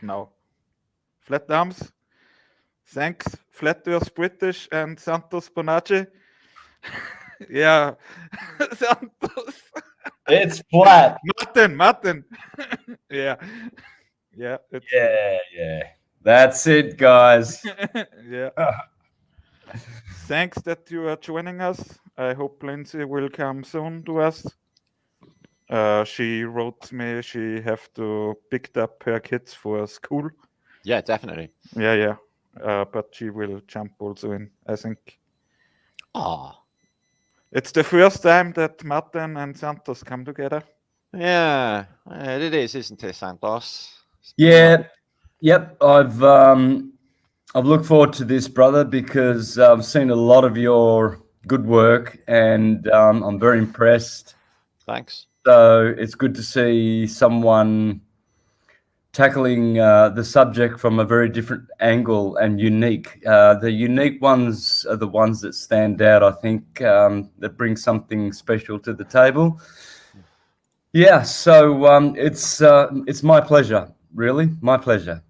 No. Flat arms. Thanks, Flat Earth British and Santos Bonacci. Yeah, Santos. It's flat. Martin. Yeah. It's Yeah. That's it, guys. yeah. Thanks that you are joining us. I hope Lindsay will come soon to us. She wrote me she have to pick up her kids for school. Yeah, definitely. Yeah. But she will jump also in, I think. Oh. It's the first time that Martin and Santos come together. Yeah, it is, isn't it, Santos? Yeah. Yep. I've looked forward to this, brother, because I've seen a lot of your good work, and I'm very impressed. Thanks. So it's good to see someone tackling the subject from a very different angle and unique. The unique ones are the ones that stand out, I think, that bring something special to the table. Yeah, so it's my pleasure, really, my pleasure.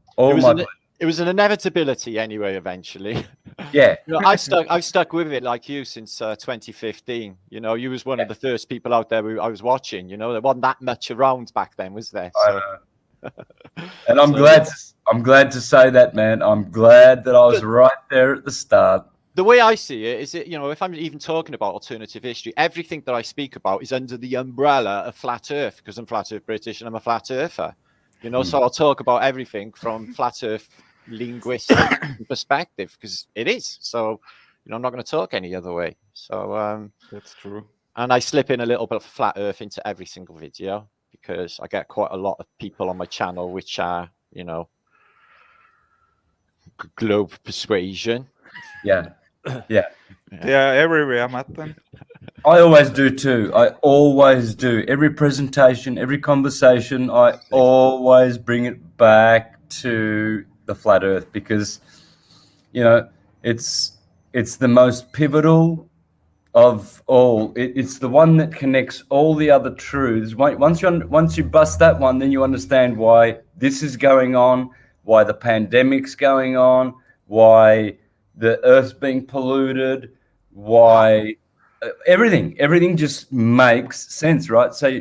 It was an inevitability anyway, eventually. Yeah. I've stuck with it like you since 2015. You was one of the first people out there I was watching. There wasn't that much around back then, was there? So. And I'm glad to say that, man. I'm glad that I was right there at the start. The way I see it is that, if I'm even talking about alternative history, everything that I speak about is under the umbrella of flat Earth, because I'm flat Earth British and I'm a flat earther. So I'll talk about everything from flat Earth linguistic perspective, because it is. So, I'm not going to talk any other way. So that's true. And I slip in a little bit of flat Earth into every single video, because I get quite a lot of people on my channel which are, globe persuasion. Yeah. Everywhere, Martin. I always do too. I always do. Every presentation, every conversation, I always bring it back to the flat Earth, because, it's the most pivotal of all. It's the one that connects all the other truths. Once you bust that one, then you understand why this is going on, why the pandemic's going on, why the Earth's being polluted, why everything just makes sense, right? So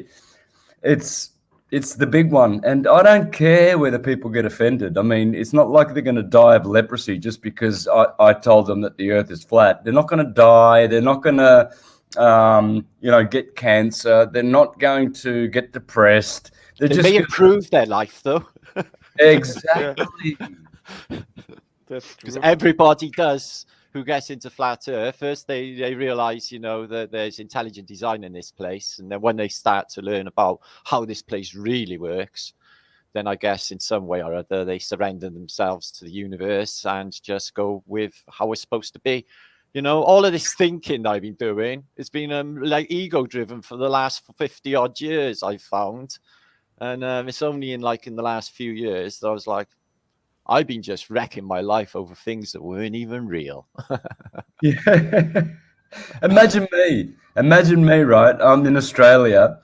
it's the big one, and I don't care whether people get offended. I mean, it's not like they're going to die of leprosy just because I told them that the Earth is flat. They're not going to die. They're not going to, get cancer. They're not going to get depressed. They may improve their life, though. Exactly. Because everybody does who gets into flat Earth. First, they realize, that there's intelligent design in this place. And then when they start to learn about how this place really works, then I guess in some way or other, they surrender themselves to the universe and just go with how it's supposed to be. All of this thinking that I've been doing, it's been like ego driven for the last 50 odd years, I've found. And it's only in the last few years that I was like, I've been just wrecking my life over things that weren't even real. Yeah. Imagine me, right? I'm in Australia,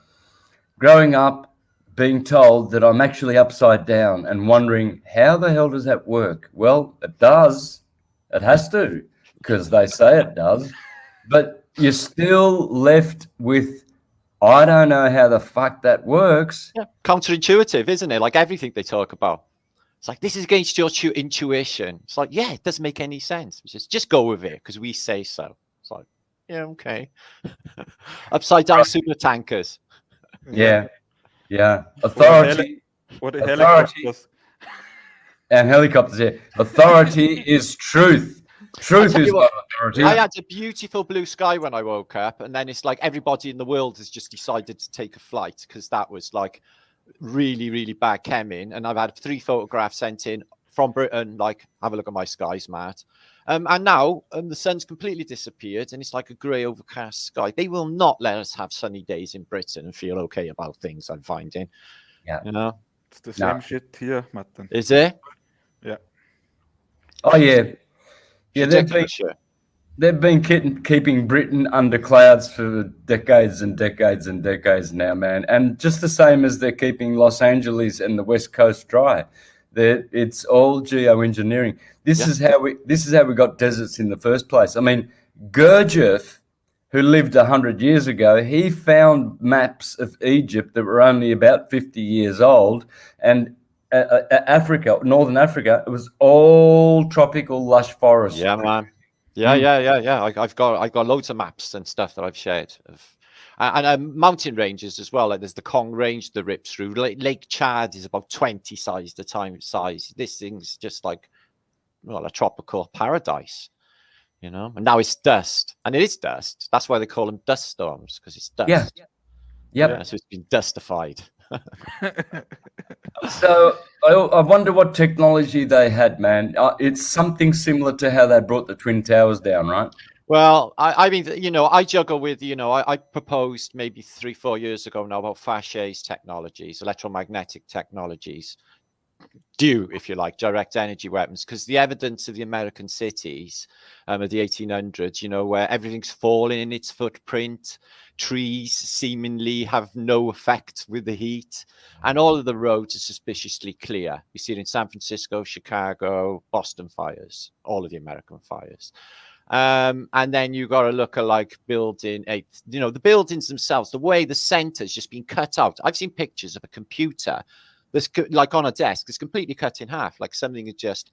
growing up, being told that I'm actually upside down and wondering, how the hell does that work? Well, it does. It has to, because they say it does. But you're still left with, I don't know how the fuck that works. Yeah, counterintuitive, isn't it? Like everything they talk about. It's like, this is against your intuition. It's like, yeah, it doesn't make any sense. It's just go with it because we say so. It's like, yeah, okay. Upside down super tankers. Yeah. Authority. What helicopters. And helicopters, yeah. Authority is truth. Truth is not authority. I had a beautiful blue sky when I woke up, and then it's like everybody in the world has just decided to take a flight because that was like really, really bad cheming. And I've had 3 photographs sent in from Britain, like, have a look at my skies, Matt. And now the sun's completely disappeared and it's like a grey overcast sky. They will not let us have sunny days in Britain and feel okay about things, I'm finding. Yeah. It's the same shit here, Martin. Is it? Yeah. Oh, yeah. Yeah, They've been keeping Britain under clouds for decades and decades and decades now, man. And just the same as they're keeping Los Angeles and the West Coast dry. It's all geoengineering. This is how we got deserts in the first place. I mean, Gurdjieff, who lived 100 years ago, he found maps of Egypt that were only about 50 years old, and Africa, northern Africa, it was all tropical lush forests. Yeah, man. Yeah. I've got loads of maps and stuff that I've shared and mountain ranges as well. Like there's the Kong Range that rips through. Lake Chad is about 20 times size. This thing's just like, well, a tropical paradise, you know. And now it's dust, and it is dust. That's why they call them dust storms, because it's dust. Yeah. So it's been dustified. So I wonder what technology they had, man. It's something similar to how they brought the Twin Towers down, right? Well, I mean, you know, I juggle with, you know, I proposed maybe 3-4 years ago now about Fashay's technologies, electromagnetic technologies, if you like, direct energy weapons, because the evidence of the American cities of the 1800s, you know, where everything's falling in its footprint, trees seemingly have no effect with the heat, and all of the roads are suspiciously clear. You see it in San Francisco, Chicago, Boston fires, all of the American fires. And then you got to look at like building 8, you know, the buildings themselves, the way the center's just been cut out. I've seen pictures of a computer that's like on a desk, it's completely cut in half, like something is just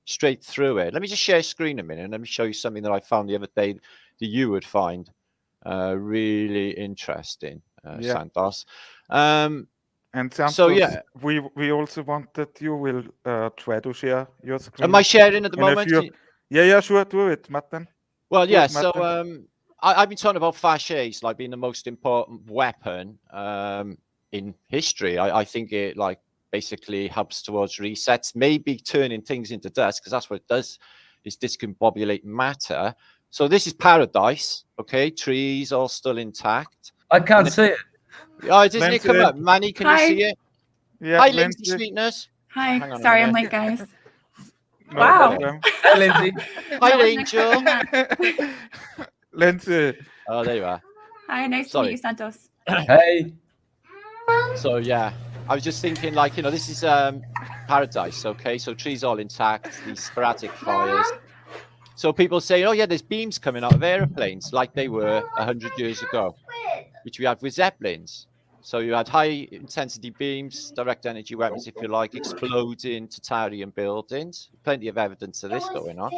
straight through it. Let me just share a screen a minute and let me show you something that I found the other day that you would find really interesting, Santos. And Santos, so yeah, we also want that you will try to share your screen. Am I sharing at the moment? Yeah, sure, do it, Martin. Well, yeah, so I've been talking about Fashay's like being the most important weapon in history. I think it like basically helps towards resets, maybe turning things into dust, because that's what it does, is discombobulate matter. So this is paradise, okay? Trees all still intact. I can't see it. Oh, it doesn't come up. Manny, can you see it? Yeah, hi, Lindsay Sweetness. Hi, sorry, I'm late, guys. No wow. Problem. Hi, Lindsay. Hi, Angel. Lindsay. Oh, there you are. Hi, nice to meet you, Santos. Hey. So yeah, I was just thinking, like, you know, this is paradise, okay? So trees all intact, these sporadic fires. So people say, oh yeah, there's beams coming out of airplanes like they were 100 years ago, which we had with Zeppelins. So you had high intensity beams, direct energy weapons, if you like, exploding totalitarian buildings. Plenty of evidence of this going on.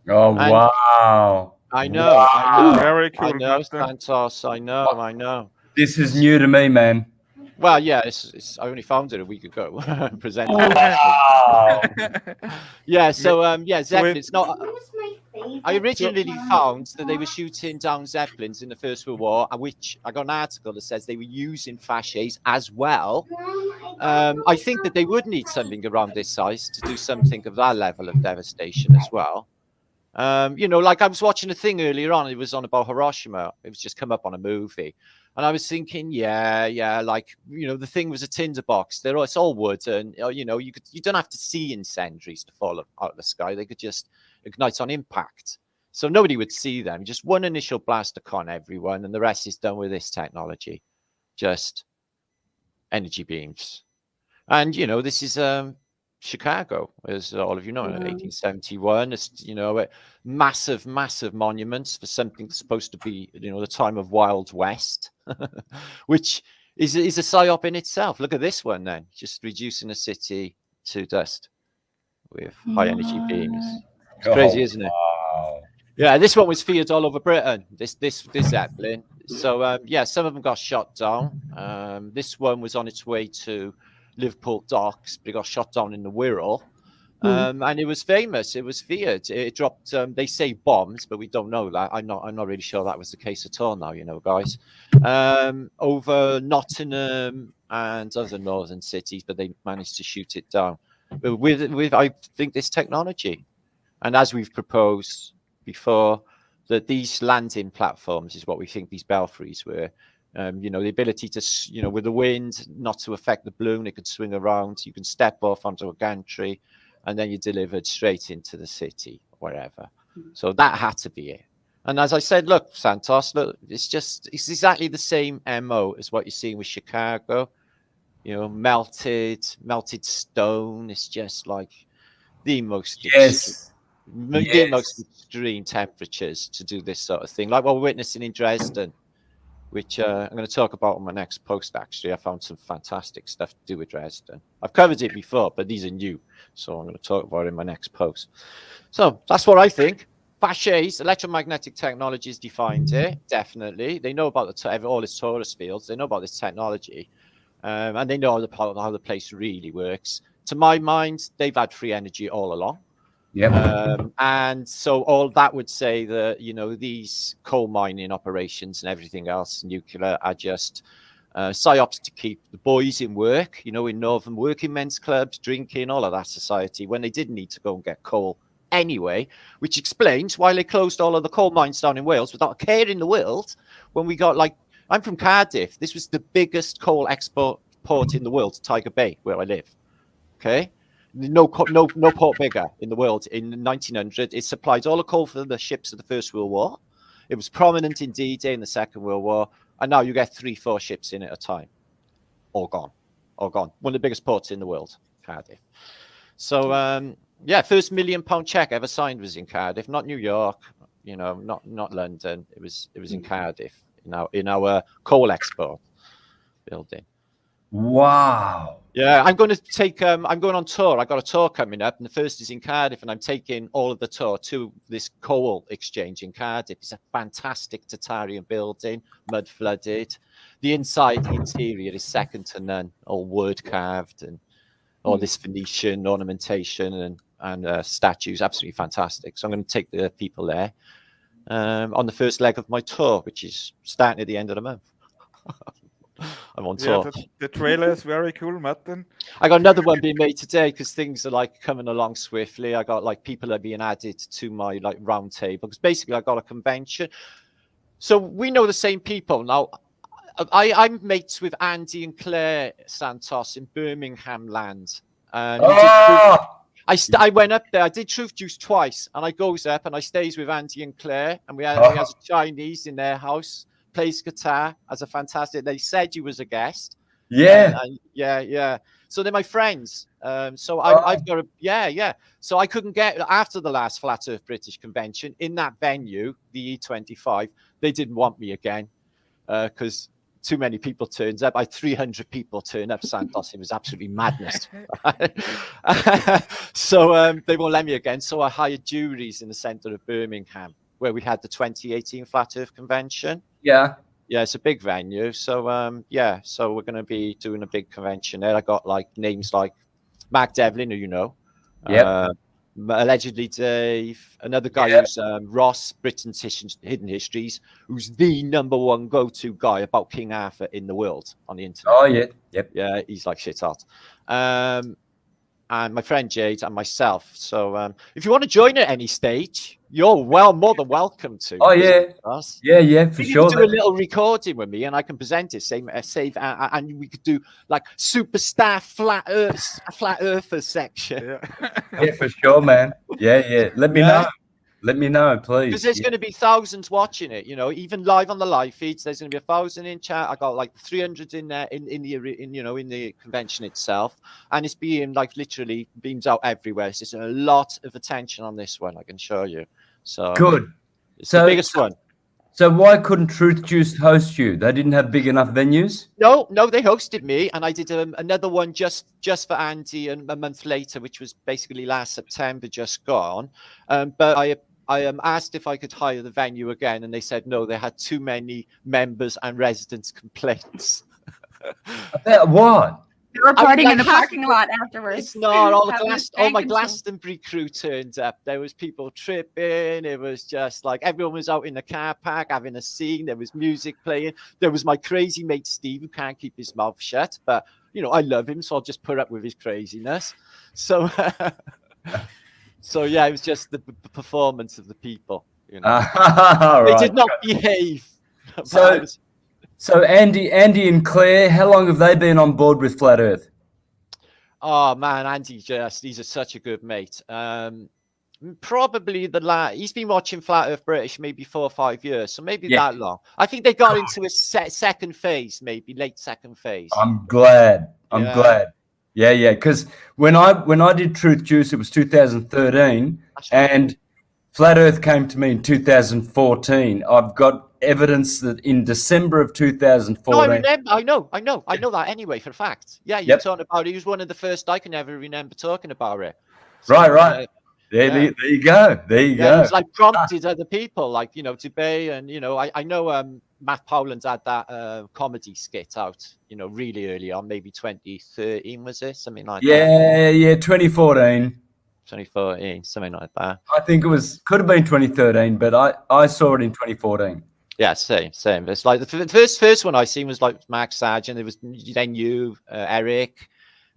Oh, wow. I know. Very cool. I know, Santos. I know. This is new to me, man. Well, yeah, I only found it a week ago. Presented. Wow. Yeah, so yeah, Zeppelins. No, I originally found that they were shooting down Zeppelins in the First World War, which I got an article that says they were using Fashay's as well. I think that they would need something around this size to do something of that level of devastation as well. You know, like I was watching a thing earlier on. It was on about Hiroshima. It was just come up on a movie. And I was thinking, yeah, like, you know, the thing was a tinderbox. It's all wood, and you know, you don't have to see incendiaries to fall out of the sky. They could just ignite on impact, so nobody would see them. Just one initial blast to con everyone, and the rest is done with this technology, just energy beams. And you know, this is Chicago, as all of you know, in 1871. It's, you know, massive monuments for something that's supposed to be, you know, the time of Wild West, which is a psyop in itself. Look at this one then, just reducing a city to dust with high energy beams. It's crazy, isn't it? Wow. Yeah, this one was feared all over Britain. This Zeppelin. So yeah, some of them got shot down. This one was on its way to Liverpool docks, but it got shot down in the Wirral. And it was famous. It was feared. It dropped, they say bombs, but we don't know that. I'm not really sure that was the case at all now, you know, guys. Over Nottingham and other northern cities, but they managed to shoot it down with I think, this technology. And as we've proposed before, that these landing platforms is what we think these belfries were. You know, the ability to, you know, with the wind, not to affect the balloon, it could swing around. You can step off onto a gantry, and then you're delivered straight into the city, wherever. So that had to be it. And as I said, look, Santos, look, it's exactly the same MO as what you're seeing with Chicago. You know, melted stone. It's just like the most most extreme temperatures to do this sort of thing, like what we're witnessing in Dresden, which I'm going to talk about on my next post. Actually, I found some fantastic stuff to do with Dresden. I've covered it before, but these are new, so I'm going to talk about it in my next post. So that's what I think. Pache's electromagnetic technologies defined it, definitely. They know about all its torus fields. They know about this technology, and they know how the place really works. To my mind, they've had free energy all along. Yep. And so all that would say that, you know, these coal mining operations and everything else, nuclear, are just psyops to keep the boys in work, you know, in northern working men's clubs, drinking, all of that society, when they didn't need to go and get coal anyway, which explains why they closed all of the coal mines down in Wales without a care in the world. When we got, like, I'm from Cardiff. This was the biggest coal export port in the world, Tiger Bay, where I live. Okay, no port bigger in the world. In 1900, it supplied all the coal for the ships of the First World War. It was prominent in D-Day in the Second World War, and now you get 3-4 ships in at a time, all gone. One of the biggest ports in the world, Cardiff. So yeah, first £1 million check ever signed was in Cardiff, not New York, you know, not London. It was in Cardiff, in our coal export building. Wow. Yeah, I'm going on tour. I got a tour coming up, and the first is in Cardiff, and I'm taking all of the tour to this coal exchange in Cardiff. It's a fantastic Tatarian building, mud flooded. The interior is second to none, all wood carved and all this Venetian ornamentation and statues, absolutely fantastic. So I'm going to take the people there on the first leg of my tour, which is starting at the end of the month. I'm on tour. Yeah, the trailer is very cool, Martin. I got another one being made today because things are like coming along swiftly. I got like people are being added to my like round table because basically I got a convention. So we know the same people now. I'm mates with Andy and Claire Santos in Birmingham land. I went up there. I did Truth Juice twice, and I goes up and I stays with Andy and Claire, and we had a Chinese in their house. Plays guitar as a fantastic. They said you was a guest. Yeah. Yeah. So they're my friends. So I've got So I couldn't get after the last Flat Earth British Convention in that venue, the E25. They didn't want me again because too many people turned up. I had 300 people turn up. Santos. It was absolutely madness. So they won't let me again. So I hired juries in the centre of Birmingham, where we had the 2018 Flat Earth Convention. Yeah, it's a big venue. So so we're going to be doing a big convention there. I got like names like Mark Devlin, who you know, allegedly Dave, another guy who's Ross, Britain's Hidden Histories, who's the #1 go-to guy about King Arthur in the world on the internet. Oh yeah, yeah, he's like shit hot. And my friend Jade and myself. So if you want to join at any stage, you're more than welcome to. Oh yeah, for sure. Do a little recording with me, and I can present it. And we could do like superstar flat earther section. Yeah, for sure, man. Yeah. Let me know, please. Because there's going to be thousands watching it. You know, even live on the live feeds. There's going to be 1,000 in chat. I got like 300 in there in the convention itself, and it's being like literally beams out everywhere. So there's a lot of attention on this one. I can show you. So good. It's the biggest one. So why couldn't Truth Juice host you? They didn't have big enough venues? No, they hosted me, and I did another one just for Andy, and a month later, which was basically last September, just gone. But I asked if I could hire the venue again, and they said no. They had too many members and residents complaints. About what? They were partying in the parking lot afterwards. It's not all my Glastonbury crew turned up. There was people tripping. It was just like everyone was out in the car park having a scene. There was music playing. There was my crazy mate Steve, who can't keep his mouth shut, but you know I love him, so I'll just put up with his craziness. So, so yeah, it was just the performance of the people. You know, they did not behave. So Andy and Claire, how long have they been on board with Flat Earth? Oh man, Andy, he's such a good mate. Probably he's been watching Flat Earth British maybe 4 or 5 years, so maybe Yeah. that long. I think they got into a second phase, maybe late second phase. I'm glad. I'm Yeah. glad. Yeah. Because when I did Truth Juice, it was 2013, That's right. and Flat Earth came to me in 2014. I've got evidence that in December of 2014. No, I remember. I know that anyway for a fact. Yeah, you're talking about it. He was one of the first I can ever remember talking about it. So, Right. There you go. There you go. It's like prompted other people, like, you know, to be, and, you know, I know Matt Powland's had that comedy skit out, you know, really early on, maybe 2013, was it? Something like that. Yeah, 2014. 2014, something like that. I think could have been 2013, but I saw it in 2014. Yeah, same. It's like the first one I seen was like Max Sargent. It was then you, Eric.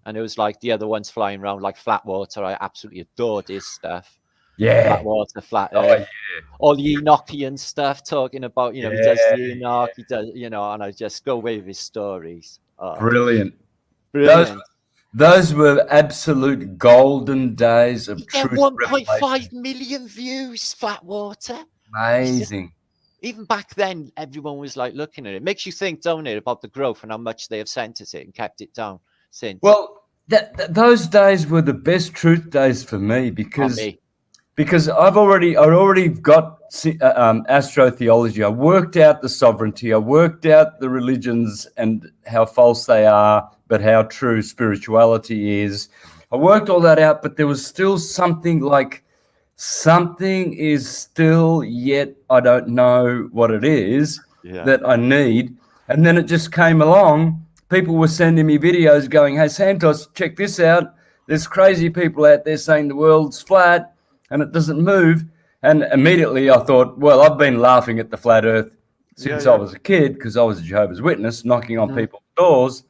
And it was like the other ones flying around like Flatwater. I absolutely adored his stuff. Yeah. Flatwater, Flat Earth. All the Enochian stuff, talking about, you know, he does the Enoch, he does, you know, and I just go away with his stories. Oh, Brilliant. brilliant. Those were absolute golden days of truth. 1.5 million views, Flatwater. Amazing. Even back then, everyone was like looking at it. Makes you think, don't it, about the growth and how much they have censored it and kept it down since. Well, those days were the best truth days for me because I've already got astrotheology. I worked out the sovereignty. I worked out the religions and how false they are, but how true spirituality is. I worked all that out, but there was still something is still yet I don't know what it is that I need. And then it just came along. People were sending me videos going, hey, Santos, check this out. There's crazy people out there saying the world's flat and it doesn't move. And immediately I thought, well, I've been laughing at the flat earth since I was a kid because I was a Jehovah's Witness knocking on people's doors.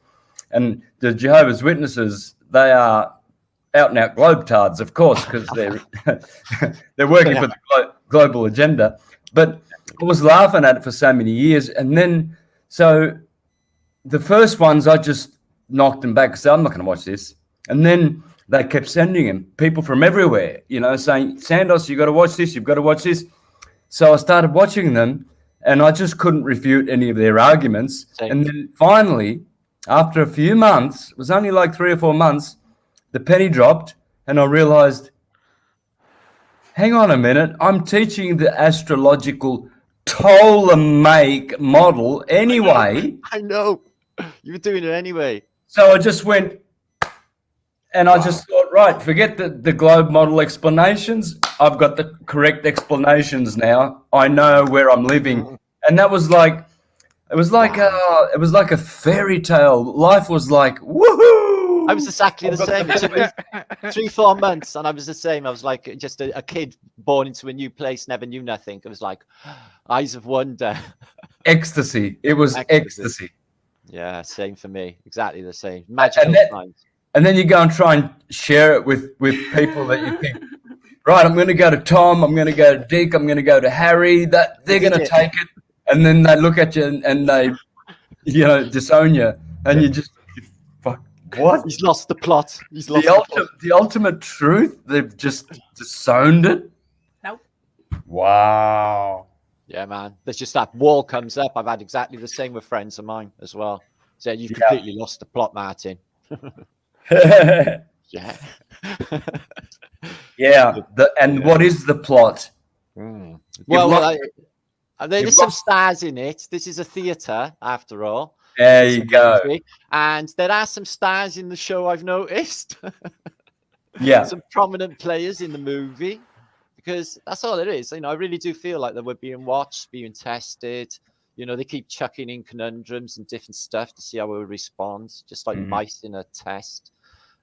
And the Jehovah's Witnesses, they are out and out globetards, of course, because they're working for the global agenda. But I was laughing at it for so many years. And then, so the first ones, I just knocked them back and said, I'm not going to watch this. And then they kept sending him, people from everywhere, you know, saying, Santos, you've got to watch this, you've got to watch this. So I started watching them and I just couldn't refute any of their arguments. And then finally, after a few months, it was only like 3 or 4 months, the penny dropped and I realized, hang on a minute, I'm teaching the astrological Ptolemaic model anyway. I know. You were doing it anyway. So I just went and I just thought, right, forget the globe model explanations. I've got the correct explanations now. I know where I'm living. And that was like, it was like a fairy tale. Life was like, woohoo! I was exactly the same. It took me 3-4 months and I was the same. I was like just a kid born into a new place, never knew nothing. It was like eyes of wonder. Ecstasy. It was ecstasy. Yeah, same for me. Exactly the same. Magical times. And then you go and try and share it with people that you think, right, I'm going to go to Tom, I'm going to go to Dick, I'm going to go to Harry, that they're going to take it. And then they look at you and they, you know, disown you. And you just, fuck, what? He's lost the plot. He's lost the ultimate truth. They've just disowned it. Nope. Wow. Yeah, man. There's just that wall comes up. I've had exactly the same with friends of mine as well. So you've completely lost the plot, Martin. Yeah. Yeah. What is the plot? Well, there's some stars in it. This is a theatre, after all. There you go. And there are some stars in the show, I've noticed. Yeah. Some prominent players in the movie. Because that's all it is. You know, I really do feel like that we're being watched, being tested. You know, they keep chucking in conundrums and different stuff to see how we respond, just like mice in a test.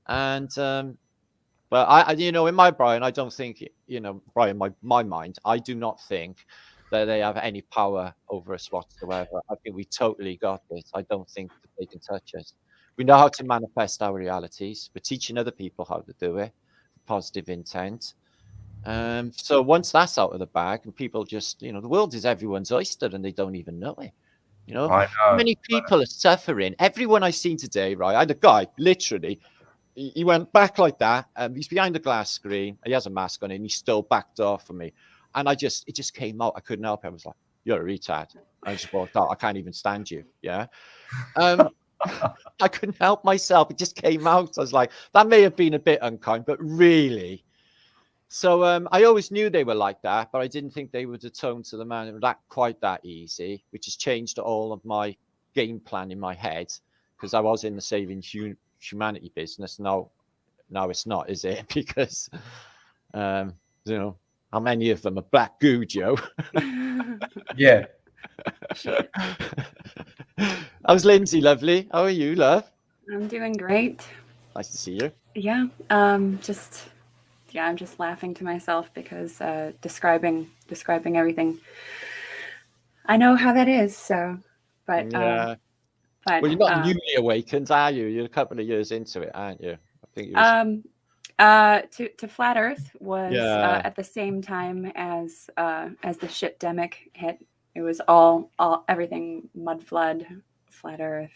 And, but I, you know, in my Brian, I don't think, you know, Brian, my mind, I do not think that they have any power over us whatsoever. I think we totally got this. I don't think that they can touch us. We know how to manifest our realities. We're teaching other people how to do it, positive intent. So once that's out of the bag and people just, you know, the world is everyone's oyster and they don't even know it. You know, how many people are suffering? Everyone I've seen today, right? I had a guy literally he went back like that. He's behind the glass screen. He has a mask on and he still backed off from me. And it just came out. I couldn't help it. I was like, you're a retard. I just walked out. I can't even stand you. Yeah. I couldn't help myself. It just came out. I was like, that may have been a bit unkind, but really. So I always knew they were like that, but I didn't think they would atone to the man quite that easy, which has changed all of my game plan in my head, because I was in the saving humanity business. No, it's not, is it? Because, you know, how many of them are black goo, Joe? Yeah. How's Lindsay, lovely? How are you, love? I'm doing great. Nice to see you. Yeah. I'm just laughing to myself because describing everything. I know how that is. So, but yeah. Well, you're not newly awakened, are you? You're a couple of years into it, aren't you? I think you to Flat Earth was at the same time as the shitdemic hit. It was all everything mud flood, Flat Earth,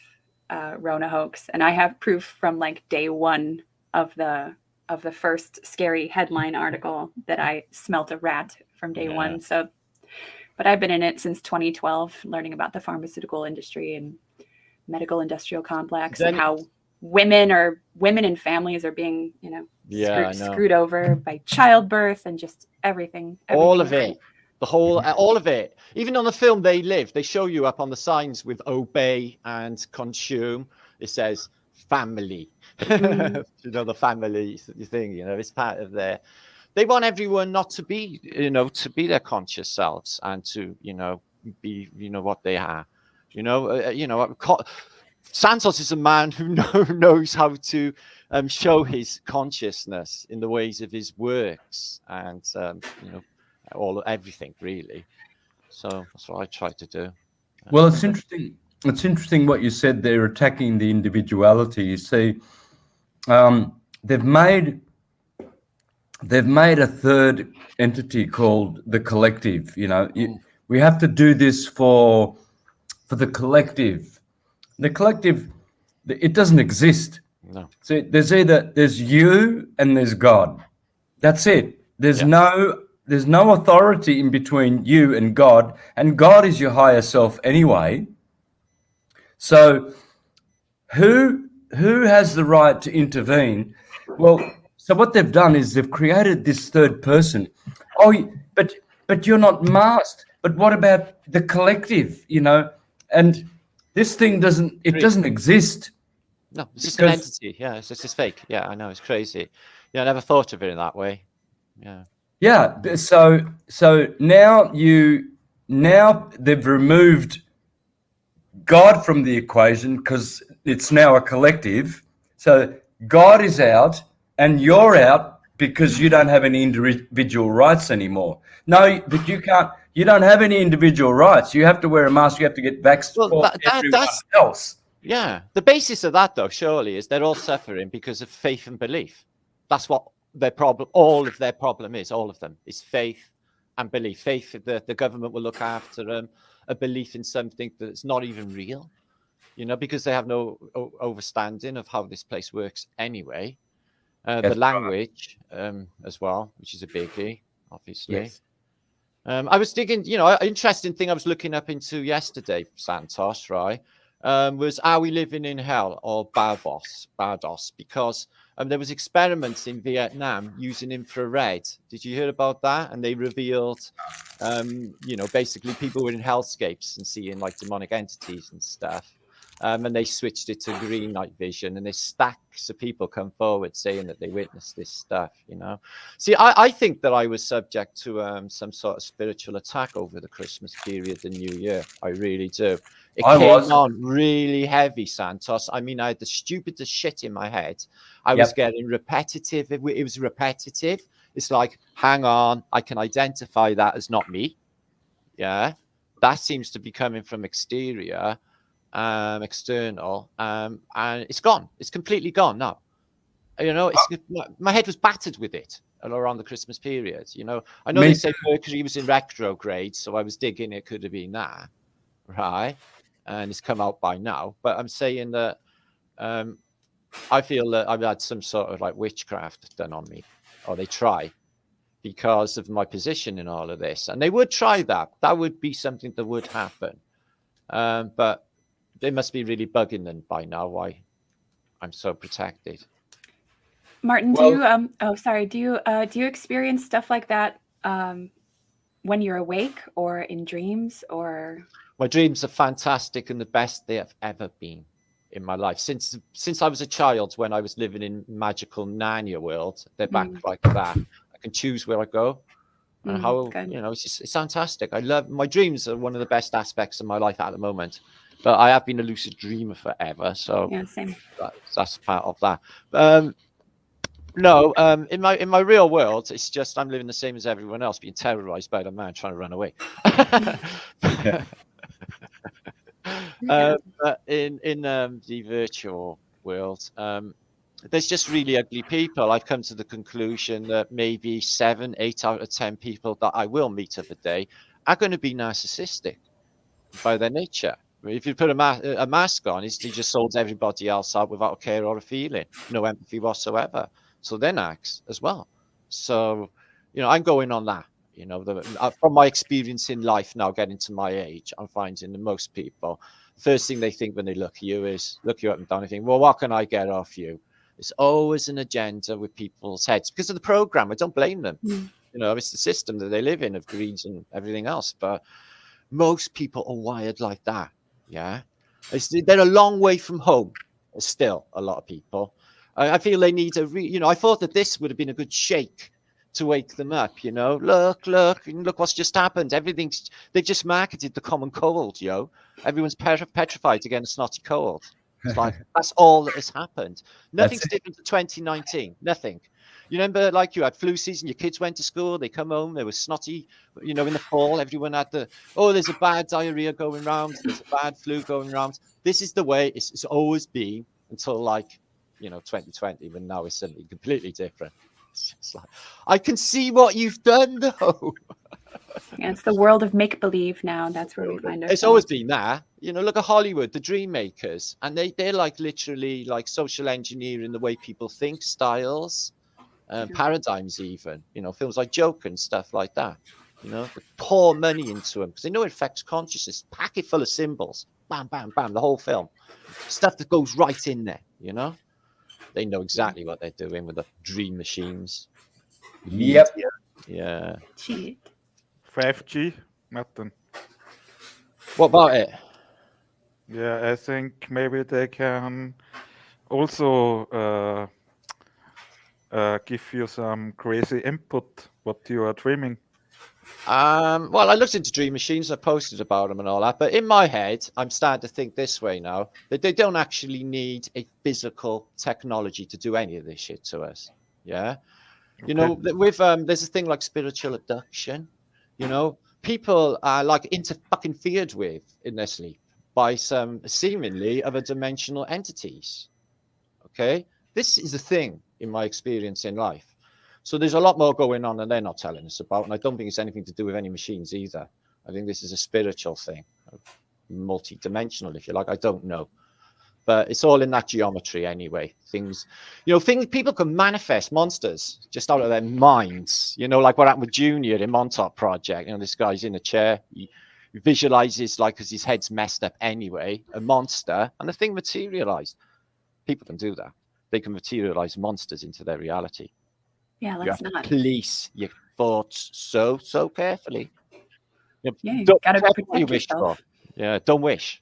Rona hoax, and I have proof from like day one of the first scary headline article that I smelt a rat from day one. So, but I've been in it since 2012, learning about the pharmaceutical industry and medical industrial complex and how women and families are being, you know, screwed over by childbirth and just everything. All of it. The whole, all of it. Even on the film They Live, they show you up on the signs with obey and consume. It says family. You know, the family thing, you know, it's part of their, they want everyone not to be, you know, to be their conscious selves and to, you know, be, you know, what they are. You know, Santos is a man who knows how to show his consciousness in the ways of his works and, you know, everything really. So that's what I try to do. Well, it's interesting. It's interesting what you said. They're attacking the individuality. You see, they've made a third entity called the collective. You know, we have to do this for the collective. The collective, it doesn't exist. No. So there's you and there's God. That's it. There's no authority in between you and God is your higher self anyway. So who has the right to intervene? Well, so what they've done is they've created this third person. Oh, but you're not masked. But what about the collective, you know? And this thing doesn't exist. No, it's just an entity. Yeah, it's just fake. Yeah, I know, it's crazy. Yeah, I never thought of it in that way. Yeah. Yeah, so now they've removed God from the equation because it's now a collective. So God is out and you're out because you don't have any individual rights anymore. No, but you don't have any individual rights. You have to wear a mask. You have to get vaccinated for everyone else. Yeah, the basis of that though, surely, is they're all suffering because of faith and belief. That's what their problem, all of their problem is, all of them, is faith and belief. Faith that the government will look after them, a belief in something that's not even real, you know, because they have no understanding of how this place works anyway. The language as well, which is a biggie, obviously. Yes. I was digging, you know, an interesting thing I was looking up into yesterday, Santos, right, was Are We Living in Hell or Bardos? Because there was experiments in Vietnam using infrared. Did you hear about that? And they revealed, you know, basically people were in hellscapes and seeing like demonic entities and stuff. And they switched it to green night vision, and there's stacks of people come forward saying that they witnessed this stuff, you know. See, I think that I was subject to some sort of spiritual attack over the Christmas period, the New Year. I really do. It came on really heavy, Santos. I mean, I had the stupidest shit in my head. I was getting repetitive. It was repetitive. It's like, hang on, I can identify that as not me. Yeah. That seems to be coming from exterior. External, and it's gone. It's completely gone now. You know, my head was battered with it around the Christmas period. You know, I know they say Mercury was in retrograde, so I was digging it could have been that, right? And it's come out by now. But I'm saying that I feel that I've had some sort of like witchcraft done on me, or they try, because of my position in all of this. And they would try that. That would be something that would happen. But they must be really bugging them by now why I'm so protected. Martin, do you experience stuff like that when you're awake or in dreams? Or my dreams are fantastic and the best they have ever been in my life since I was a child. When I was living in magical Narnia world, they're back like that. I can choose where I go and how it's fantastic. I love my dreams. Are one of the best aspects of my life at the moment. But I have been a lucid dreamer forever, so yeah, same. That's part of that. No, in my real world, it's just I'm living the same as everyone else, being terrorized by the man trying to run away. But in the virtual world, there's just really ugly people. I've come to the conclusion that maybe 7, 8 out of 10 people that I will meet of a day are going to be narcissistic by their nature. If you put a mask on, he just solds everybody else out without a care or a feeling, no empathy whatsoever. So they're narcs as well. So, I'm going on that. From my experience in life now, getting to my age, I'm finding that most people, the first thing they think when they look at you is look you up and down and think, well, what can I get off you? It's always an agenda with people's heads because of the program. I don't blame them. It's the system that they live in of greed and everything else. But most people are wired like that. Yeah. They're a long way from home. Still, a lot of people. I feel they need I thought that this would have been a good shake to wake them up, look what's just happened. They just marketed the common cold, Everyone's petrified to get a snotty cold. It's like, that's all that has happened. Nothing's different to 2019, nothing. You remember, like, you had flu season, your kids went to school, they come home, they were snotty, in the fall, everyone had there's a bad diarrhea going around, there's a bad flu going around. This is the way it's always been until 2020, when now it's something completely different. It's just like, I can see what you've done, though. Yeah, it's the world of make-believe now. That's where we find ourselves. It's always been that. Look at Hollywood, the dream makers, and they're like literally like social engineering the way people think, styles, paradigms even. Films like Joker and stuff like that. They pour money into them because they know it affects consciousness. Pack it full of symbols. Bam, bam, bam, the whole film. Stuff that goes right in there, They know exactly what they're doing with the dream machines. Yep. Yeah. 5G, Martin. What about it? Yeah, I think maybe they can also give you some crazy input what you are dreaming. Well, I looked into dream machines. I posted about them and all that. But in my head, I'm starting to think this way now, that they don't actually need a physical technology to do any of this shit to us. Yeah. Okay. With there's a thing like spiritual abduction. People are like feared with in their sleep by some seemingly other dimensional entities. Okay. This is a thing in my experience in life. So there's a lot more going on than they're not telling us about. And I don't think it's anything to do with any machines either. I think this is a spiritual thing, multi-dimensional, if you like. I don't know. But it's all in that geometry anyway. Things people can manifest monsters just out of their minds. Like what happened with Junior in Montauk Project. This guy's in a chair. He visualizes, like, because his head's messed up anyway, a monster. And the thing materialized. People can do that. They can materialize monsters into their reality. Yeah, let's not police your thoughts so carefully. You gotta protect yourself. Yeah, don't wish.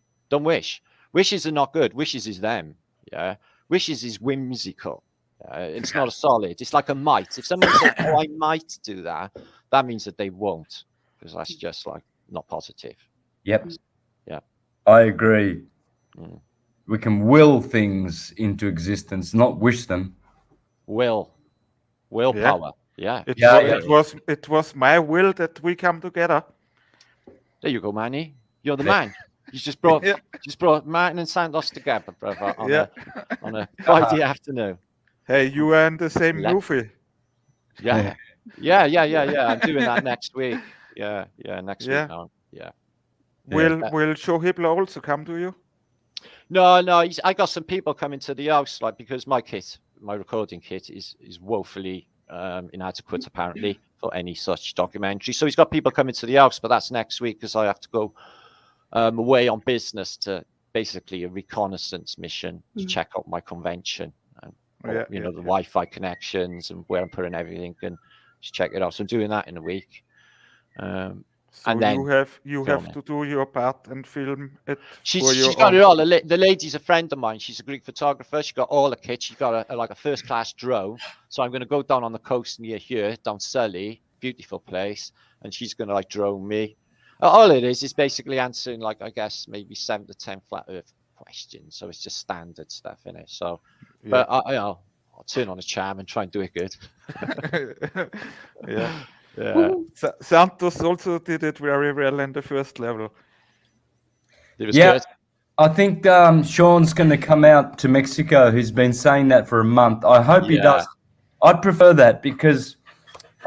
Wishes are not good. Wishes is them. Yeah, wishes is whimsical. It's not a solid. It's like a might. If someone says, "Oh, I might do that," that means that they won't, because that's just like not positive. Yep. Yeah, I agree. We can will things into existence, not wish them. Willpower. Yeah. It was my will that we come together. There you go, Manny. You're the man. You just brought Martin and Santos together, brother, on a Friday afternoon. Hey, you are in the same movie. Yeah. I'm doing that next week. Next week now. Yeah. Will Show Hitler also come to you? No, I got some people coming to the house, like, because my recording kit is woefully inadequate apparently for any such documentary. So he's got people coming to the house, but that's next week because I have to go away on business to basically a reconnaissance mission to check out my convention and the Wi-Fi connections and where I'm putting everything and just check it out. So I'm doing that in a week. So and then you have to do your part and film it. She's got it all. The lady's a friend of mine. She's a Greek photographer. She got all the kit. She got a first-class drone. So I'm going to go down on the coast near here, down Surrey, beautiful place, and she's going to like drone me. All it is basically answering like I guess maybe 7 to 10 flat Earth questions. So it's just standard stuff in it. So, but I'll turn on a charm and try and do it good. Yeah. Santos also did it very well in the first level. It was good. I think Sean's going to come out to Mexico. He's been saying that for a month. I hope he does. I'd prefer that because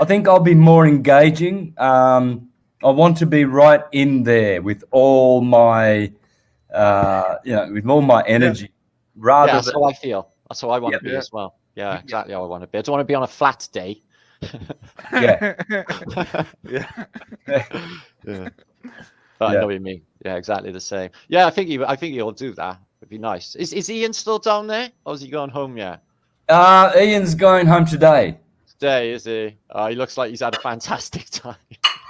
I think I'll be more engaging. I want to be right in there with all my, with all my energy. Rather that's how I feel. That's how I want to be as well. Yeah, exactly how I want to be. I don't want to be on a flat day. Yeah. But I know what you mean. Yeah, exactly the same. Yeah, I think he'll do that. It'd be nice. Is Ian still down there, or is he going home yet? Ian's going home today. Today, is he? He looks like he's had a fantastic time.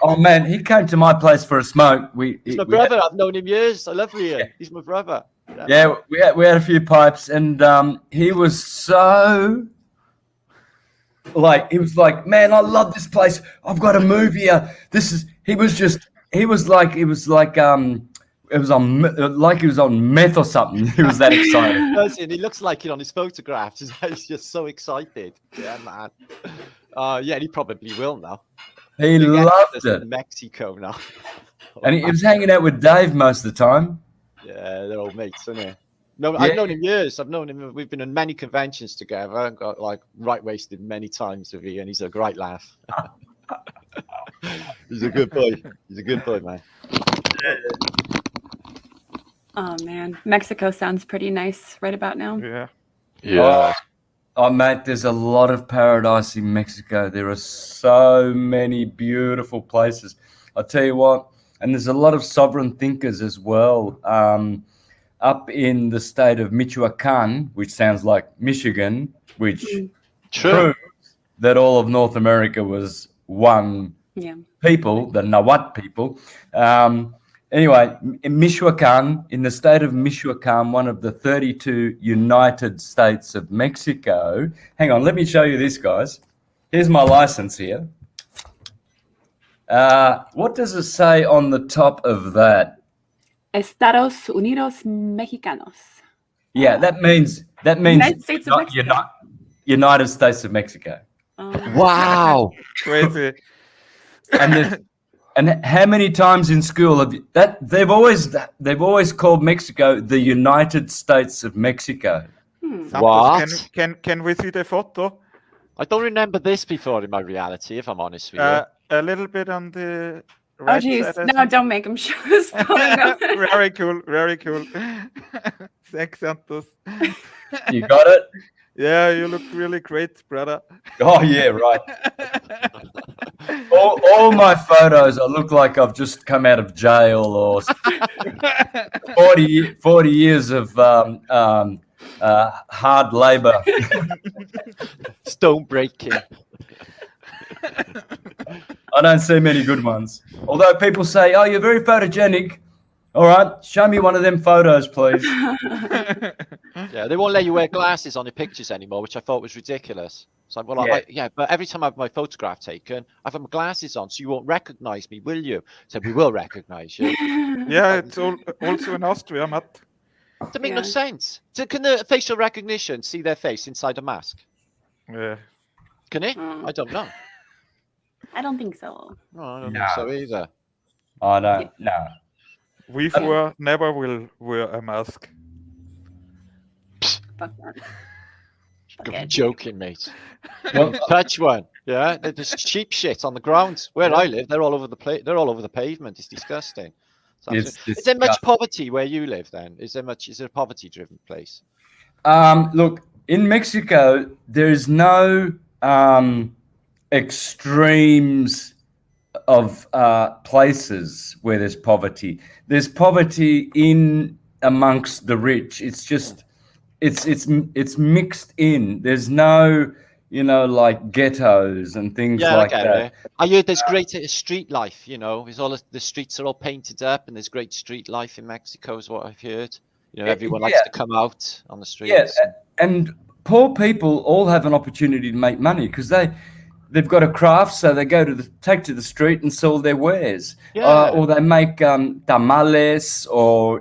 Oh man, he came to my place for a smoke. He's my brother. I've known him years. I love Ian. Yeah. He's my brother. Yeah, we had a few pipes, and he was so. Like he was like, man, I love this place. I've got to move here. He was on meth or something. He was that excited. He looks like it on his photographs. He's just so excited. Yeah, man. And he probably will now. He loved it. In Mexico now. And he was hanging out with Dave most of the time. Yeah, they're old mates, aren't they? No, I've known him years. I've known him. We've been in many conventions together. I got like right wasted many times with Ian. He's a great laugh. He's a good boy. He's a good boy, man. Oh man, Mexico sounds pretty nice right about now. Yeah. Oh mate, there's a lot of paradise in Mexico. There are so many beautiful places. I'll tell you what, and there's a lot of sovereign thinkers as well. Up in the state of Michoacan, which sounds like Michigan, which proves that all of North America was one people, the Nahuatl people. Anyway, in Michoacan, in the state of Michoacan, one of the 32 United States of Mexico. Hang on, let me show you this, guys. Here's my license here. What does it say on the top of that? Estados Unidos Mexicanos. Yeah, that means United States of Mexico. United States of Mexico. Wow, crazy! And how many times in school have you, that they've always called Mexico the United States of Mexico. What? Can we see the photo? I don't remember this before in my reality, if I'm honest with you. A little bit on the. Right, oh geez, no, don't make him show his photo. Very cool, very cool. Thanks, Santos. You got it? Yeah, you look really great, brother. Oh yeah, right. all my photos, I look like I've just come out of jail or 40 years of hard labor. Stone breaking. I don't see many good ones. Although people say, oh, you're very photogenic. All right, show me one of them photos, please. Yeah, they won't let you wear glasses on your pictures anymore, which I thought was ridiculous. So, but every time I have my photograph taken, I have my glasses on, so you won't recognize me, will you? So we will recognize you. Yeah, it's also in Austria, Matt. That makes no sense. So can the facial recognition see their face inside a mask? Yeah. Can it? I don't know. I don't think so. No, I don't think so either. I don't know. We never will wear a mask. Fuck that. You're joking, mate. Touch one. Yeah, there's cheap shit on the ground. Where I live, they're all over the they're all over the pavement. It's disgusting. It's Is there much poverty where you live then? Is it a poverty-driven place? Look, in Mexico, there's no extremes of places where there's poverty. There's poverty in amongst the rich. It's just it's mixed in. There's no, like ghettos and things like that. I heard there's great street life. There's the streets are all painted up, and there's great street life in Mexico, is what I've heard. Everyone likes to come out on the streets. Yeah, and poor people all have an opportunity to make money because they've got a craft, so they take to the street and sell their wares. Or they make tamales or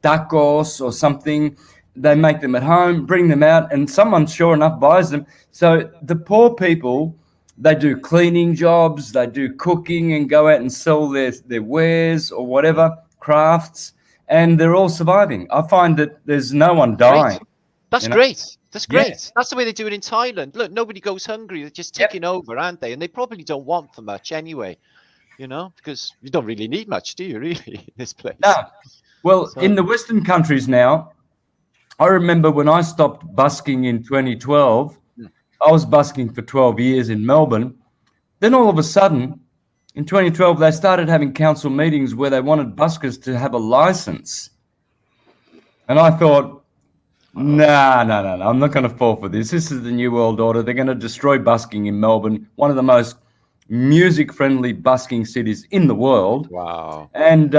tacos or something. They make them at home, bring them out, and someone sure enough buys them. So the poor people, they do cleaning jobs, they do cooking and go out and sell their wares or whatever, crafts, and they're all surviving. I find that there's no one dying. That's great. That's great. Yeah. That's the way they do it in Thailand. Look, nobody goes hungry. They're just taking over, aren't they? And they probably don't want for much anyway, because you don't really need much, do you, really, in this place? No. Well, in the Western countries now, I remember when I stopped busking in 2012, I was busking for 12 years in Melbourne. Then all of a sudden, in 2012, they started having council meetings where they wanted buskers to have a license. And I thought, no, I'm not going to fall for this. This is the New World Order. They're going to destroy busking in Melbourne, one of the most music-friendly busking cities in the world. Wow. And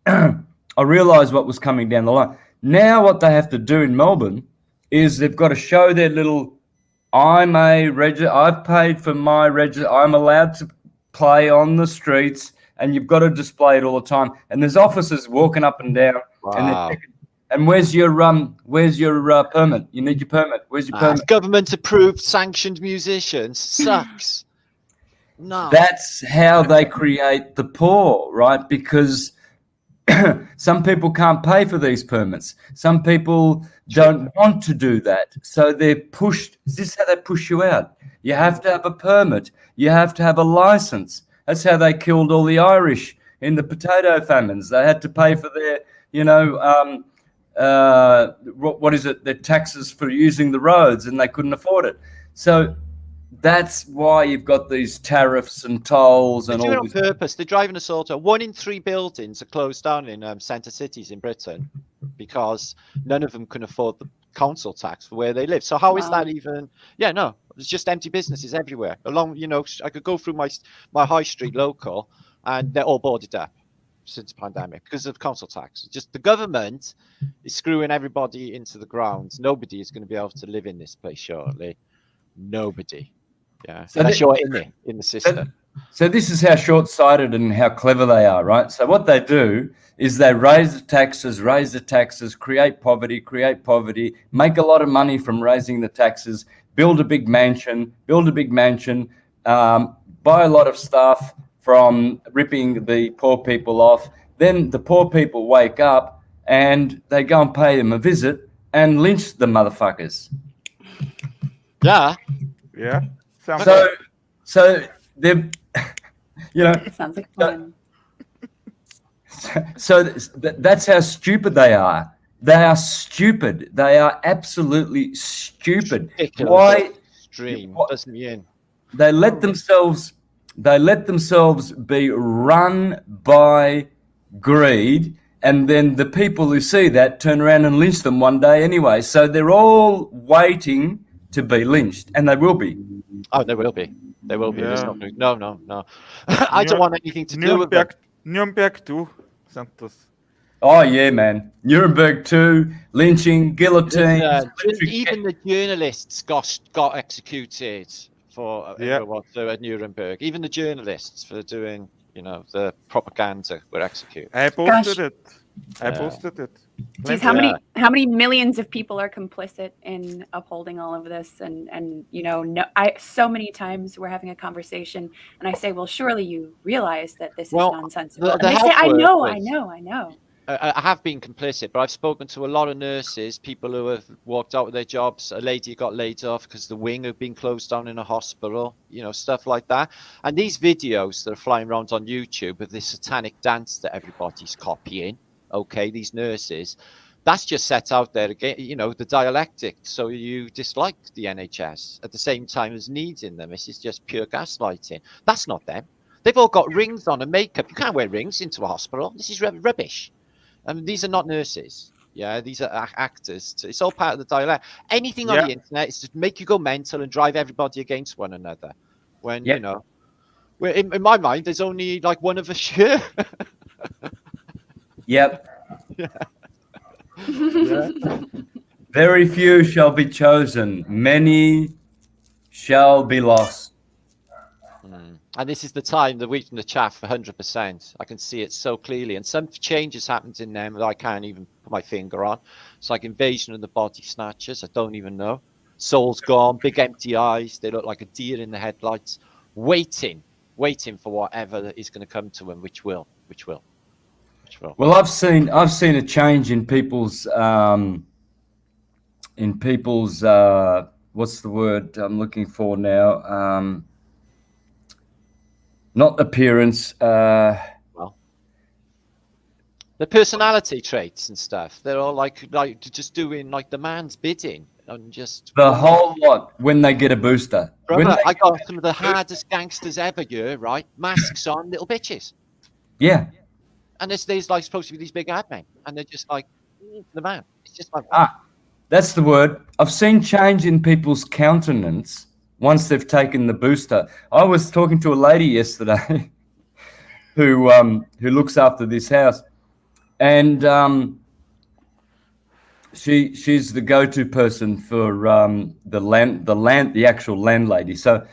I realized what was coming down the line. Now what they have to do in Melbourne is they've got to show their little, I've paid for my register, I'm allowed to play on the streets, and you've got to display it all the time. And there's officers walking up and down. Wow. And they're checking, and where's your permit? You need your permit. Where's your permit? Government-approved, sanctioned musicians. Sucks. No. That's how they create the poor, right? Because some people can't pay for these permits. Some people don't want to do that. So they're pushed. Is this how they push you out? You have to have a permit. You have to have a license. That's how they killed all the Irish in the potato famines. They had to pay for their, their taxes for using the roads, and they couldn't afford it. So that's why you've got these tariffs and tolls and all. They do it on purpose. They're driving us all to 1 in 3 buildings are closed down in centre cities in Britain because none of them can afford the council tax for where they live. So how is that even? Yeah, no, it's just empty businesses everywhere. I could go through my high street local, and they're all boarded up since the pandemic because of council tax. Just the government is screwing everybody into the ground. Nobody is going to be able to live in this place shortly. Nobody. Yeah, so unless you're in the system. So this is how short-sighted and how clever they are, right? So what they do is they raise the taxes, create poverty, make a lot of money from raising the taxes, build a big mansion, buy a lot of stuff from ripping the poor people off. Then the poor people wake up and they go and pay them a visit and lynch the motherfuckers. Yeah. Yeah. So they've, It sounds like fun. So that's how stupid they are. They are stupid. They are absolutely stupid. Ridiculous. Why? Extreme. Doesn't mean. They let themselves be run by greed, and then the people who see that turn around and lynch them one day anyway. So they're all waiting to be lynched, and they will be. Oh, they will be. They will be. Yeah. No. I don't want anything to do with that. Nuremberg too, Santos. Oh yeah, man. Nuremberg too, lynching, guillotine. Even the journalists got executed for at Nuremberg. Even the journalists for doing, the propaganda were executed. I posted it. I posted it. Geez, how many millions of people are complicit in upholding all of this? And so many times we're having a conversation and I say, well, surely you realize that this is nonsensical. And they say, I know. I have been complicit, but I've spoken to a lot of nurses, people who have walked out with their jobs. A lady got laid off because the wing had been closed down in a hospital, you know, stuff like that. And these videos that are flying around on YouTube of this satanic dance that everybody's copying, okay, these nurses, that's just set out there again, you know, the dialectic. So you dislike the NHS at the same time as needing them. This is just pure gaslighting. That's not them. They've all got rings on and makeup. You can't wear rings into a hospital. This is rubbish. These are not nurses. Yeah, these are actors. It's all part of the dialect. Anything on the internet is to make you go mental and drive everybody against one another. When, you know, in my mind, there's only like one of us here. Yep. Yeah. Very few shall be chosen. Many shall be lost. And this is the time, the wheat from the chaff, 100%. I can see it so clearly. And some changes happened in them that I can't even put my finger on. It's like invasion of the body snatchers. I don't even know. Soul's gone, big empty eyes. They look like a deer in the headlights, waiting for whatever is going to come to them, which will. Well, I've seen a change in people's what's the word I'm looking for now? Not appearance. Well, the personality traits and stuff. They're all like just doing like the man's bidding and just the whole lot when they get a booster. Brother, I got some of the hardest gangsters ever here, right? Masks on, little bitches. Yeah. And there's like supposed to be these big ad men, and they're just like the man. It's just like that's the word. I've seen change in people's countenance once they've taken the booster. I was talking to a lady yesterday who looks after this house, and she's the go-to person for the actual landlady. So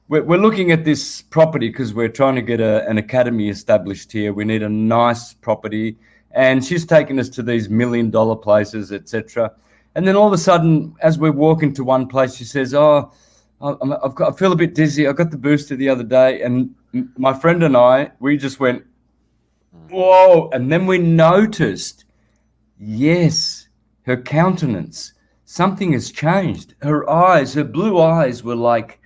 we're looking at this property because we're trying to get an academy established here. We need a nice property, and she's taken us to these $1 million places, etc. And then all of a sudden, as we're walking to one place, she says, "Oh, I feel a bit dizzy. I got the booster the other day," and my friend and we just went, "Whoa!" And then we noticed, yes, her countenance, something has changed. Her eyes, her blue eyes, were like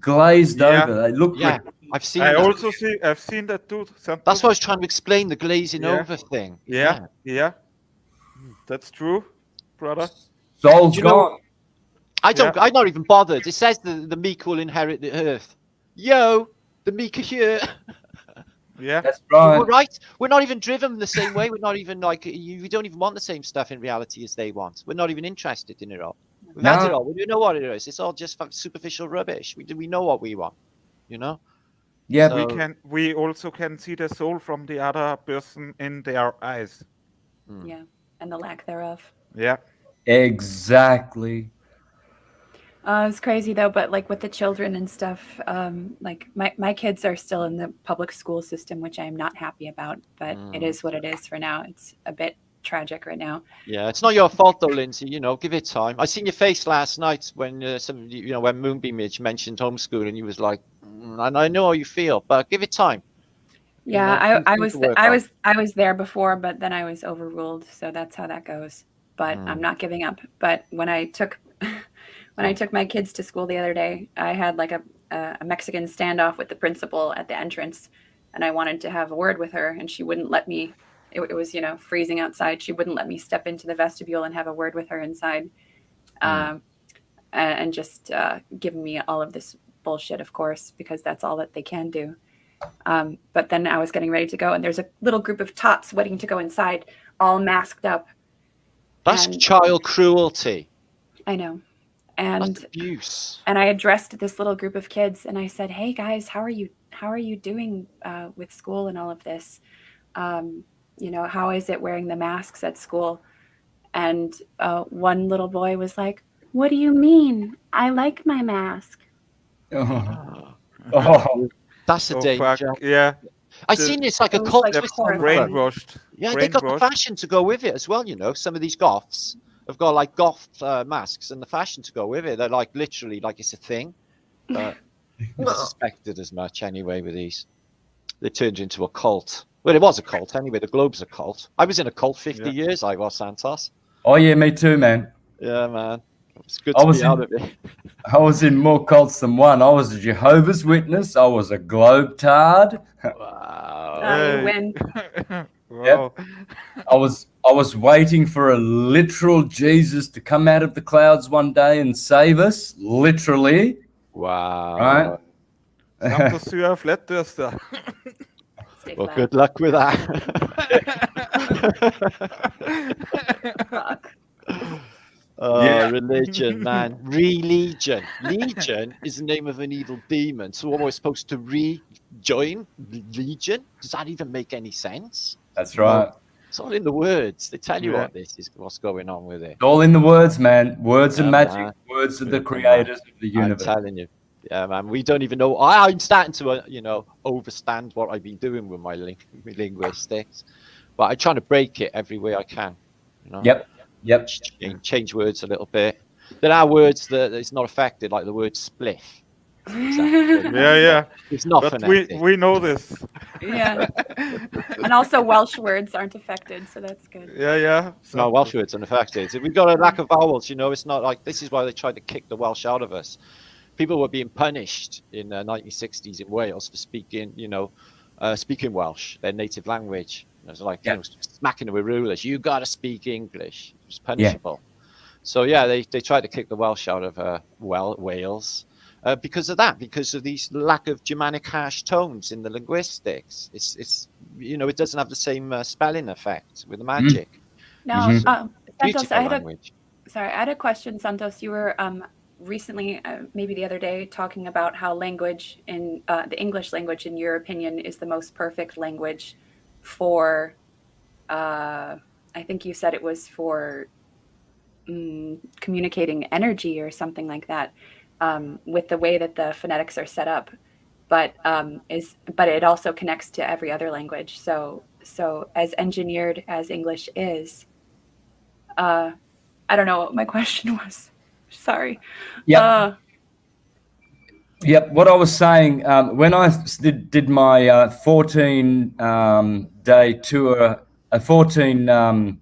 glazed over. They looked like. I've seen. I've seen that too. Santos. That's what I was trying to explain, the glazing over thing. Yeah, that's true. Brother, soul's gone. I'm not even bothered. It says the meek will inherit the earth. Yo, the meek are here. Yeah, that's right. We're right. We're not even driven the same way. We're not even like we don't even want the same stuff in reality as they want. We're not even interested in it all. We've had it all. We know what it is. It's all just superficial rubbish. We know what we want. You know. Yeah, so, we also can see the soul from the other person in their eyes. Yeah, and the lack thereof. Yeah. Exactly. It's crazy though, but like with the children and stuff, like my kids are still in the public school system, which I am not happy about, but it is what it is for now. It's a bit tragic right now. Yeah, it's not your fault though, Lindsay. You know, give it time. I seen your face last night when when Moonbeam Midge mentioned homeschooling, and you was like, and I know how you feel, but give it time. Yeah, I was there before, but then I was overruled, so that's how that goes. But I'm not giving up. But when I took my kids to school the other day, I had like a Mexican standoff with the principal at the entrance, and I wanted to have a word with her, and she wouldn't let me. It was freezing outside. She wouldn't let me step into the vestibule and have a word with her inside, and just giving me all of this bullshit, of course, because that's all that they can do. But then I was getting ready to go, and there's a little group of tots waiting to go inside, all masked up. That's child cruelty. I know. And that's abuse. And I addressed this little group of kids, and I said, "Hey guys, how are you doing with school and all of this? How is it wearing the masks at school?" And one little boy was like, "What do you mean? I like my mask." Oh. That's a danger. Fuck. Yeah. I seen this like a cult brainwashed. Yeah, they got the fashion to go with it as well. Some of these goths have got like goth masks and the fashion to go with it. They're like literally like it's a thing. But I suspected as much anyway with these. They turned into a cult. Well, it was a cult anyway. The Globe's a cult. I was in a cult 50 years. I was, Santos. Oh yeah, me too, man. Yeah, man. It's good to be out of it. I was in more cults than one. I was a Jehovah's Witness. I was a Globetard. Wow. You win. Wow. I was waiting for a literal Jesus to come out of the clouds one day and save us, literally. Wow. Right? Santos, you are flat earther. Stay Well, flat. good luck with that. Fuck. Yeah. Religion, man. Religion. Legion is the name of an evil demon. So what we're supposed to rejoin Legion? Does that even make any sense? That's right. It's all in the words. They tell you Yeah. what this is, what's going on with it. It's all in the words, man. Words are Yeah, magic. man. Words are the creators of the universe. I'm telling you. Yeah, man. We don't even know. I'm starting to, overstand what I've been doing with my linguistics. But I'm trying to break it every way I can. You know? Yep. Change words a little bit. There are words that it's not affected, like the word spliff. Yeah. It's not But phonetic. we know this. Yeah. And also Welsh words aren't affected, so that's good. Yeah. No, Welsh words unaffected. We've got a lack of vowels, it's not like, this is why they tried to kick the Welsh out of us. People were being punished in the 1960s in Wales for speaking, speaking Welsh, their native language. It was like, smacking them with rulers. You got to speak English. It was punishable. So, they tried to kick the Welsh out of Wales because of that, because of these lack of Germanic harsh tones in the linguistics. It's it doesn't have the same spelling effect with the magic. Now, Santos, Beautiful language. I had a question, Santos. You were recently, maybe the other day, talking about how language in the English language, in your opinion, is the most perfect language for, I think you said it was for communicating energy or something like that, with the way that the phonetics are set up, but it also connects to every other language. So as engineered as English is, I don't know what my question was. Sorry. Yep. What I was saying, when I did my 14-day tour, a 14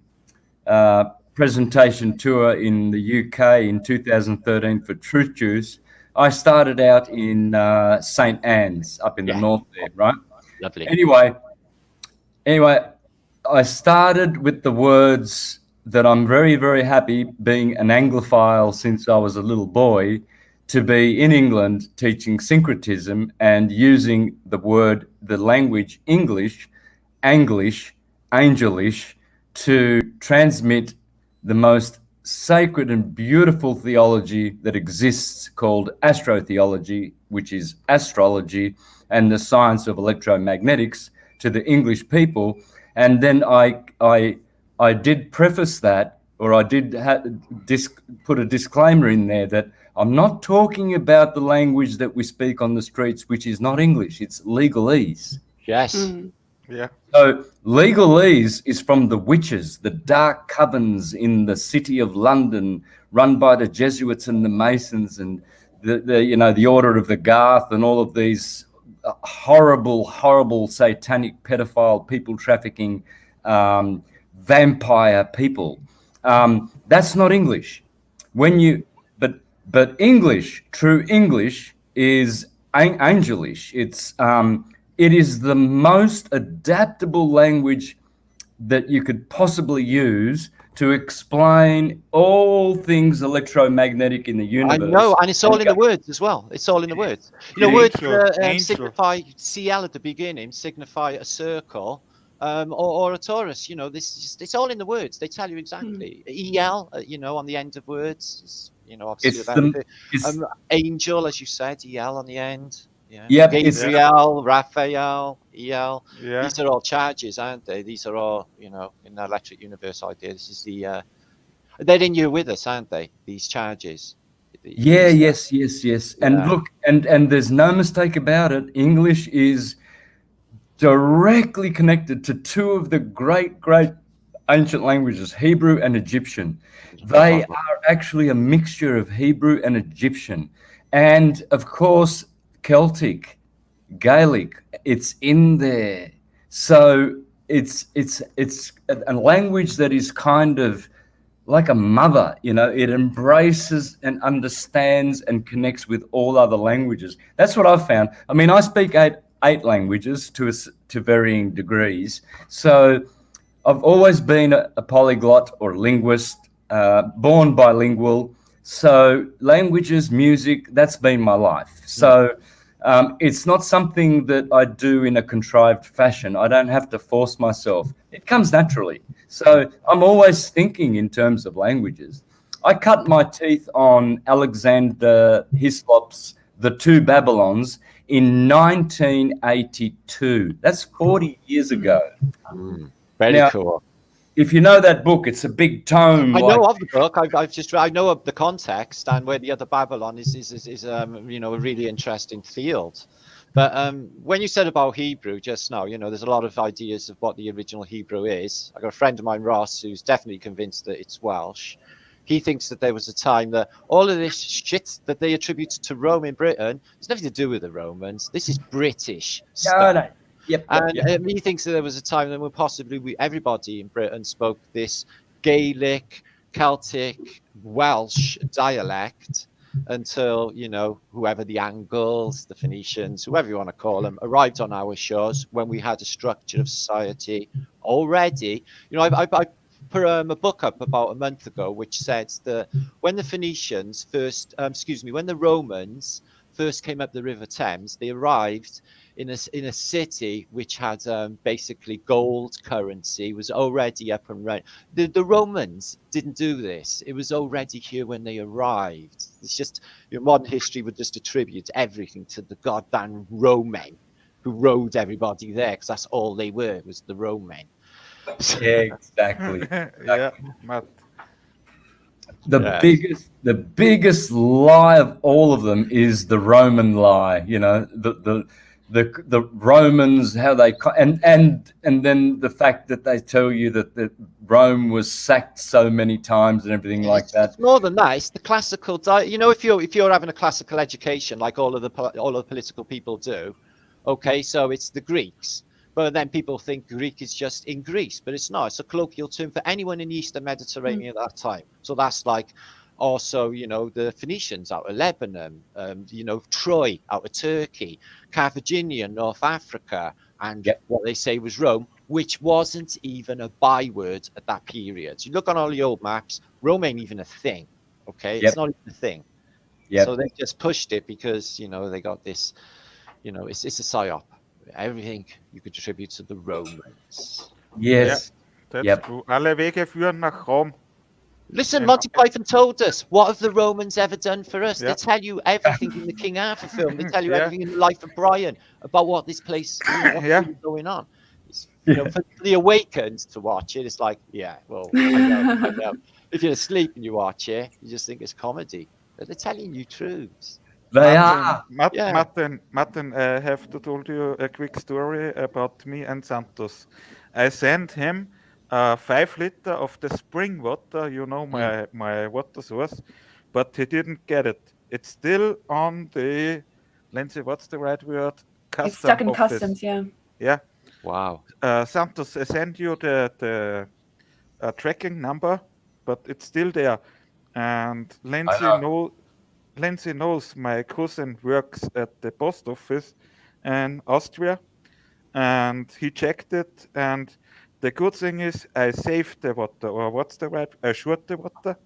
presentation tour in the UK in 2013 for Truth Juice, I started out in St. Anne's up in the north there, right? Lovely. Anyway, I started with the words that I'm very, very happy, being an Anglophile since I was a little boy, to be in England teaching syncretism and using the language English, Anglish, Angelish, to transmit the most sacred and beautiful theology that exists, called astrotheology, which is astrology and the science of electromagnetics, to the English people. And then I did preface that, or I did put a disclaimer in there that I'm not talking about the language that we speak on the streets, which is not English, it's legalese. Yes. Yeah. So legalese is from the witches, the dark covens in the city of London, run by the Jesuits and the Masons and the Order of the Garth and all of these horrible satanic pedophile people trafficking vampire people. That's not English. But English, true English, is angelish. It is the most adaptable language that you could possibly use to explain all things electromagnetic in the universe. I know, and it's all in the words as well. It's all in the words. Words signify CL at the beginning, signify a circle, or a torus. It's all in the words. They tell you exactly. EL, on the end of words. Obviously angel, as you said, EL on the end. Yeah. Gabriel, Raphael, EL. Yeah. These are all charges, aren't they? These are all, in the electric universe idea. This is they're in you with us, aren't they? These charges. Yes. And look, and there's no mistake about it. English is directly connected to two of the great ancient languages, Hebrew and Egyptian. They are actually a mixture of Hebrew and Egyptian. And of course, Celtic, Gaelic, it's in there. So it's a language that is kind of like a mother, you know. It embraces and understands and connects with all other languages. That's what I've found. I mean, I speak eight languages to varying degrees. So I've always been a polyglot or a linguist, born bilingual. So languages, music, that's been my life. So it's not something that I do in a contrived fashion. I don't have to force myself. It comes naturally. So I'm always thinking in terms of languages. I cut my teeth on Alexander Hislop's The Two Babylons in 1982. That's 40 years ago. Very cool. If you know that book, it's a big tome. I know of the book. I know of the context and where the other Babylon is you know, a really interesting field. But when you said about Hebrew just now, you know, there's a lot of ideas of what the original Hebrew is. I got a friend of mine, Ross, who's definitely convinced that it's Welsh. He thinks that there was a time that all of this shit that they attributed to Rome in Britain, it's nothing to do with the Romans. This is British stuff. No. Yep. He thinks that there was a time when possibly everybody in Britain spoke this Gaelic, Celtic, Welsh dialect until, you know, whoever the Angles, the Phoenicians, whoever you want to call them, arrived on our shores when we had a structure of society already. You know, I put a book up about a month ago which said that when the Phoenicians first, when the Romans first came up the River Thames, they arrived in a city which had basically gold currency, was already up and running. The Romans didn't do this. It was already here when they arrived. It's just, you know, modern history would just attribute everything to the goddamn Roman who rode everybody there, because that's all they were, was the Roman. Yeah, exactly. Yeah, Matt. The biggest lie of all of them is the Roman lie. You know, the Romans, how they and then the fact that they tell you that Rome was sacked so many times and everything like that. It's more than that. It's the classical. You know, if you're having a classical education like all of the political people do, okay, so it's the Greeks. But then people think Greek is just in Greece, but it's not. It's a colloquial term for anyone in the Eastern Mediterranean at that time. So that's like also, you know, the Phoenicians out of Lebanon, you know, Troy out of Turkey, Carthaginian, North Africa, and what they say was Rome, which wasn't even a byword at that period. You look on all the old maps, Rome ain't even a thing, okay? It's not even a thing. So they just pushed it because, you know, they got this, you know, it's a psyop. Everything you could attribute to the Romans. Yes. Yeah, that's true. Alle Wege führen nach Rom. Listen, Monty Python told us, what have the Romans ever done for us? They tell you everything in the King Arthur film. They tell you everything in the life of Brian about what this place, you know, what's going on. It's, you know, for the awakened to watch it, it's like, well, I know. If you're asleep and you watch it, you just think it's comedy. But they're telling you truths. They are. Martin, I have to tell you a quick story about me and Santos. I sent him 5 liters of the spring water, you know, my water source, but he didn't get it. It's still on the, Lindsay, what's the right word? It's stuck in customs, Yeah. Wow. Santos, I sent you the tracking number, but it's still there. And Lindsay knows my cousin works at the post office in Austria, and he checked it, and the good thing is I saved the water, or what's the right? I assured the water.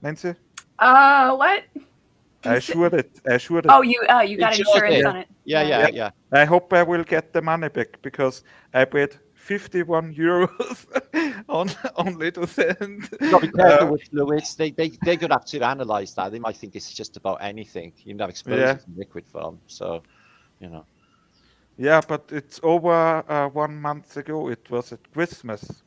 Lindsay? What? I assured it. Oh, you got insurance on it. Yeah. I hope I will get the money back because I paid 51 euros only to send. Be careful with fluids. They could have to analyze that. They might think it's just about anything. You can have explosives in liquid form. So, you know. Yeah, but it's over 1 month ago. It was at Christmas.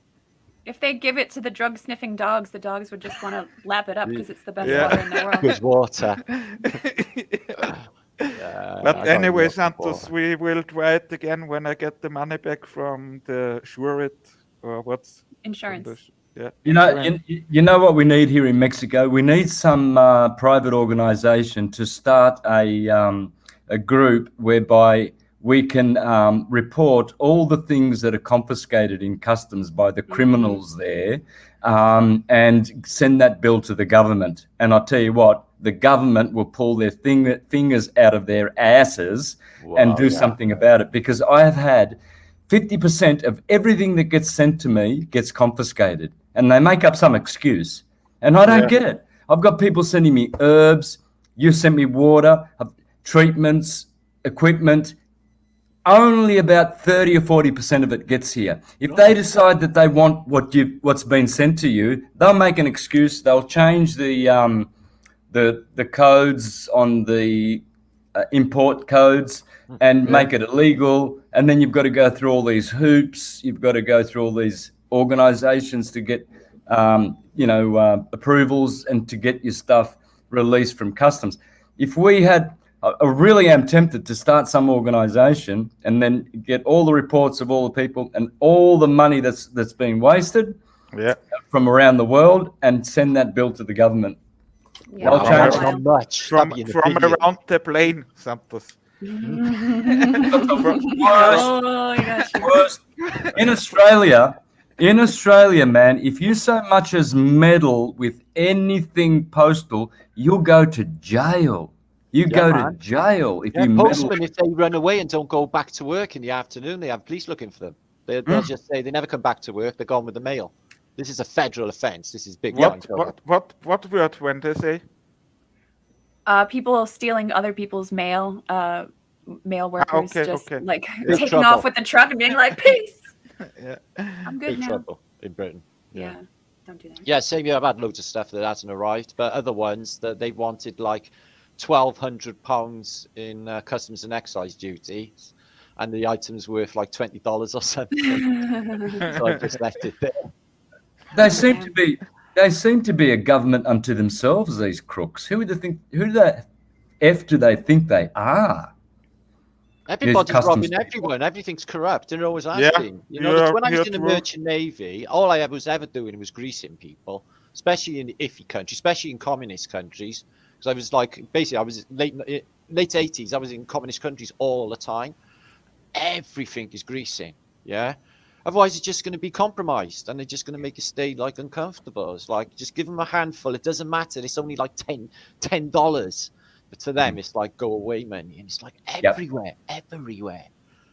If they give it to the drug-sniffing dogs, the dogs would just want to lap it up because it's the best water in the world. Good water. But anyway, Santos, we will try it again when I get the money back from the Shurit, or what's insurance. You know what we need here in Mexico? We need some private organization to start a group whereby we can report all the things that are confiscated in customs by the criminals there, and send that bill to the government. And I'll tell you what, the government will pull their fingers out of their asses and do something about it, because I have had 50% of everything that gets sent to me gets confiscated, and they make up some excuse, and I don't get it. I've got people sending me herbs, you sent me water, treatments, equipment. Only about 30 or 40% of it gets here. If they decide that they want what's been sent to you, they'll make an excuse. They'll change the codes on the import codes and make it illegal. And then you've got to go through all these hoops. You've got to go through all these organizations to get approvals and to get your stuff released from customs. If we had, I really am tempted to start some organization and then get all the reports of all the people and all the money that's been wasted from around the world and send that bill to the government. Yeah. I'll change how much from around the plane, Santos. Worst. In Australia, man, if you so much as meddle with anything postal, you'll go to jail. You go to jail if you postmen, if they run away and don't go back to work in the afternoon, they have police looking for them. They'll just say they never come back to work. They're gone with the mail. This is a federal offence. This is big. What word when they say? People stealing other people's mail. Mail workers like big taking trouble. off with the truck and being like, "Peace, I'm good Big now." trouble in Britain. Yeah, don't do that. Yeah, same here. I've had loads of stuff that hasn't arrived, but other ones that they wanted like £1,200 in customs and excise duties, and the item's worth like $20 or something. So I just left it there. They seem to be a government unto themselves, these crooks. Who the F do they think they are? Everybody's robbing everyone. Everything's corrupt. They're always asking. When I was in the merchant navy, all I was ever doing was greasing people, especially in the iffy countries, especially in communist countries. Because I was like, basically, I was late 80s. I was in communist countries all the time. Everything is greasing. Yeah. Otherwise, it's just going to be compromised, and they're just going to make you stay like uncomfortable. It's like, just give them a handful. It doesn't matter. It's only like $10. But to them, it's like go away money, and it's like everywhere.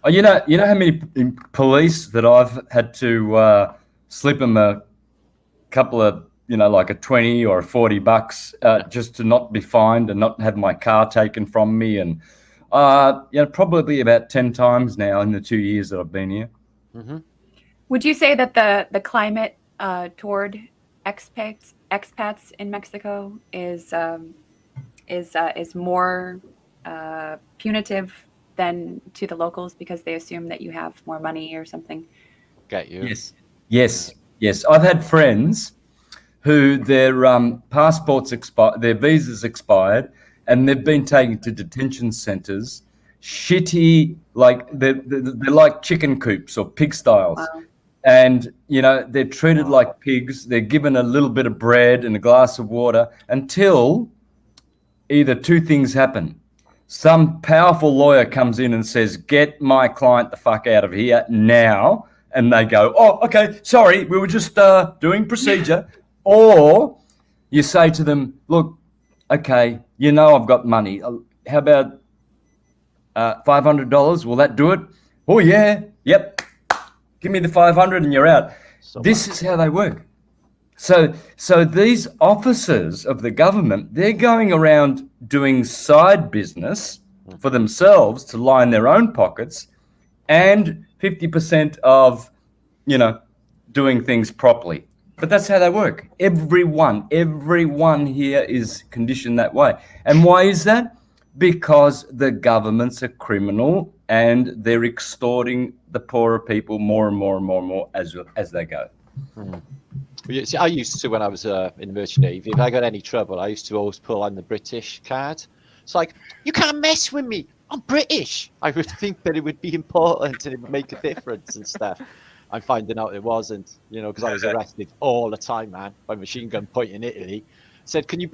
Oh, you know how many police that I've had to slip them a couple of, like a 20 or 40 bucks just to not be fined and not have my car taken from me, and probably about 10 times now in the 2 years that I've been here. Mm-hmm. Would you say that the climate toward expats in Mexico is more punitive than to the locals because they assume that you have more money or something? Get you? Yes. I've had friends who their passports expired, their visas expired, and they've been taken to detention centres. Shitty, like they're like chicken coops or pigsties. Wow. And, they're treated like pigs. They're given a little bit of bread and a glass of water until either two things happen. Some powerful lawyer comes in and says, "Get my client the fuck out of here now." And they go, "Oh, okay, sorry, we were just doing procedure." Or you say to them, "Look, okay, I've got money. How about $500? Will that do it?" "Oh, yeah, yep. Give me the 500 and you're out." This is how they work. So these officers of the government, they're going around doing side business for themselves to line their own pockets, and 50% of, doing things properly. But that's how they work. Everyone here is conditioned that way. And why is that? Because the governments are criminal and they're extorting the poorer people more and more as they go. Well, see, I used to, when I was in the merchant navy, if I got any trouble, I used to always pull on the British card. It's like, you can't mess with me. I'm British. I would think that it would be important and it would make a difference and stuff. I'm finding out it wasn't, because I was arrested all the time, man, by machine gun point in Italy. Said, can you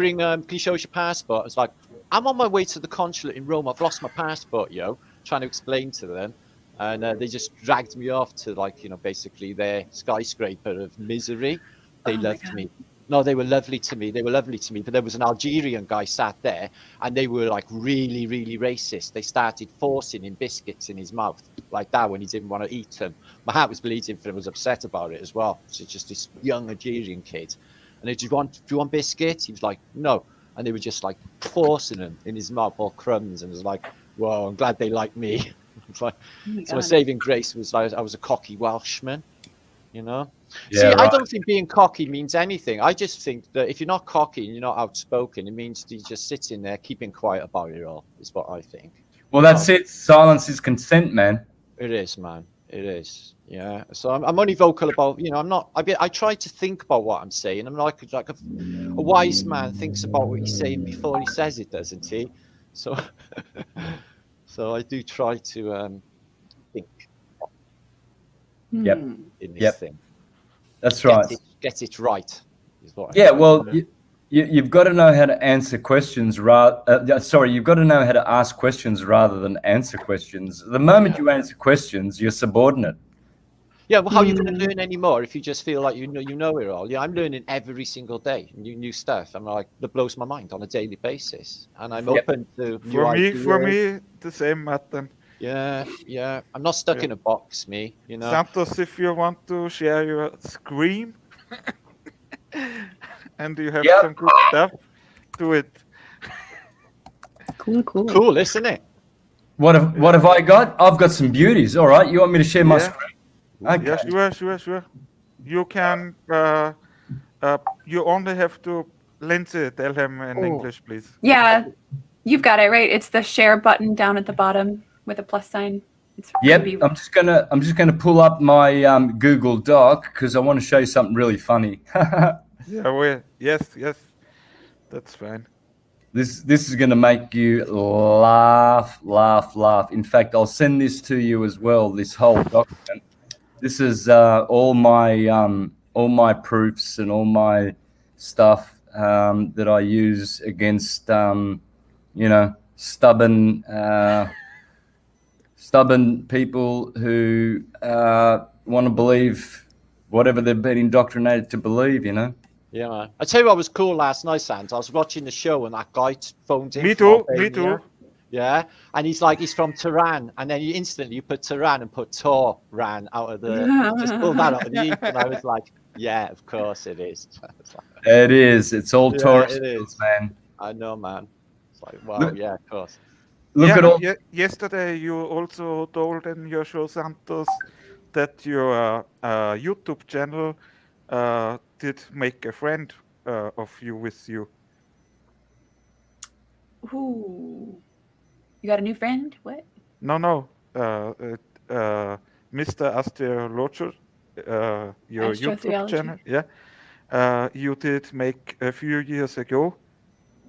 show us your passport? I was like, I'm on my way to the consulate in Rome. I've lost my passport, yo. trying to explain to them, and they just dragged me off to, like, you know, basically their skyscraper of misery. They loved me. No, they were lovely to me. They were lovely to me. But there was an Algerian guy sat there, and they were like really, really racist. They started forcing him biscuits in his mouth like that when he didn't want to eat them. My heart was bleeding for him. I was upset about it as well. So just this young Algerian kid. And they, do you want biscuits? He was like, no. And they were just like forcing him in his mouth, all crumbs. And it was like, well, I'm glad they like me. It's like, so my saving grace was like I was a cocky Welshman, you know? Yeah, see, right. I don't think being cocky means anything. I just think that if you're not cocky and you're not outspoken, it means you're just sitting there keeping quiet about it all, is what I think. Well, that's it. Silence is consent, man. It is, man. It is. Yeah. So I'm only vocal about, you know, I'm not, I try to think about what I'm saying. I'm like a wise man thinks about what he's saying before he says it, doesn't he? So, so I do try to think in this thing. That's right. Get it right. Is what well, you've got to know how to answer questions. You've got to know how to ask questions rather than answer questions. The moment you answer questions, you're subordinate. Yeah, well, how are you going to learn any more if you just feel like you know it all? Yeah, I'm learning every single day, new stuff. I'm like, that blows my mind on a daily basis, and I'm open to new ideas. For me, the same, Martin. Yeah. I'm not stuck in a box, me. You know. Santos, if you want to share your scream, and you have some good stuff, do it. Cool, isn't it? What have I got? I've got some beauties. All right, you want me to share my screen? Okay. Yeah, sure. You can. You only have to. Lindsay, tell him in English, please. Yeah, you've got it right. It's the share button down at the bottom with a plus sign. It's I'm just gonna pull up my Google Doc because I want to show you something really funny. Yes, that's fine. This is gonna make you laugh. In fact, I'll send this to you as well. This whole document. This is all my proofs and all my stuff that I use against stubborn people who want to believe whatever they've been indoctrinated to believe, you know. Yeah, man. I tell you what was cool last night, Santos. I was watching the show and that guy phoned in. Me too. Yeah, and he's from Tehran, and then you put Tehran and put Ran out of the just pull that out of the heap, and I was like, yeah, of course it is. It is. It's all Taurus, man. I know, man. It's like, wow, yeah, of course. Yesterday you also told in your show, Santos, that your YouTube channel did make a friend of you with you. Ooh. You got a new friend? What? No. MrAstrotheology, your YouTube channel. Yeah. You did make a few years ago,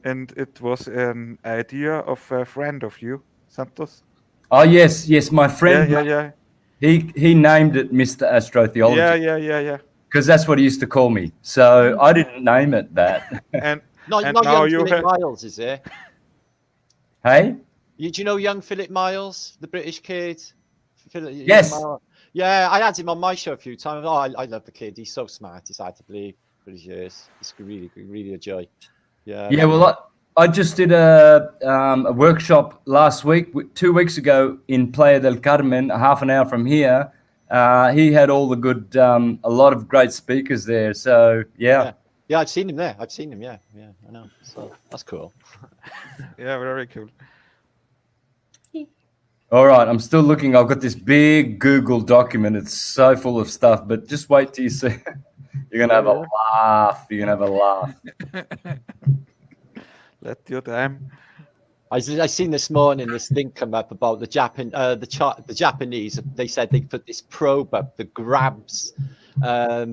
and it was an idea of a friend of you, Santos. Oh yes, my friend. Yeah. He named it Mr. Astrotheology. Yeah. Because that's what he used to call me. So I didn't name it that. and not now young Philip Miles, is there? Hey? Do you know young Philip Miles, the British kid? Yes. Yeah, I had him on my show a few times. Oh, I love the kid. He's so smart. He's hard to believe for his years. It's really a joy. Yeah. Yeah, well, I just did a workshop last week, 2 weeks ago in Playa del Carmen, a half an hour from here. He had all the good, a lot of great speakers there. So, yeah. Yeah, I've seen him there. Yeah, I know. So that's cool. Yeah, very cool. All right, I'm still looking. I've got this big Google document. It's so full of stuff, but just wait till you see. You're going to have a laugh. Let your time. I seen this morning this thing come up about the Japanese. They said they put this probe up that grabs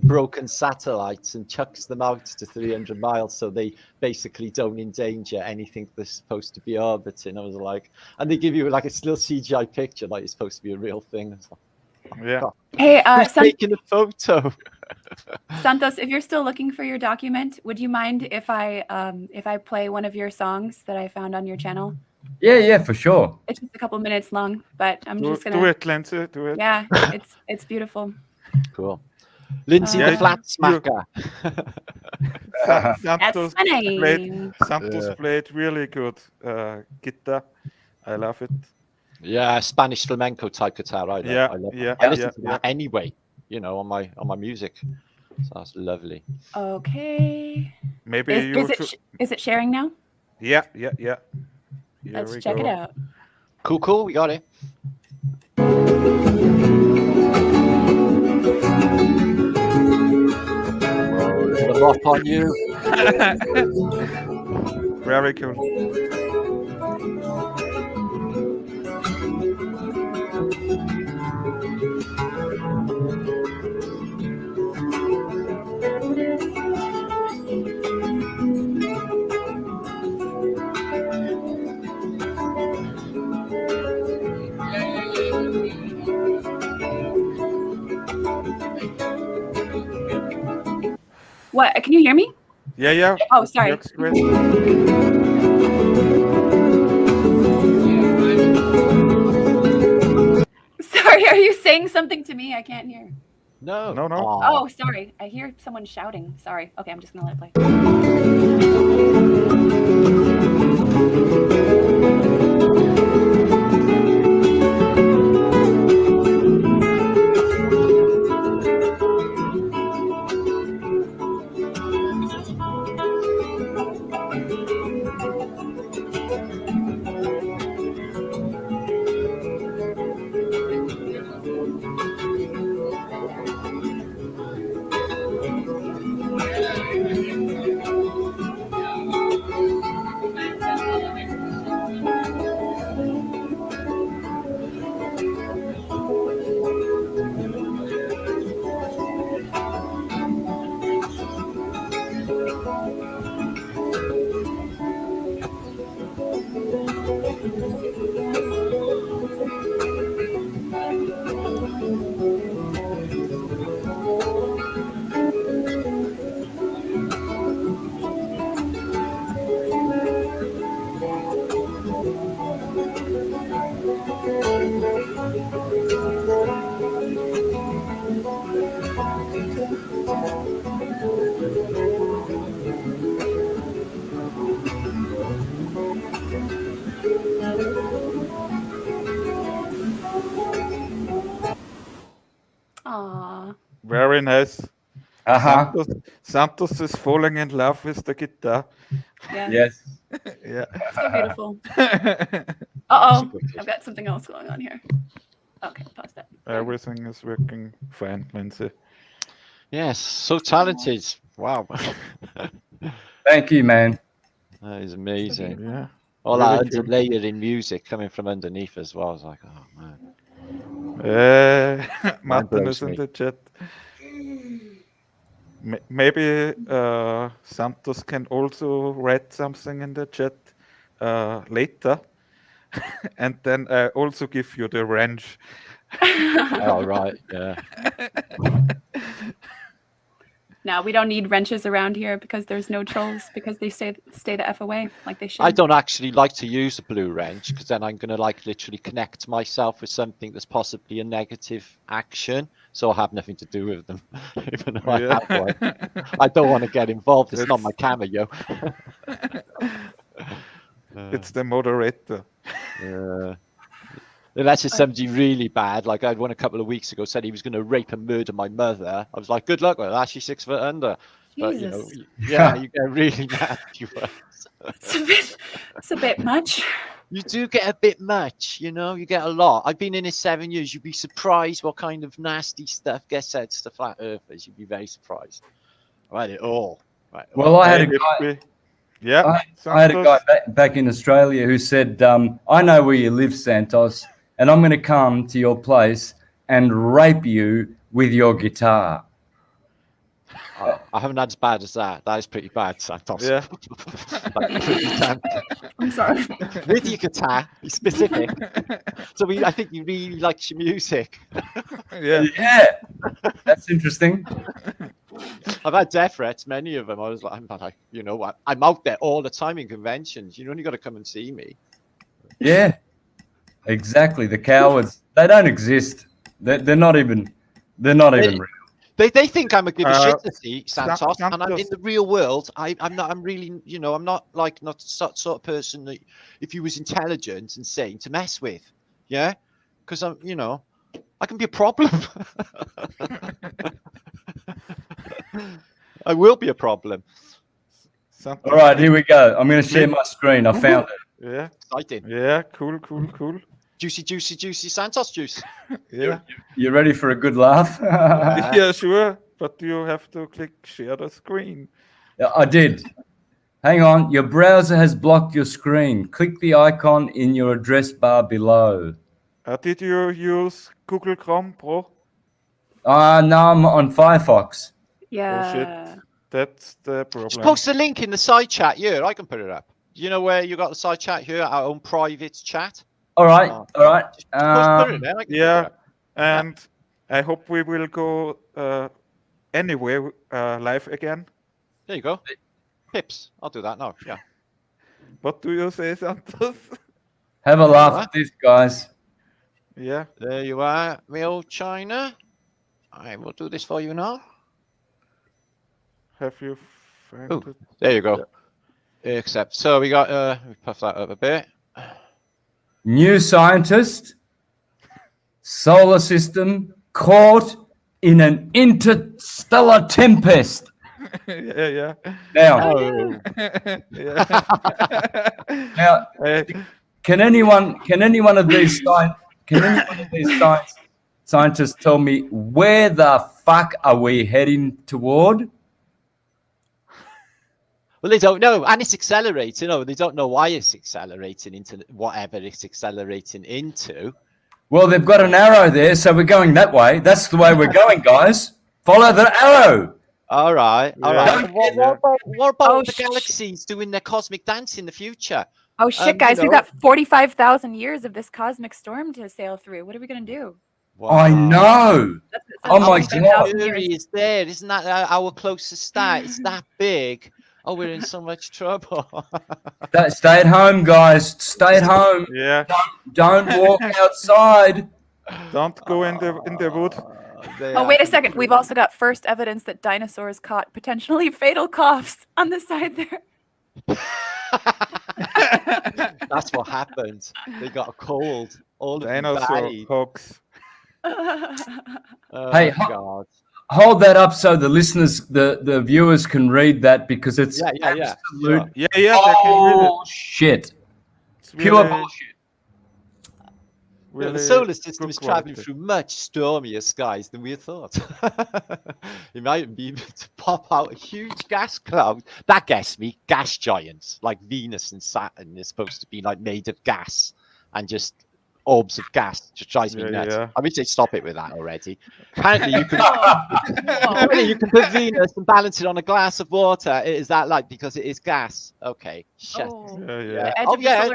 broken satellites and chucks them out to 300 miles, so they basically don't endanger anything that's supposed to be orbiting. I was like, and they give you like a still CGI picture, like it's supposed to be a real thing. Like, yeah. Hey, taking a photo. Santos, if you're still looking for your document, would you mind if I play one of your songs that I found on your channel? Yeah, for sure. It's just a couple minutes long, but I'm just gonna do it, Lindsay. Do it. Yeah, it's beautiful. Cool. Lindsay the flat smacker. Santos played really good guitar. I love it. Yeah, Spanish flamenco type guitar. I love it. I listen to that anyway, you know, on my music. So that's lovely. Okay. Maybe is it sharing now? Yeah. Let's check it out. Cool. We got it. Put a lock on you. Very cool. What? Can you hear me? Yeah. Oh, sorry. Sorry, are you saying something to me? I can't hear. No. Oh, sorry. I hear someone shouting. Sorry. Okay, I'm just gonna let it play. Aww. Very nice. Santos is falling in love with the guitar. Yes. Yeah. So beautiful. Uh-oh. I've got something else going on here. Okay, pause that. Everything is working fine, Lindsay. Yes, so talented. Wow. Thank you, man. That is amazing. Yeah. All that underlayering music coming from underneath as well. I was like, oh man. Martin is in the chat. Maybe Santos can also write something in the chat later. And then I also give you the wrench. Oh, right. Yeah. No, we don't need wrenches around here because there's no trolls, because they stay the F away like they should. I don't actually like to use a blue wrench because then I'm going to like literally connect myself with something that's possibly a negative action. So I have nothing to do with them, even though I have one. I don't want to get involved. It's not my cameo. It's the moderator. Unless it's somebody really bad, like I had one a couple of weeks ago, said he was going to rape and murder my mother. I was like, good luck with that. She's 6 foot under. But, you know, yeah, you get really nasty ones. It's a bit much. You do get a bit much, you know, you get a lot. I've been in it 7 years. You'd be surprised what kind of nasty stuff gets said to flat earthers. You'd be very surprised. Right, it all. Right. Well, I had a guy. Yeah, I had a guy back in Australia who said, I know where you live, Santos, and I'm going to come to your place and rape you with your guitar. I haven't had as bad as that. That is pretty bad, Santos. Yeah. I'm sorry. With your guitar, be specific. So I think you really like your music. Yeah. That's interesting. I've had death threats, many of them. I'm like, you know what? I'm out there all the time in conventions. You only got to come and see me. Yeah, exactly. The cowards. They don't exist. They're not even. They're not even real. They think I'm a give a shit to see Santos, Santos. and I'm in the real world. I'm not. I'm really, I'm not like not sort of person that if he was intelligent and sane to mess with. Yeah, because I'm, I can be a problem. I will be a problem. Santos. All right, here we go. I'm going to share my screen. I found it. Yeah. Exciting. Yeah. Cool. Juicy Santos juice. Yeah. You ready for a good laugh? Yeah, sure. But you have to click share the screen. Yeah, I did. Hang on. Your browser has blocked your screen. Click the icon in your address bar below. Did you use Google Chrome Pro? No, I'm on Firefox. Yeah. Oh shit. That's the problem. Just post the link in the side chat here. I can put it up. You know where you got the side chat here, our own private chat. All right. All right. Just put it there. Yeah. And I hope we will go anywhere live again. There you go. Pips. I'll do that now. Yeah. What do you say, Santos? Have a laugh at this, guys. Yeah. There you are, me old China. I will do this for you now. Have you found it? There you go. Yeah. Except, so we got, we puff that up a bit. New scientist, solar system caught in an interstellar tempest. Yeah. Now, Yeah. now, can any one of these scientists tell me where the fuck are we heading toward? Well, they don't know, and it's accelerating. They don't know why it's accelerating into whatever it's accelerating into. Well, they've got an arrow there, so we're going that way. That's the way we're going, guys. Follow the arrow. All right. Yeah. What about the galaxies doing their cosmic dance in the future? Oh shit, guys! We've got 45,000 years of this cosmic storm to sail through. What are we gonna do? Wow. I know. Oh my God. Mercury is there. Isn't that our closest star? It's that big. Oh, we're in so much trouble. Stay at home, guys. Stay at home. Yeah. Don't walk outside. Don't go in the wood. Oh, wait a second. We've also got first evidence that dinosaurs caught potentially fatal coughs on the side there. That's what happened. They got a cold. All of Dinosaur hoax. Oh, Hey, God. Hold that up so the listeners, the viewers can read that because it's absolute Sure. Yeah, they can read it. Shit. It's Pure really, bullshit. really the solar system good is traveling quality. through much stormier skies than we had thought. It might be able to pop out a huge gas cloud. That gets me. Gas giants like Venus and Saturn is supposed to be like made of gas and just orbs of gas. Just drives me nuts. Yeah. I wish they'd stop it with that already. Apparently you can put Venus and balance it on a glass of water. Is that like because it is gas? Okay, shut. Yeah. Oh yeah.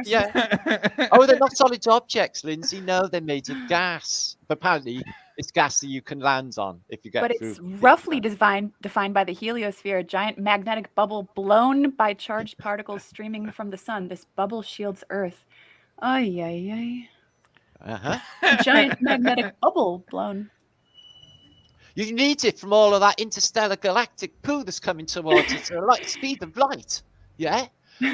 Oh, they're not solid objects, Lindsay. No, they're made of gas. But apparently, it's gas that you can land on if you get. But it's roughly defined by the heliosphere, a giant magnetic bubble blown by charged particles streaming from the sun. This bubble shields Earth. A giant magnetic bubble blown. You need it from all of that interstellar galactic poo that's coming towards us at light speed of light. Yeah. We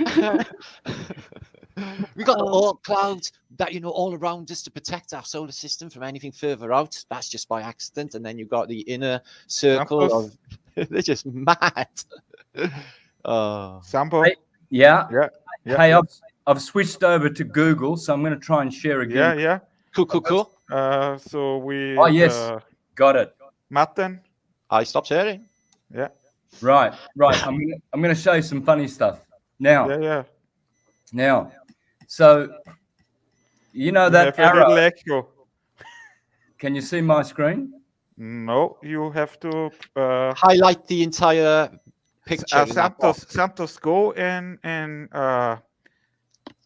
got the Oort clouds that all around us to protect our solar system from anything further out. That's just by accident. And then you've got the inner circle of they're just mad. Sambo. Hey, yeah. Hey, Yeah. I've switched over to Google, so I'm going to try and share again. Yeah. Cool. So we. Oh yes, got it. Martin. I stopped sharing. Yeah. Right. I'm going to show you some funny stuff now. Yeah. Now, so that arrow. Echo. Can you see my screen? No, you have to Highlight the entire picture. Santos, go in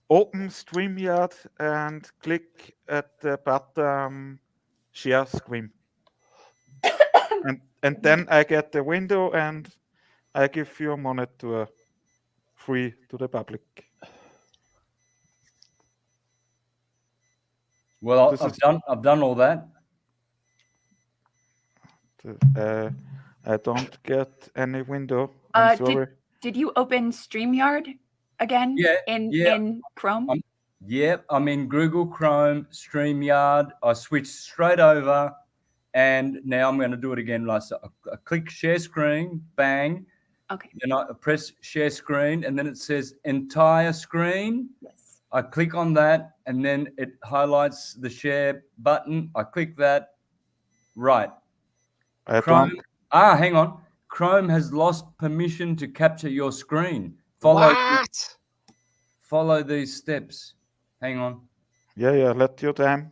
open StreamYard and click at the bottom share screen. and then I get the window and I give your monitor free to the public. Well, I've done all that. I don't get any window. I'm sorry. Did you open StreamYard again? In Chrome? I'm in Google Chrome, StreamYard. I switched straight over, and now I'm going to do it again. Like, so I click share screen, bang. Okay. Then I press share screen, and then it says entire screen. Yes. I click on that, and then it highlights the share button. I click that. Right. Chrome. Hang on. Chrome has lost permission to capture your screen. Follow these steps. Hang on. Yeah. Let your time.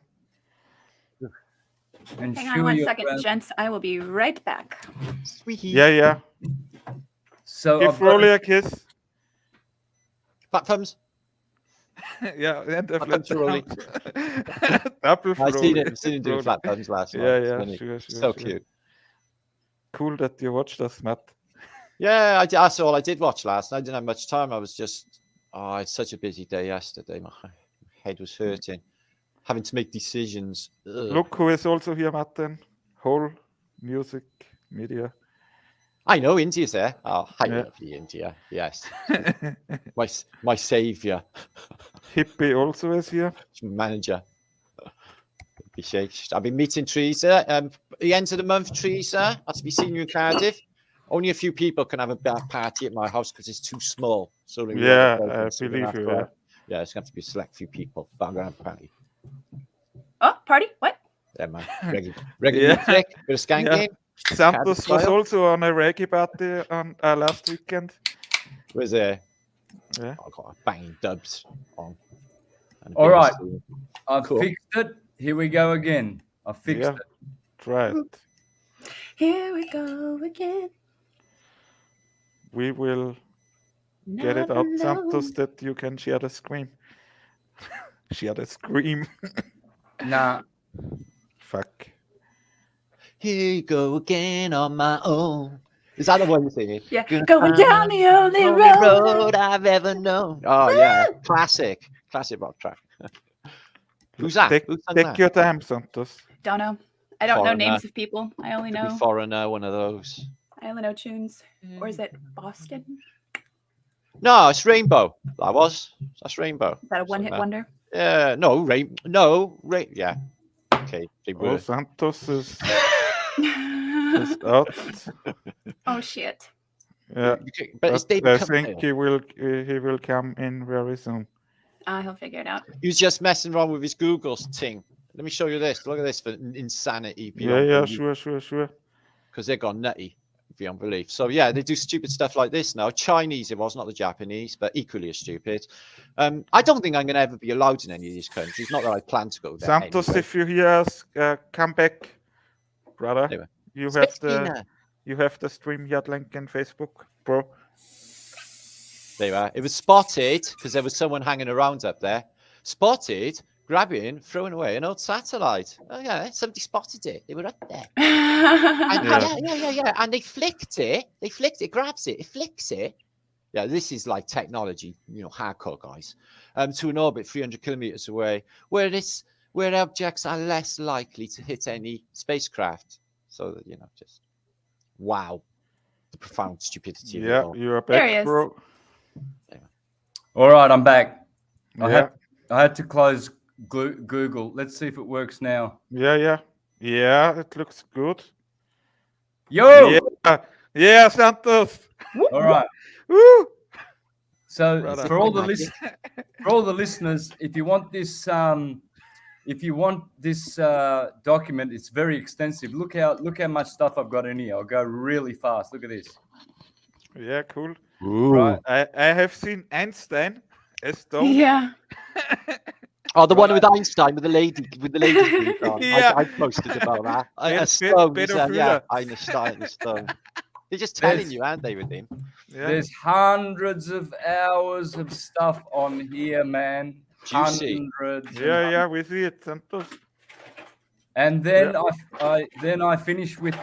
Hang on 1 second, gents. I will be right back. Sweetie. Yeah. So give Rolly a kiss. Flat thumbs. Yeah, and a flat thumbs. Rolly. I've seen him doing flat thumbs last night. Yeah, sure. So cute. Cool that you watched us, Matt. Yeah, that's all I did watch last night. I didn't have much time. I was just, I had such a busy day yesterday. My head was hurting. Having to make decisions. Ugh. Look who is also here, Martin. Whole music media. I know India's there. Oh, I love you, India. Yes. my savior. Hippie also is here. Manager. I've been meeting Teresa. The end of the month, Teresa. That's to be seen you in Cardiff. Only a few people can have a party at my house because it's too small. So I believe you. Yeah, it's going to have to be a select few people. Background party. Oh, party? What? Yeah, man. Reggae music, bit of skanking. Santos was also on a reggae party on last weekend. Was there? Yeah. I got banging dubs on. All right. I've fixed it. Here we go again. I fixed it. Right. Here we go again. We will get it out, Santos, that you can share the screen. Share the scream. Nah. Fuck. Here you go again on my own. Is that the one you're singing? Yeah. Going down the only road I've ever known. Oh, yeah. Classic rock track. Who's that? Take your time, Santos. Don't know. I don't know names of people. I only know. Foreigner, one of those. I only know tunes. Or is it Boston? No, it's Rainbow. That's Rainbow. Is that a one-hit wonder? Yeah. Yeah. Okay. Oh, Santos is out. Oh shit. Yeah. But I think he will come in very soon. He'll figure it out. He was just messing around with his Google thing. Let me show you this. Look at this for insanity. Yeah, sure. Because they've gone nutty beyond belief. So yeah, they do stupid stuff like this now. Chinese it was, not the Japanese, but equally as stupid. I don't think I'm going to ever be allowed in any of these countries. Not that I plan to go there. Santos, anyway. if you hear us, come back, brother. Anyway. You have the StreamYard link in Facebook, bro. There you are. It was spotted because there was someone hanging around up there. Spotted, grabbing, throwing away an old satellite. Oh yeah, somebody spotted it. They were up there. Yeah. And they flicked it. It grabs it. It flicks it. Yeah, this is like technology, hardcore guys. To an orbit 300 kilometers away, where objects are less likely to hit any spacecraft. So that just wow, the profound stupidity. Yeah, you are back, bro. All right, I'm back. I had to close Google. Let's see if it works now. Yeah, it looks good. Yo! Yeah, Santos. All right. Woo! So for all the listeners, if you want this document, it's very extensive. Look how much stuff I've got in here. I'll go really fast. Look at this. Yeah, cool. Right. I have seen Einstein. Yeah. Oh, the one with Einstein with the lady on. Yeah. I posted about that. Einstein. They're just telling you, aren't they, with him? Yeah. There's hundreds of hours of stuff on here, man. Juicy. Hundreds. Yeah, we see it, Santos. And then I finished with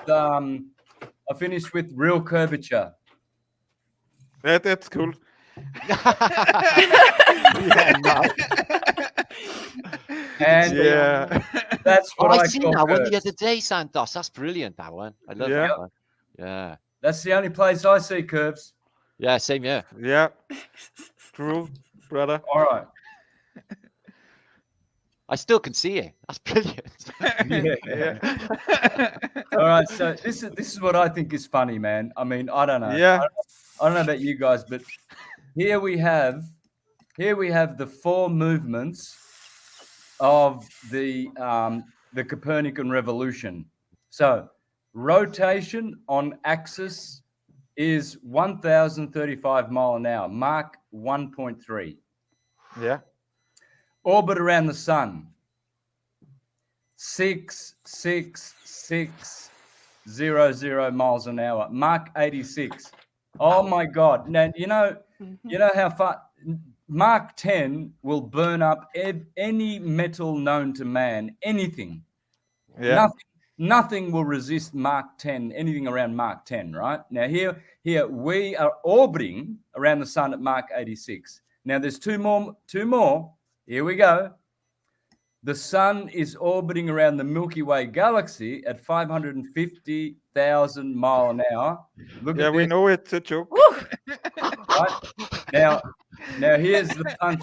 real curvature. Yeah, that's cool. man. Yeah. That's what I I seen call that one curves. the other day, Santos. That's brilliant, that one. I love Yeah. that one. Yeah. That's the only place I see curves. Yeah, same here. Yeah. True, brother. All right. I still can see it. That's brilliant. Yeah. All right. So this is what I think is funny, man. I mean, I don't know. Yeah. I don't know about you guys, but here we have the four movements of the Copernican revolution. So rotation on axis is 1,035 mile an hour, Mach 1.3. Yeah. Orbit around the sun, 66600 miles an hour, Mach 86. Oh my God! Now you know how far Mach 10 will burn up any metal known to man. Anything, Yeah. nothing will resist Mach 10. Anything around Mach 10, right? Now here we are orbiting around the sun at Mach 86. Now there's two more. Here we go. The sun is orbiting around the Milky Way galaxy at 550,000 mile an hour. Look Yeah, at we this. know it's a joke. Right? Now here's the punch.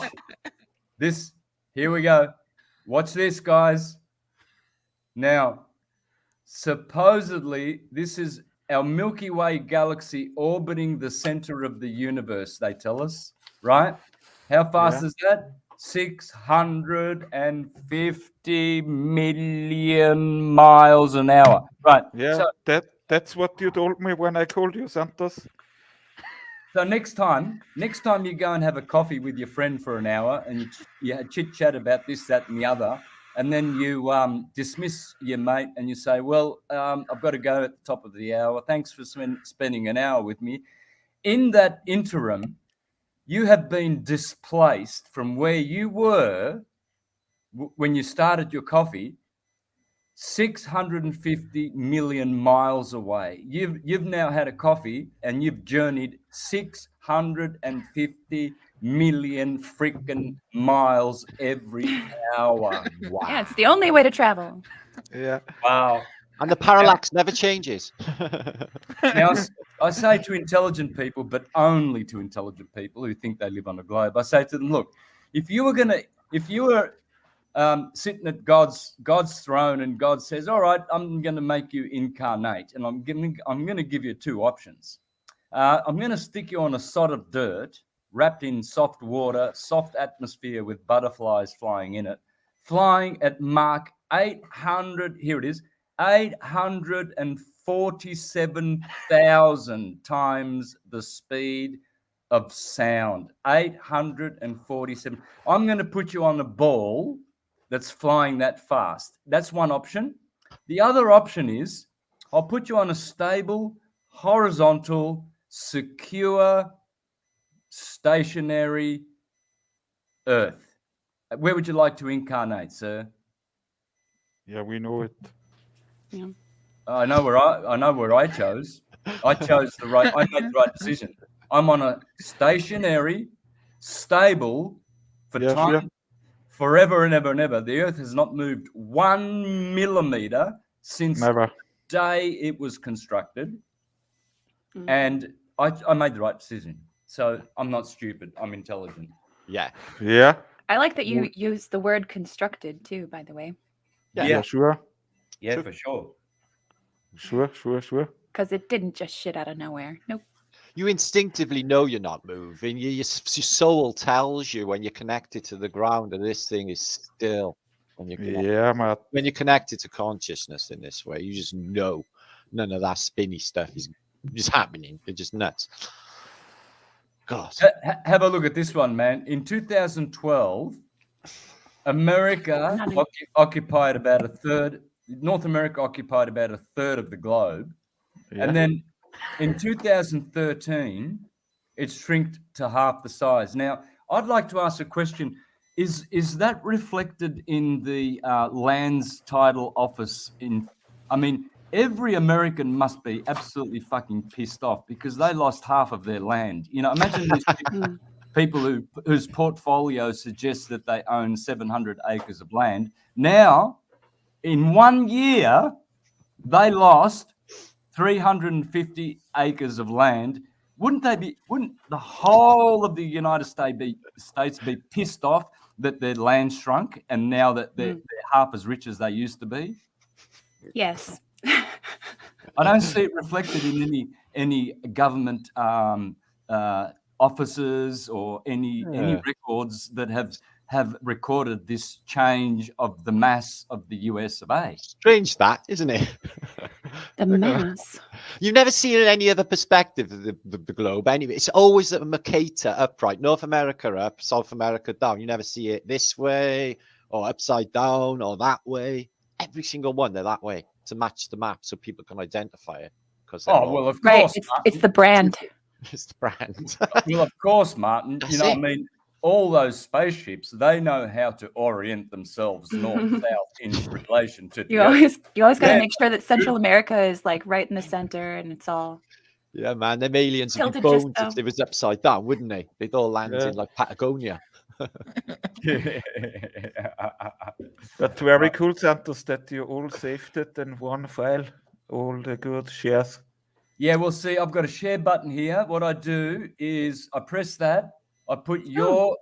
Here we go. Watch this, guys. Now, supposedly, this is our Milky Way galaxy orbiting the center of the universe, they tell us, right? How fast is that? 650 million miles an hour. Right. Yeah, So, that's what you told me when I called you, Santos. So next time you go and have a coffee with your friend for an hour and you chit chat about this, that, and the other, and then you dismiss your mate and you say, "Well, I've got to go at the top of the hour. Thanks for spending an hour with me." In that interim, you have been displaced from where you were when you started your coffee, 650 million miles away. You've now had a coffee and you've journeyed 650 million freaking miles every hour. Wow. Yeah, it's the only way to travel. Yeah. Wow. And the parallax never changes. Now, I say to intelligent people, but only to intelligent people who think they live on a globe, I say to them, look, if you were sitting at God's throne and God says, all right, I'm going to make you incarnate and I'm going to give you two options. I'm going to stick you on a sod of dirt wrapped in soft water, soft atmosphere with butterflies flying in it, flying at Mach 800. Here it is, 847,000 times the speed of sound. 847. I'm going to put you on a ball that's flying that fast. That's one option. The other option is I'll put you on a stable, horizontal, secure, stationary Earth. Where would you like to incarnate, sir? Yeah, we know it. Yeah. I know where I chose. I made the right decision. I'm on a stationary, stable, for time, forever and ever and ever. The Earth has not moved 1 millimeter since the day it was constructed. Mm-hmm. And I made the right decision. So I'm not stupid. I'm intelligent. Yeah. Yeah. I like that you use the word constructed too, by the way. Yeah, sure. Yeah, for sure. Sure. Because it didn't just shit out of nowhere. Nope. You instinctively know you're not moving. Your soul tells you when you're connected to the ground that this thing is still. When you're connected to consciousness in this way, you just know none of that spinny stuff is just happening. It's just nuts. God. Have a look at this one, man. In 2012, America occupied about a third. North America occupied about a third of the globe. Yeah. And then in 2013, it shrinked to half the size. Now, I'd like to ask a question. Is that reflected in the lands title office? Every American must be absolutely fucking pissed off because they lost half of their land. You know, imagine these people. people whose portfolio suggests that they own 700 acres of land. Now, in 1 year, they lost 350 acres of land. Wouldn't the whole of the United States be pissed off that their land shrunk and now that they're half as rich as they used to be? Yes. I don't see it reflected in any government offices or any records that have recorded this change of the mass of the US of A. Strange that, isn't it? The mass. You never see it in any other perspective of the globe. Anyway, it's always a Mercator upright, North America up, South America down. You never see it this way or upside down or that way. Every single one, they're that way to match the map so people can identify it. Well, of right. course. It's the brand. It's the brand. Well, of course, Martin. That's you know it. what I mean? All those spaceships, they know how to orient themselves north, south in relation to You always got to make sure that Central America is like right in the center, and it's all. Yeah, man, them aliens would be Tilted just bones if they was upside down, wouldn't they? They'd all land in like Patagonia. But very cool, Santos, that you all saved it in one file, all the good shares. Yeah, well, see, I've got a share button here. What I do is I press that. I put your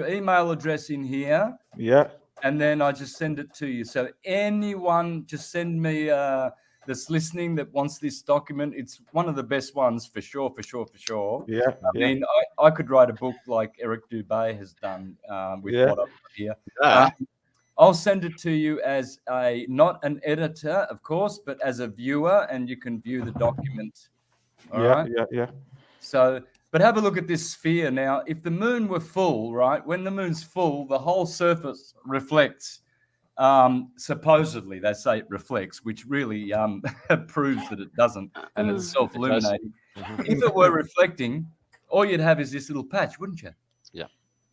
email address in here. Yeah. And then I just send it to you. So anyone, just send me that's listening that wants this document. It's one of the best ones for sure. Yeah. I mean, I could write a book like Eric Dubé has done with what I've got here. I'll send it to you as not an editor, of course, but as a viewer, and you can view the document. All right? Yeah. So, but have a look at this sphere now. If the moon were full, right, when the moon's full, the whole surface reflects. Supposedly, they say it reflects, which really proves that it doesn't, and it's self-illuminating. If it were reflecting, all you'd have is this little patch, wouldn't you?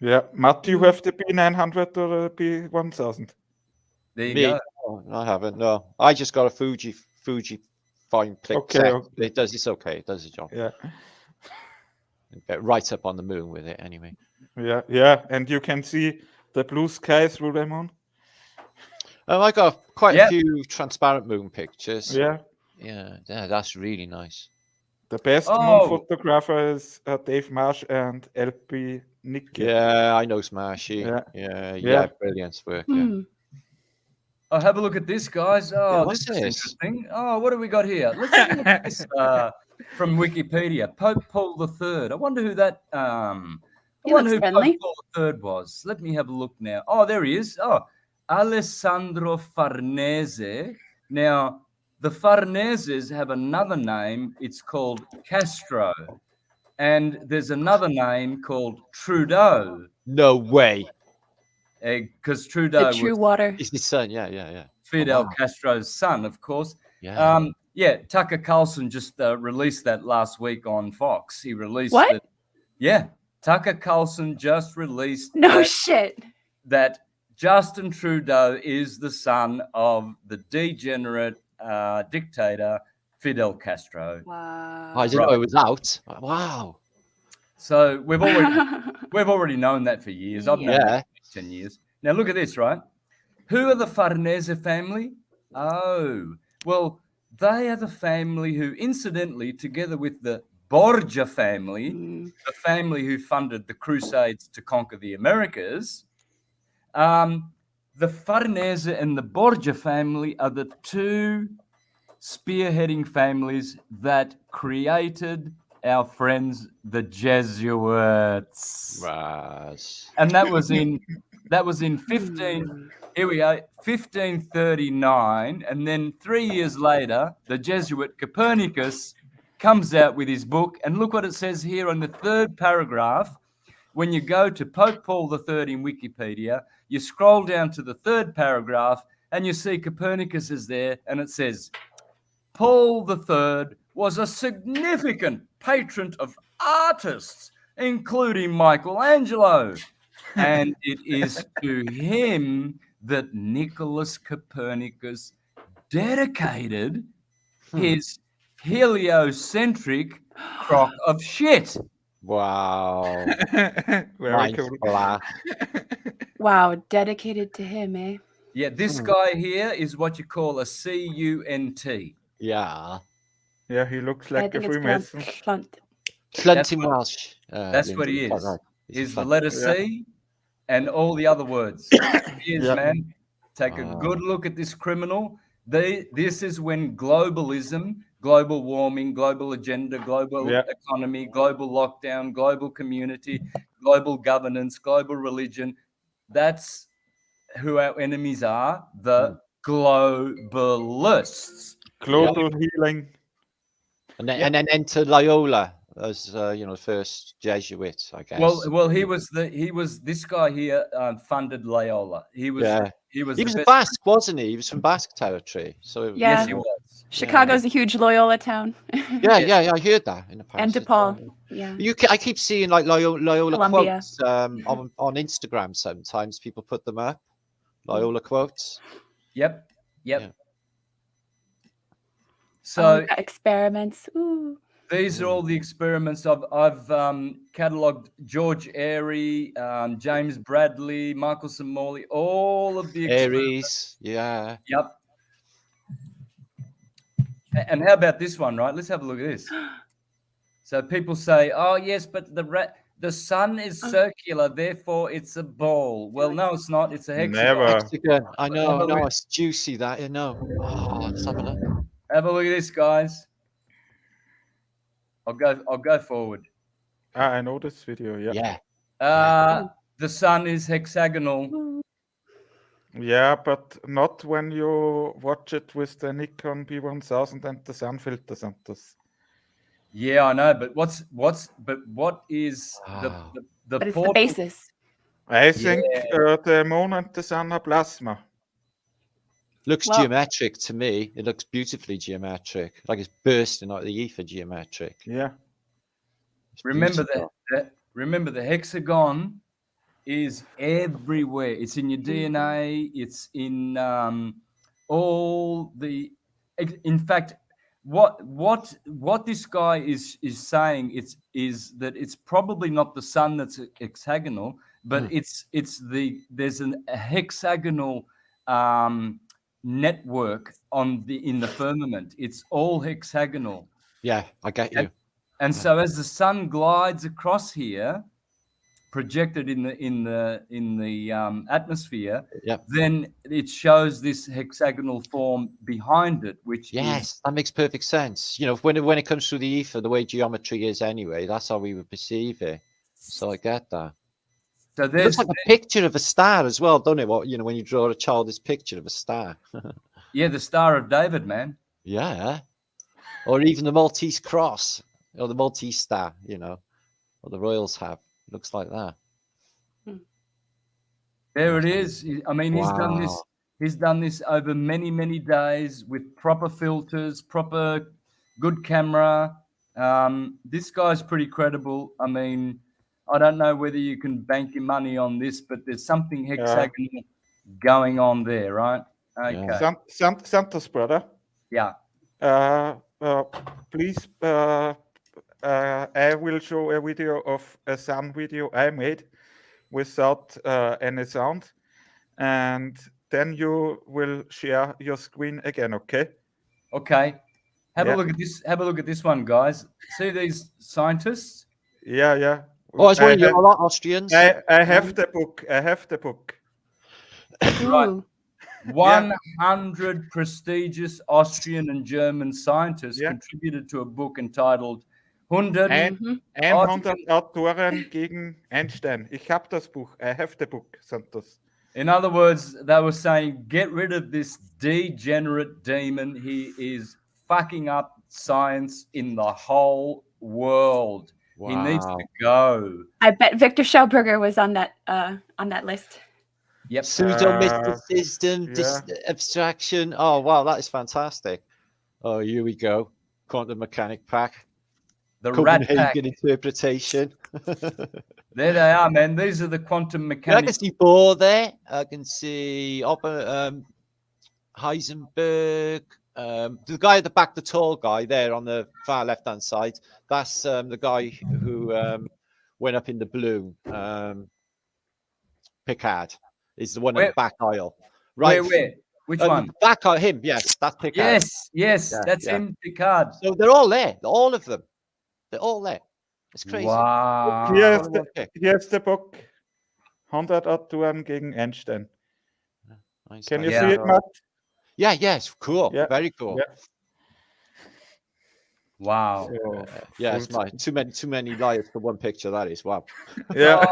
Yeah. Matt, do you have the P900 or the P1000? There you Me? go. Oh, I haven't. No, I just got a Fuji fine click. Okay. It does. It's okay. It does the job. Yeah. Get right up on the moon with it, anyway. Yeah. And you can see the blue sky through the moon. I got quite a few transparent moon pictures. Yeah. Yeah, that's really nice. The best moon photographer is Dave Marsh and LP Nick. Yeah, I know Smashy. Yeah, brilliant work. Yeah. Oh, have a look at this, guys. Oh, what's this is this? interesting. Oh, what have we got here? Let's have a look at this from Wikipedia. Pope Paul III. I wonder who that. I wonder who Pope Paul III was. Let me have a look now. Oh, there he is. Oh, Alessandro Farnese. Now, the Farneses have another name. It's called Castro. And there's another name called Trudeau. No way. Because Trudeau water is his son. Yeah. Fidel Castro's son, of course. Yeah. Tucker Carlson just released that last week on Fox. He released what? Tucker Carlson just released that Justin Trudeau is the son of the degenerate dictator Fidel Castro. Wow. I didn't know it was out. Wow. So we've already known that for years. I've known that for 10 years. Now look at this, right? Who are the Farnese family? Oh, well, they are the family who, incidentally, together with the Borgia family, the family who funded the Crusades to conquer the Americas, the Farnese and the Borgia family are the two spearheading families that created our friends the Jesuits. Right. And that was in 1539, and then 3 years later the Jesuit Copernicus comes out with his book, and look what it says here on the third paragraph. When you go to Pope Paul III in Wikipedia, you scroll down to the third paragraph and you see Copernicus is there, and it says, Paul III was a significant patron of artists, including Michelangelo. And it is to him that Nicholas Copernicus dedicated his heliocentric crock of shit. Wow. Very Mind cool. blown. Wow, dedicated to him, eh? Yeah, this guy here is what you call a CUNT. Yeah. Yeah, he looks I like a think it's pronounced Freemason. Clunt. Clunt in Welsh. That's what he Lindsay, is. right. Is a the Clunt. letter C and all the other words. He is, Yeah. man. Take a good look at this criminal. This is when globalism, global warming, global agenda, global economy, global lockdown, global community, global governance, global religion. That's who our enemies are, the globalists. Global healing. And then enter Loyola as first Jesuit, I guess. Well, this guy here funded Loyola. He was a best Basque, wasn't he? He was from Basque territory. So Yeah. Yes, he was. Chicago's a huge Loyola town. Yeah, I heard that in the past. And DePaul. Yeah. I keep seeing like Loyola Columbia. quotes on Instagram. Sometimes people put them up. Loyola quotes. Yep. Yeah. So experiments. Ooh. these are all the experiments I've catalogued. George Airy, James Bradley, Michael Morley, all of the Aries. Yeah. Yep. And how about this one, right? Let's have a look at this. So people say, "Oh yes, but the sun is circular, therefore it's a ball." Well, no, it's not. It's a hexagon. Never. Hexagon. I know. No, it's juicy that. You know. Oh, let's have a look. Have a look at this, guys. I'll go forward. I know this video. Yeah. Yeah. The sun is hexagonal. Yeah, but not when you watch it with the Nikon B1000 and the sun filter, Santos. Yeah, I know, but what is the But it's the basis. I think the moon and the sun are plasma. Looks geometric to me. It looks beautifully geometric, like it's bursting out of the ether geometric. Yeah. Remember the hexagon is everywhere. It's in your DNA. It's in all the. In fact, what this guy is saying is that it's probably not the sun that's hexagonal, but there's a hexagonal network in the firmament. It's all hexagonal. Yeah, I get you. And so as the sun glides across here, projected in the atmosphere, then it shows this hexagonal form behind it, which that makes perfect sense. You know, when it comes through the ether, the way geometry is anyway, that's how we would perceive it. So I get that. So it looks like a picture of a star as well, don't it? What when you draw a childish picture of a star. Yeah, the Star of David, man. Yeah, or even the Maltese cross, or the Maltese star, or the royals have. Looks like that. There it is. I mean, he's done this over many, many days with proper filters, proper good camera. This guy's pretty credible. I mean, I don't know whether you can bank your money on this, but there's something hexagonal going on there, right? Okay. Santos, brother. Yeah. Please, I will show a video of a sun video I made without any sound, and then you will share your screen again. Okay. Okay. Have a look at this. Have a look at this one, guys. See these scientists? Yeah. Oh, it's one of your Austrians. I have the book. Right. 100 prestigious Austrian and German scientists contributed to a book entitled 100 Autoren gegen Einstein. Ich habe das Buch. I have the book, Santos. In other words, they were saying, get rid of this degenerate demon. He is fucking up science in the whole world. Wow. He needs to go. I bet Victor Schauberger was on that list. Yep. Pseudo-mysticism, abstraction. Oh, wow, that is fantastic. Oh, here we go. Quantum mechanic pack. The rat pack. Interpretation. There they are, man. These are the quantum mechanics. I can see Bohr there. I can see Heisenberg. The guy at the back, the tall guy there on the far left-hand side, that's the guy who went up in the balloon. Picard is the one in the back aisle. Right. Where? Which one? Back aisle, him. Yes, that's Picard. Yes, that's him, Picard. So they're all there. All of them. They're all there. It's crazy. Wow. Here's the book. 100 Atomen gegen Einstein. Can you see it, Matt? Yeah, yes, cool. Yeah. Very cool. Yeah. Wow. Yeah, it's my too many liars for one picture. That is wow. Yeah.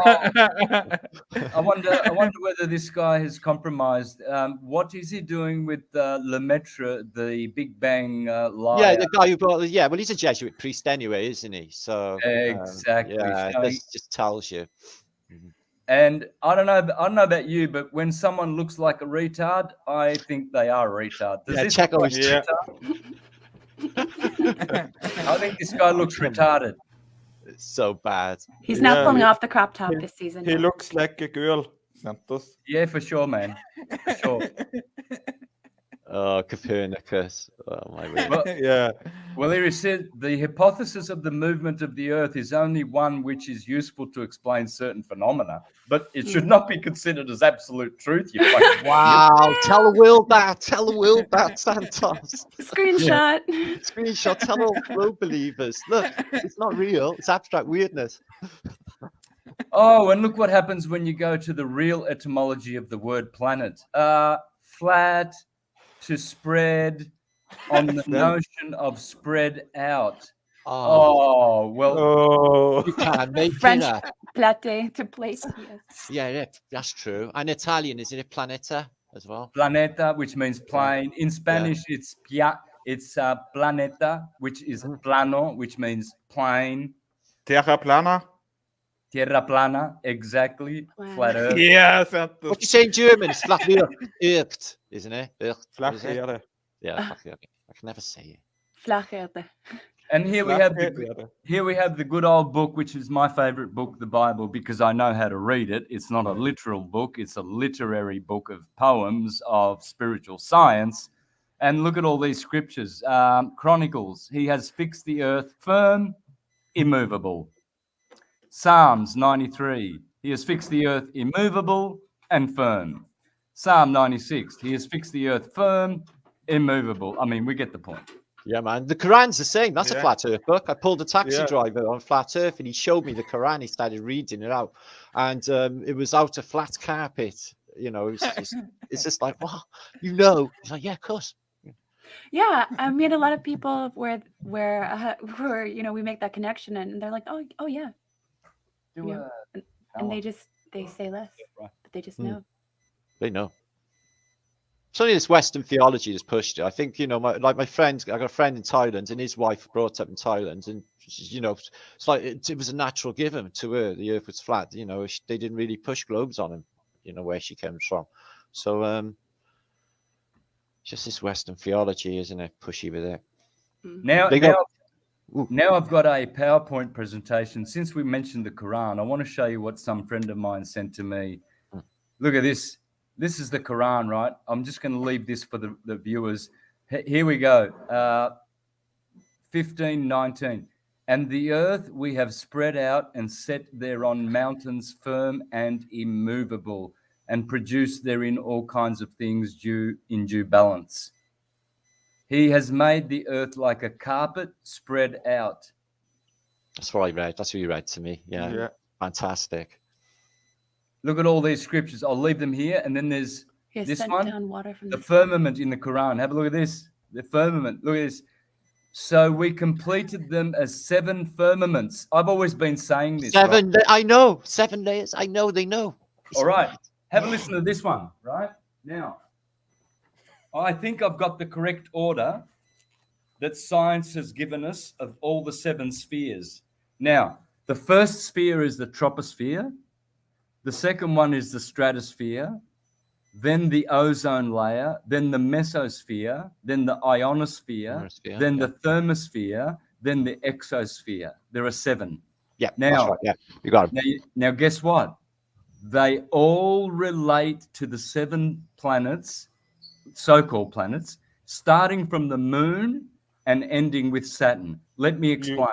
I wonder whether this guy has compromised. What is he doing with Lemaitre, the Big Bang liar? Yeah, the guy who brought. Yeah, well, he's a Jesuit priest anyway, isn't he? So exactly. This just tells you. And I don't know about you, but when someone looks like a retard, I think they are a retard. Does this check look on like a retard? I think this guy looks retarded. It's so bad. He's not pulling off the crop top this season. He looks like a girl, Santos. Yeah, for sure, man. For sure. Oh, Copernicus. Oh, my word. Well, here it says, the hypothesis of the movement of the Earth is only one which is useful to explain certain phenomena, but it should not be considered as absolute truth. You fucking wow. Tell the world that, Santos. Screenshot. Screenshot. Tell all world believers. Look, it's not real. It's abstract weirdness. Oh, and look what happens when you go to the real etymology of the word planet. Flat, to spread, on the notion of spread out. Oh well. You can make French plate to place. Yes. Yeah, that's true. And Italian, isn't it planeta as well? Planeta, which means plane. In Spanish, it's planeta, which is plano, which means plane. Terra plana. Tierra plana, exactly. Wow. Flat Earth. Yeah, What you say in German? It's flat Earth, isn't it? Flache Erde. Yeah, I can never say it. Flacherde. And here we have the good old book, which is my favorite book, the Bible, because I know how to read it. It's not a literal book; it's a literary book of poems of spiritual science. And look at all these scriptures. Chronicles: He has fixed the earth firm, immovable. Psalms 93: He has fixed the earth immovable and firm. Psalm 96: He has fixed the earth firm, immovable. I mean, we get the point. Yeah, man. The Quran's the same. That's a flat earth book. I pulled a taxi driver on flat earth and he showed me the Quran. He started reading it out. And it was out of flat carpet. You know, it's just like, wow, you know. He's like, yeah, of course. Yeah, I meet a lot of people where you know, we make that connection and they're like, oh yeah. And they say less, but they just know. They know. It's only this Western theology that's pushed it. I think, you know, my friend, I got a friend in Thailand and his wife brought up in Thailand, and you know, it's like it was a natural given to her. The earth was flat. You know, they didn't really push globes on him, you know, where she came from. So just this Western theology, isn't it? Pushy with it. Now I've got a PowerPoint presentation. Since we mentioned the Quran, I want to show you what some friend of mine sent to me. Look at this. This is the Quran, right? I'm just going to leave this for the viewers. Here we go. 15:19. And the earth we have spread out and set thereon mountains firm and immovable, and produce therein all kinds of things in due balance. He has made the earth like a carpet spread out. That's what I read. That's what you read to me. Yeah. Fantastic. Look at all these scriptures. I'll leave them here. And then there's this one, down water from the firmament in the Quran. Have a look at this. The firmament. Look at this. So we completed them as 7 firmaments. I've always been saying this. 7. Right? I know. 7 layers. I know. They know. All right. Have a listen to this one. Right now, I think I've got the correct order that science has given us of all the 7 spheres. Now, the first sphere is the troposphere. The second one is the stratosphere, then the ozone layer, then the mesosphere, then the ionosphere, then the thermosphere, then the exosphere. There are 7. Yeah. Now, right. Yeah, you got it. Now, guess what? They all relate to the 7 planets, so-called planets, starting from the moon and ending with Saturn. Let me explain.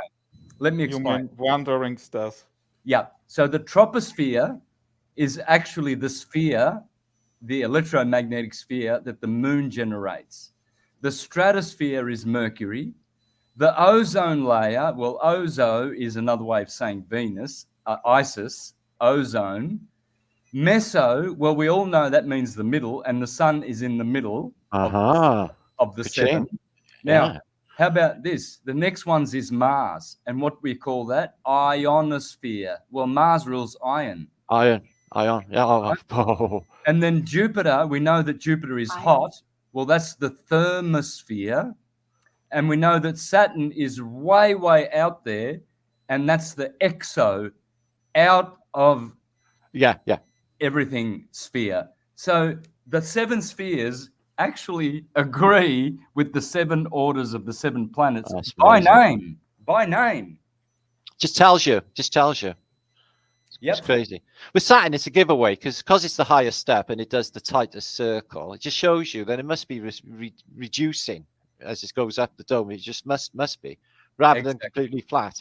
You mean wandering stars? Yeah. So the troposphere is actually the sphere, the electromagnetic sphere that the moon generates. The stratosphere is Mercury. The ozone layer, well, ozo is another way of saying Venus, Isis, ozone. Meso, well, we all know that means the middle, and the sun is in the middle of the seven. Now, how about this? The next one's is Mars, and what we call that? Ionosphere. Well, Mars rules iron. Iron, yeah. Right? And then Jupiter, we know that Jupiter is hot. Well, that's the thermosphere. And we know that Saturn is way, way out there, and that's the exo, out of everything sphere. So the seven spheres actually agree with the seven orders of the seven planets by name. Just tells you. Yep. It's crazy. With Saturn, it's a giveaway because it's the highest step and it does the tightest circle. It just shows you that it must be reducing as it goes up the dome. It just must be, rather than completely flat.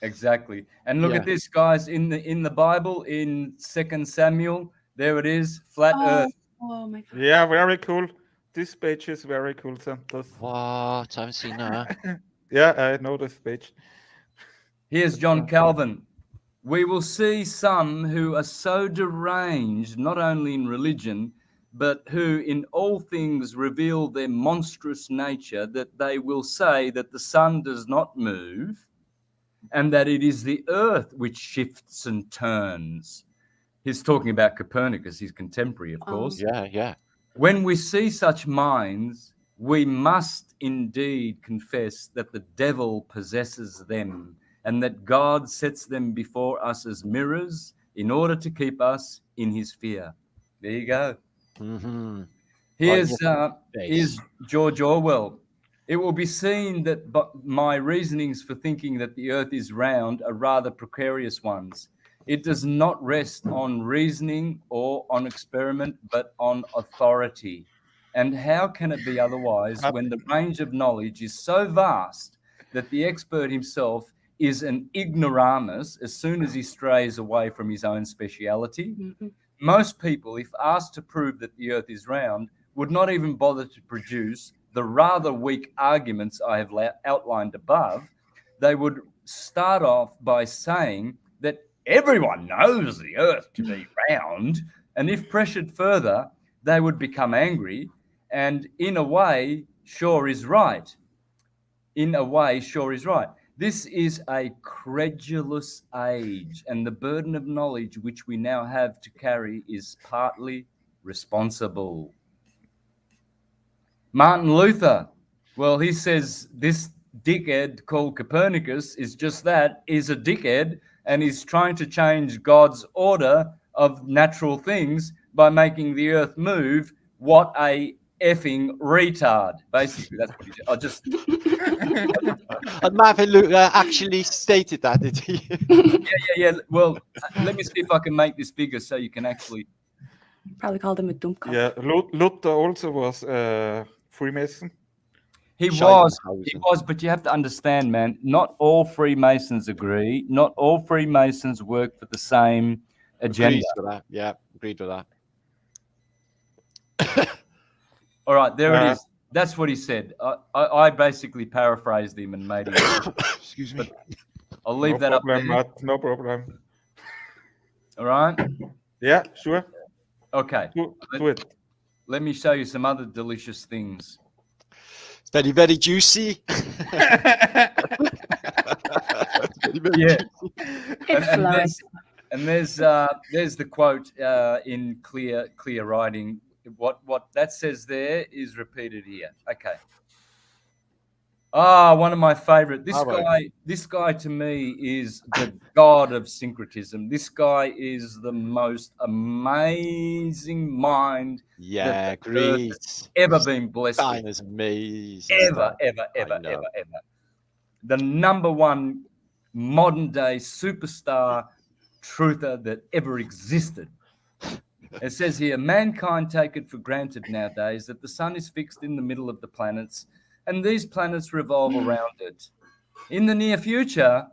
Exactly. And look at this, guys, in the Bible, in 2 Samuel, there it is, flat earth. Oh my God. Yeah, very cool. This page is very cool, Santos. What? I haven't seen that. Yeah, I know this page. Here's John Calvin. We will see some who are so deranged, not only in religion, but who in all things reveal their monstrous nature, that they will say that the sun does not move, and that it is the earth which shifts and turns. He's talking about Copernicus, his contemporary, of course. Yeah. When we see such minds, we must indeed confess that the devil possesses them, and that God sets them before us as mirrors in order to keep us in his fear. There you go. Mm-hmm. Here's George Orwell. It will be seen that my reasonings for thinking that the earth is round are rather precarious ones. It does not rest on reasoning or on experiment, but on authority. And how can it be otherwise when the range of knowledge is so vast that the expert himself is an ignoramus as soon as he strays away from his own speciality? Mm-hmm. Most people, if asked to prove that the earth is round, would not even bother to produce the rather weak arguments I have outlined above. They would start off by saying that everyone knows the earth to be round, and if pressured further, they would become angry, and in a way, sure is right. This is a credulous age, and the burden of knowledge which we now have to carry is partly responsible. Martin Luther, well, he says this dickhead called Copernicus is just that, is a dickhead, and he's trying to change God's order of natural things by making the earth move. What a effing retard. Basically, that's what he did. And Martin Luther actually stated that, did he? Yeah. Well, let me see if I can make this bigger so you can actually... Probably called him a Dummkopf. Yeah, Luther also was Freemason. He was, but you have to understand, man, not all Freemasons agree. Not all Freemasons work for the same agenda. Agreed with that. All right, there it is. That's what he said. I basically paraphrased him and made him. Excuse me. I'll leave that up there. Matt, no problem. All right? Yeah, sure. Okay. Do it. Let me show you some other delicious things. It's very, very juicy. Yeah. And there's the quote in clear writing. What that says there is repeated here. Okay. One of my favorite. This guy to me is the god of syncretism. This guy is the most amazing mind that has ever been blessed with. Is amazing. Ever. The number one modern day superstar truther that ever existed. It says here, mankind take it for granted nowadays that the sun is fixed in the middle of the planets and these planets revolve around it. In the near future,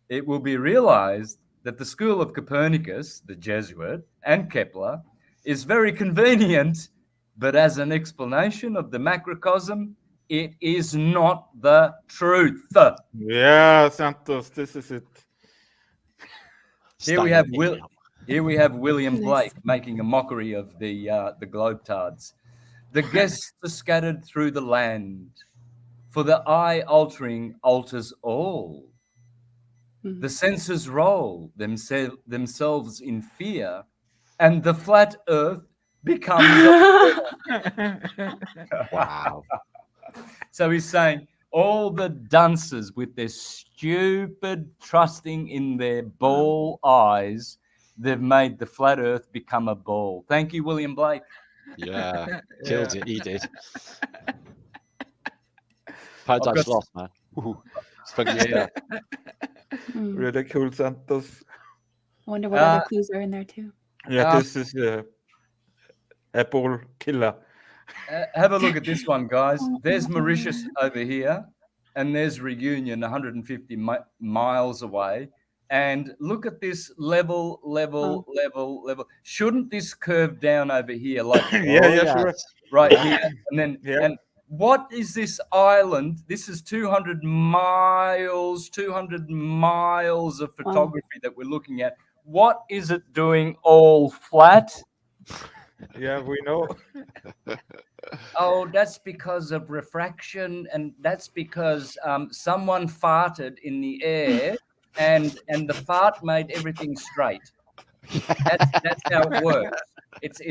it will be realized that the school of Copernicus, the Jesuit, and Kepler is very convenient, but as an explanation of the macrocosm, it is not the truth. Yeah, Santos, this is it. Here we have William Blake making a mockery of the globetards. The guests are scattered through the land, for the eye altering alters all. The senses roll themselves in fear, and the flat earth becomes Wow. So he's saying all the dunces with their stupid trusting in their ball eyes, they've made the flat earth become a ball. Thank you, William Blake. Yeah, killed it. He did. Paradise Lost, man. It's fucking stuff. Really cool, Santos. I wonder what other clues are in there too. Yeah, this is a ball killer. Have a look at this one, guys. There's Mauritius over here, and there's Reunion 150 miles away. And look at this level. Shouldn't this curve down over here? Like Sure. Right here. And then and what is this island? This is 200 miles of photography that we're looking at. What is it doing all flat? Yeah, we know. Oh, that's because of refraction, and that's because someone farted in the air, and the fart made everything straight. That's how it works. It's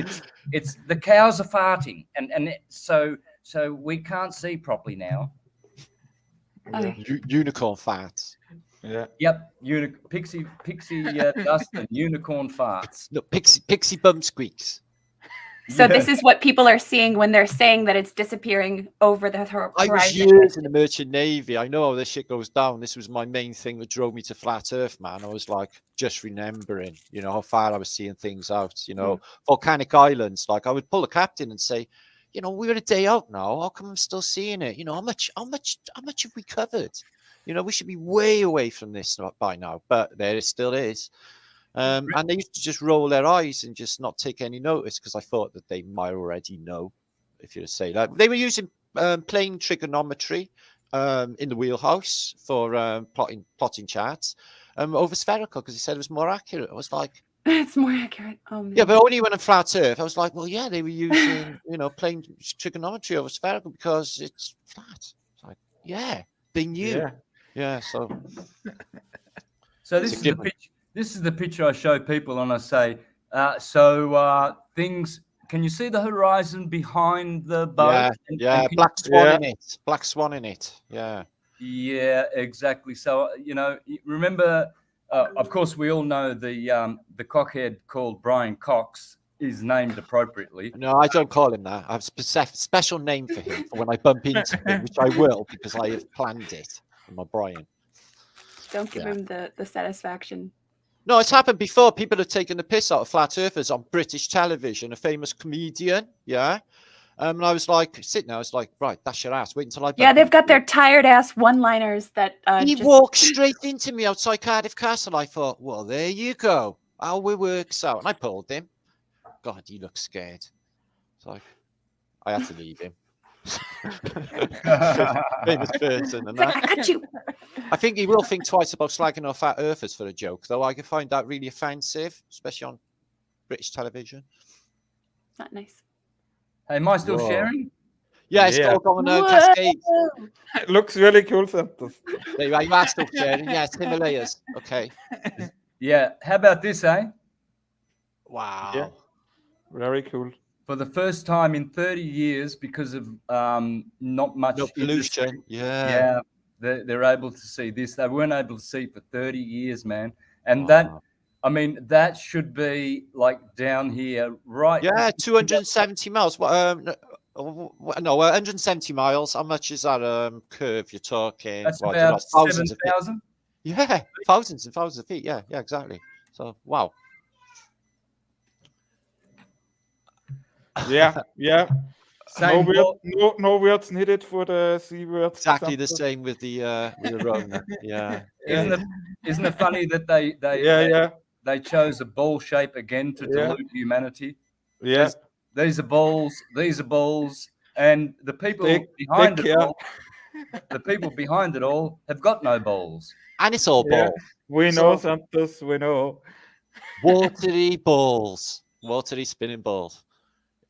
the cows are farting, and so we can't see properly now. Unicorn farts. Yeah. Yep. Pixie dust and unicorn farts. Look, pixie bum squeaks. So this is what people are seeing when they're saying that it's disappearing over the horizon. I was years in the Merchant Navy. I know how this shit goes down. This was my main thing that drove me to Flat Earth, man. I was like just remembering, how far I was seeing things out. Volcanic islands. Like I would pull the captain and say, we're a day out now. How come I'm still seeing it? How much have we covered? We should be way away from this by now, but there it still is. And they used to just roll their eyes and just not take any notice because I thought that they might already know, if you were to say that. They were using plain trigonometry in the wheelhouse for plotting charts over spherical because he said it was more accurate. I was like, it's more accurate. Oh, man. Yeah, but only when in Flat Earth. I was like, well, yeah, they were using plain trigonometry over spherical because it's flat. It's like, yeah, they knew. Yeah, so this is the picture. This is the picture I show people, and I say, things. Can you see the horizon behind the boat? Yeah, black swan in it. Black swan in it. Yeah. Yeah, exactly. So remember, of course, we all know the cockhead called Brian Cox is named appropriately. No, I don't call him that. I have a special name for him for when I bump into him, which I will because I have planned it. My Brian. Don't give him the satisfaction. No, it's happened before. People have taken the piss out of flat earthers on British television. A famous comedian, and I was like, sitting there, I was like, right, that's your ass. Wait until I. Yeah, they've got their tired ass one-liners that. He walked straight into me outside Cardiff Castle. I thought, well, there you go. How it works out, and I pulled him. God, he looks scared. It's like I had to leave him. Famous person and that. I think he will think twice about slagging off flat earthers for a joke, though. I can find that really offensive, especially on British television. Not nice. Hey, am I still sharing? Yeah, it's all going on Cascades. It looks really cool, Santos. There you are. You are still sharing. Yes, Himalayas. Okay. Yeah. How about this, eh? Wow. Yeah. Very cool. For the first time in 30 years, because of not much pollution, they're able to see this. They weren't able to see for 30 years, man. And that should be like down here, right? Yeah, 270 miles. 170 miles. How much is that curve you're talking? That's about 7,000. Yeah, thousands and thousands of feet. Yeah, exactly. So, wow. Yeah, yeah. Same ball. No words needed for the C words. Exactly the same with the Rona. Yeah. Isn't it funny that they chose a ball shape again to delude humanity? Yeah. These are balls, and the people behind it all, have got no balls. And it's all balls. We know, Santos, we know. Watery balls. Watery spinning balls.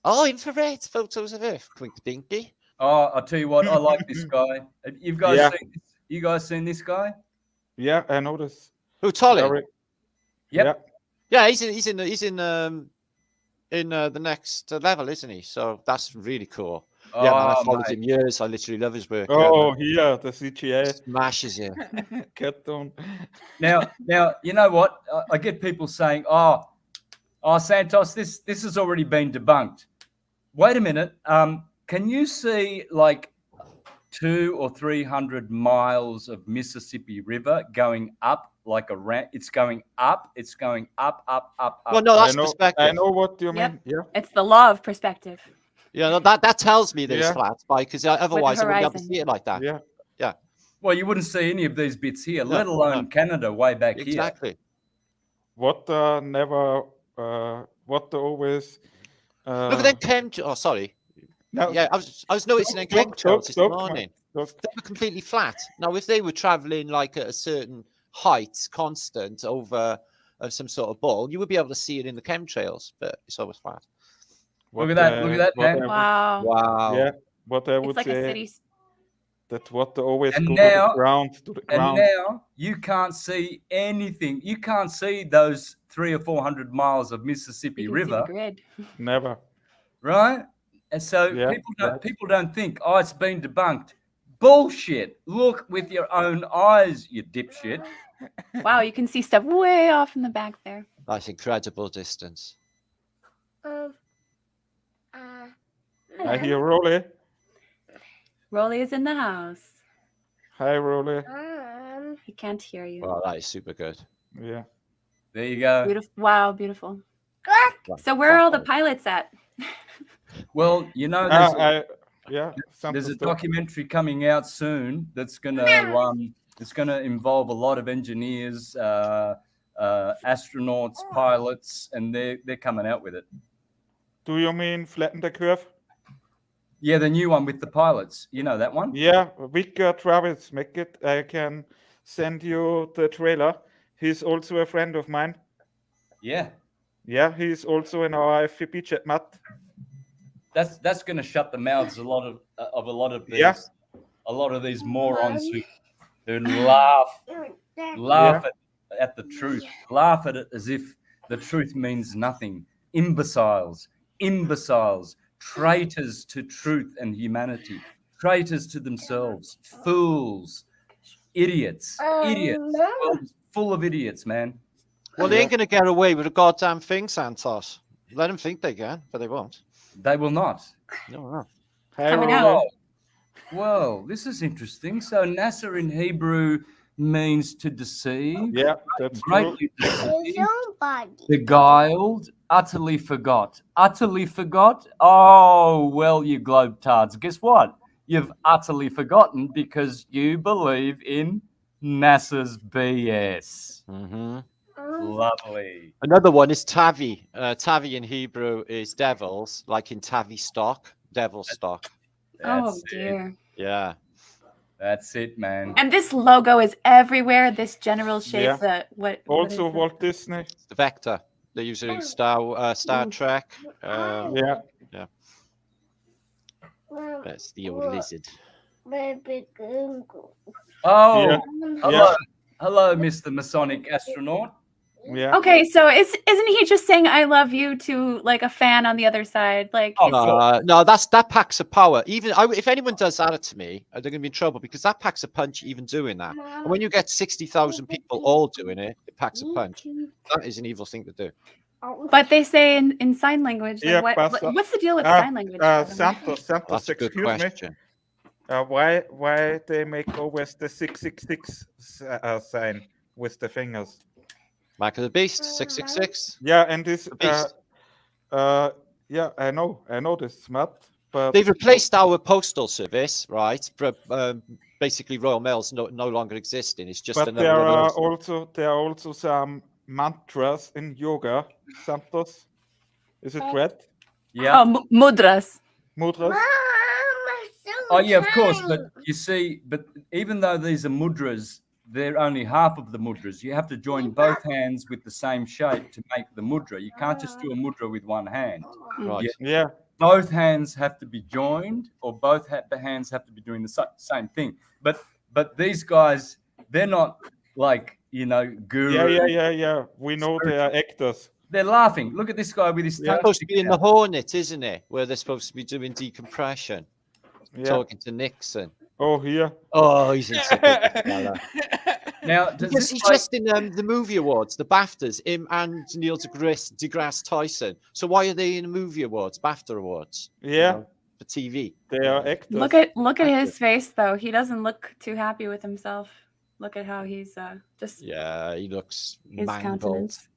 Oh, infrared photos of Earth. Quick dinky. Oh, I'll tell you what, I like this guy. You guys seen this guy? Yeah, I noticed. Who, Tolly? Yep. Yeah, he's in the next level, isn't he? So that's really cool. Yeah, man, I followed him years. I literally love his work. Oh, here, the CGI smashes you. Cat down. Now, you know what? I get people saying, "Oh, Santos, this has already been debunked." Wait a minute. Can you see like 200 or 300 miles of Mississippi River going up like a ramp? It's going up. It's going up. Well, no, that's perspective. I know what you mean. Yeah, it's the law of perspective. Yeah, no, that tells me that it's flat, because otherwise I wouldn't be able to see it like that. Yeah. Well, you wouldn't see any of these bits here, let alone Canada way back here. Exactly. What always. Look at them Oh, sorry. No. Yeah, I was noticing them chemtrails this morning. They were completely flat. Now, if they were traveling like at a certain height, constant over some sort of ball, you would be able to see it in the chemtrails, but it's always flat. Look at that, man. Wow. Yeah, what I would like say. That's what always and go now, to the ground. And now you can't see anything. You can't see those 300 or 400 miles of Mississippi River. Never. Right? And so people don't think, oh, it's been debunked. Bullshit. Look with your own eyes, you dipshit. Wow, you can see stuff way off in the back there. That's incredible distance. I hear Rolly. Rolly is in the house. Hi, Rolly. He can't hear you. Wow, that is super good. Yeah. There you go. Beautiful. Wow, beautiful. So where are all the pilots at? Well, you know, there's a documentary coming out soon that's gonna involve a lot of engineers, astronauts, pilots, and they're coming out with it. Do you mean Flatten the Curve? Yeah, the new one with the pilots. You know that one? Yeah, Vic Travis make it. I can send you the trailer. He's also a friend of mine. Yeah. Yeah, he's also in our FVP chat, Matt. That's going to shut the mouths a lot of these morons who laugh at the truth, laugh at it as if the truth means nothing. Imbeciles, traitors to truth and humanity, traitors to themselves, fools, idiots. The world is full of idiots, man. Well, they ain't going to get away with a goddamn thing, Santos. Let them think they can, but they won't. They will not. No. Coming out. Well, this is interesting. So NASA in Hebrew means to deceive. Yeah, that's greatly deceived, beguiled, utterly forgot. Utterly forgot? Oh, well, you globetards. Guess what? You've utterly forgotten because you believe in NASA's BS. Mm-hmm. Lovely. Another one is Tavi. Tavi in Hebrew is devils, like in Tavistock, devil stock. Oh, dear. Yeah. That's it, man. And this logo is everywhere. This general shape. Yeah. What also Walt Disney. The Vector. They use it in Star Trek. Yeah. That's the old lizard. Oh, hello, Mr. Masonic astronaut. Yeah. Okay, so isn't he just saying "I love you" to like a fan on the other side? Like, no, that packs a power. Even if anyone does that to me, they're gonna be in trouble because that packs a punch. Even doing that, and when you get 60,000 people all doing it, it packs a punch. That is an evil thing to do. But they say in sign language. Like, yeah, what's the deal with sign language? Santos, that's a good question. Why they make always the 666 sign with the fingers? Mark of the Beast, 666. Yeah, and this Yeah, I know this, Matt. But they've replaced our postal service, right? For, basically, Royal Mail's no longer existing. It's just another. There are also some mantras in yoga. Santos, is it right? Yeah. Oh, mudras. Mudras. Oh yeah, of course. But you see, but even though these are mudras, they're only half of the mudras. You have to join both hands with the same shape to make the mudra. You can't just do a mudra with one hand. Right. Yeah. Both hands have to be joined, or both hands have to be doing the same thing. But these guys, they're not like, you know, gurus. Yeah. We know they are actors. They're laughing. Look at this guy with his tongue. Supposed to be in the Hornet, isn't it? Where they're supposed to be doing decompression. Yeah. Talking to Nixon. Oh, here. Oh, he's in such a fella. Now, he's just in the movie awards, the BAFTAs, him and Neil deGrasse Tyson. So why are they in the movie awards, BAFTA awards? Yeah. You know, for TV. They are actors. Look at his face though. He doesn't look too happy with himself. Look at how he's just. Yeah, he looks his mangled. countenance.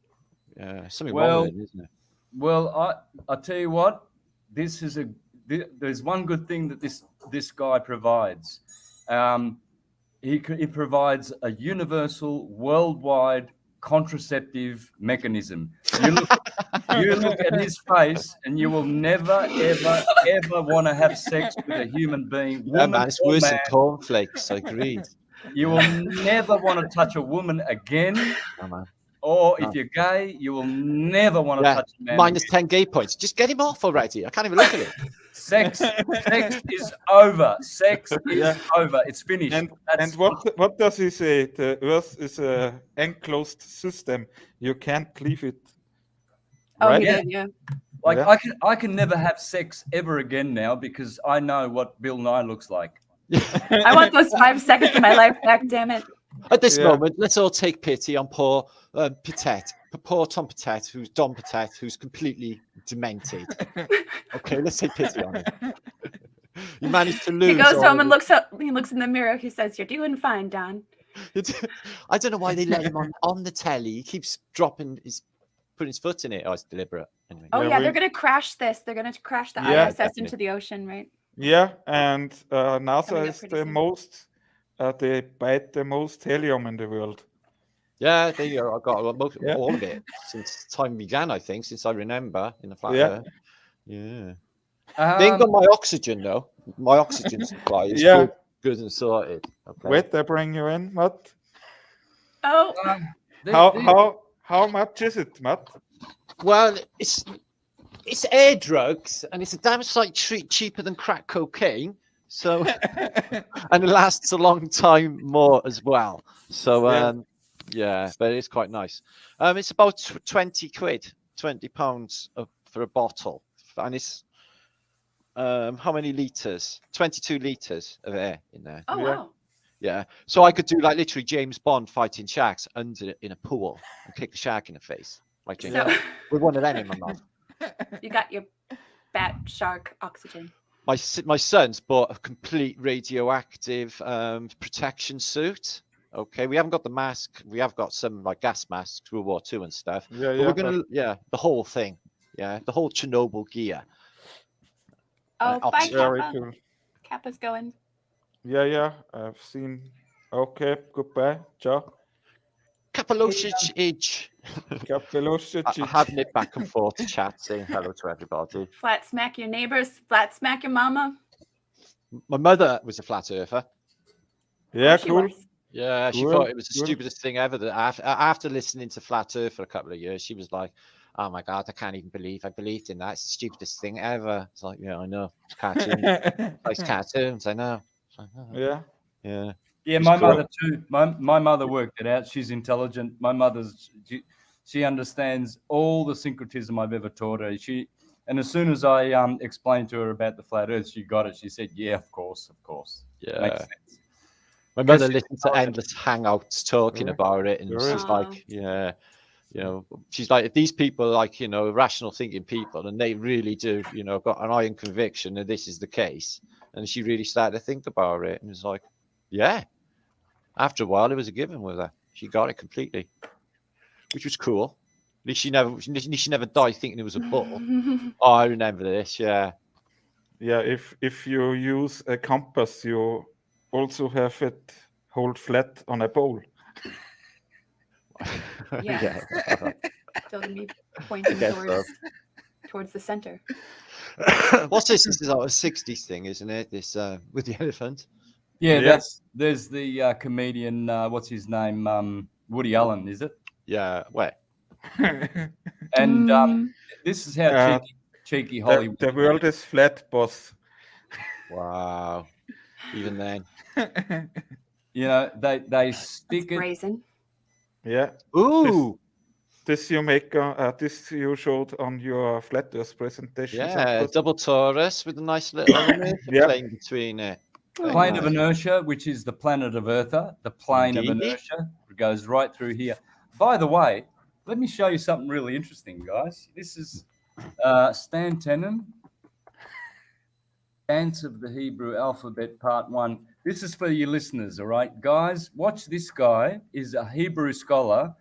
Yeah, something wrong with him, isn't it? Well, I'll tell you what. There's one good thing that this guy provides. He provides a universal, worldwide contraceptive mechanism. You look at his face, and you will never, ever want to have sex with a human being. Yeah, man, it's worse than cornflakes. I agree. You will never want to touch a woman again. Oh, man. Or if you're gay, you will never want to touch a man. Minus 10 gay points. Just get him off already. I can't even look at it. Sex is over. Sex is over. It's finished. And what does he say? The Earth is an enclosed system. You can't leave it. Oh, right? yeah. Like I can never have sex ever again now because I know what Bill Nye looks like. I want those 5 seconds of my life back. Damn it. At this moment, let's all take pity on poor poor Tom Pettet, who's Don Pettet, who's completely demented. Okay, let's take pity on him. He managed to lose. He goes home and looks up. He looks in the mirror. He says, "You're doing fine, Don." I don't know why they let him on the telly. He keeps putting his foot in it. Oh, it's deliberate. Anyway. Oh yeah, they're gonna crash this. They're gonna crash the ISS into the ocean, right? Yeah, and NASA is the most. They bite the most helium in the world. Yeah, I got all of it since time began. I think since I remember in the flat Earth. Yeah. They ain't got my oxygen though. My oxygen supply is good and sorted. Okay. Wait, they bring you in, Matt. Oh. How much is it, Matt? Well, it's air drugs, and it's a damn sight cheaper than crack cocaine. So, and it lasts a long time more as well. So, yeah, but it's quite nice. It's about 20 quid, £20 for a bottle, and it's how many liters? 22 liters of air in there. Oh wow! Yeah, so I could do like literally James Bond fighting sharks under in a pool and kick the shark in the face, like James Bond, with one of them in my mouth. You got your bat shark oxygen. My son's bought a complete radioactive protection suit. Okay, we haven't got the mask. We have got some like gas masks, World War II and stuff. Yeah, but we're gonna, the whole thing. Yeah, the whole Chernobyl gear. Oh, bye, very Kappa. cool. Kappa's going. Yeah, I've seen. Okay, goodbye. Ciao. Kapalosich. I have nipped back and forth to chat, saying hello to everybody. Flat smack your neighbors. Flat smack your mama. My mother was a flat earther. Yeah, cool. Yeah, she thought it was the stupidest thing ever. That after listening to Flat Earth for a couple of years, she was like, "Oh my God, I can't even believe I believed in that. It's the stupidest thing ever." It's like, yeah, I know. It's cartoons. It's cartoons. I know. Yeah. Yeah, my mother too. My mother worked it out. She's intelligent. My mother's she understands all the syncretism I've ever taught her. And as soon as I explained to her about the flat Earth, she got it. She said, "Yeah, of course." Yeah, makes sense. My mother listened to endless hangouts talking about it, and she's like, "Yeah, you know," she's like, "These people, like, you know, rational thinking people, and they really do, you know, got an iron conviction that this is the case." And she really started to think about it, and it's like, yeah. After a while, it was a given with her. She got it completely, which was cool. least you never die thinking it was a ball. Oh, I remember this. Yeah. Yeah. If you use a compass, you also have it hold flat on a bowl. Yeah. Still gonna be pointing towards the center. What's this? This is like a 60s thing, isn't it? This with the elephant. Yeah, there's the comedian. What's his name? Woody Allen, is it? Yeah. Where? And this is how cheeky Hollywood. The world is flat, boss. Wow. Even then. You know, they stick it. Brazen. Yeah. Ooh. This you showed on your flat Earth presentation. Yeah, double torus with a nice little plane between it. Plane of inertia, which is the planet of Eartha. The plane of inertia goes right through here. By the way, let me show you something really interesting, guys. This is Stan Tenen, Dance of the Hebrew Alphabet, Part 1. This is for you listeners, all right? Guys, watch this guy. He's a Hebrew scholar,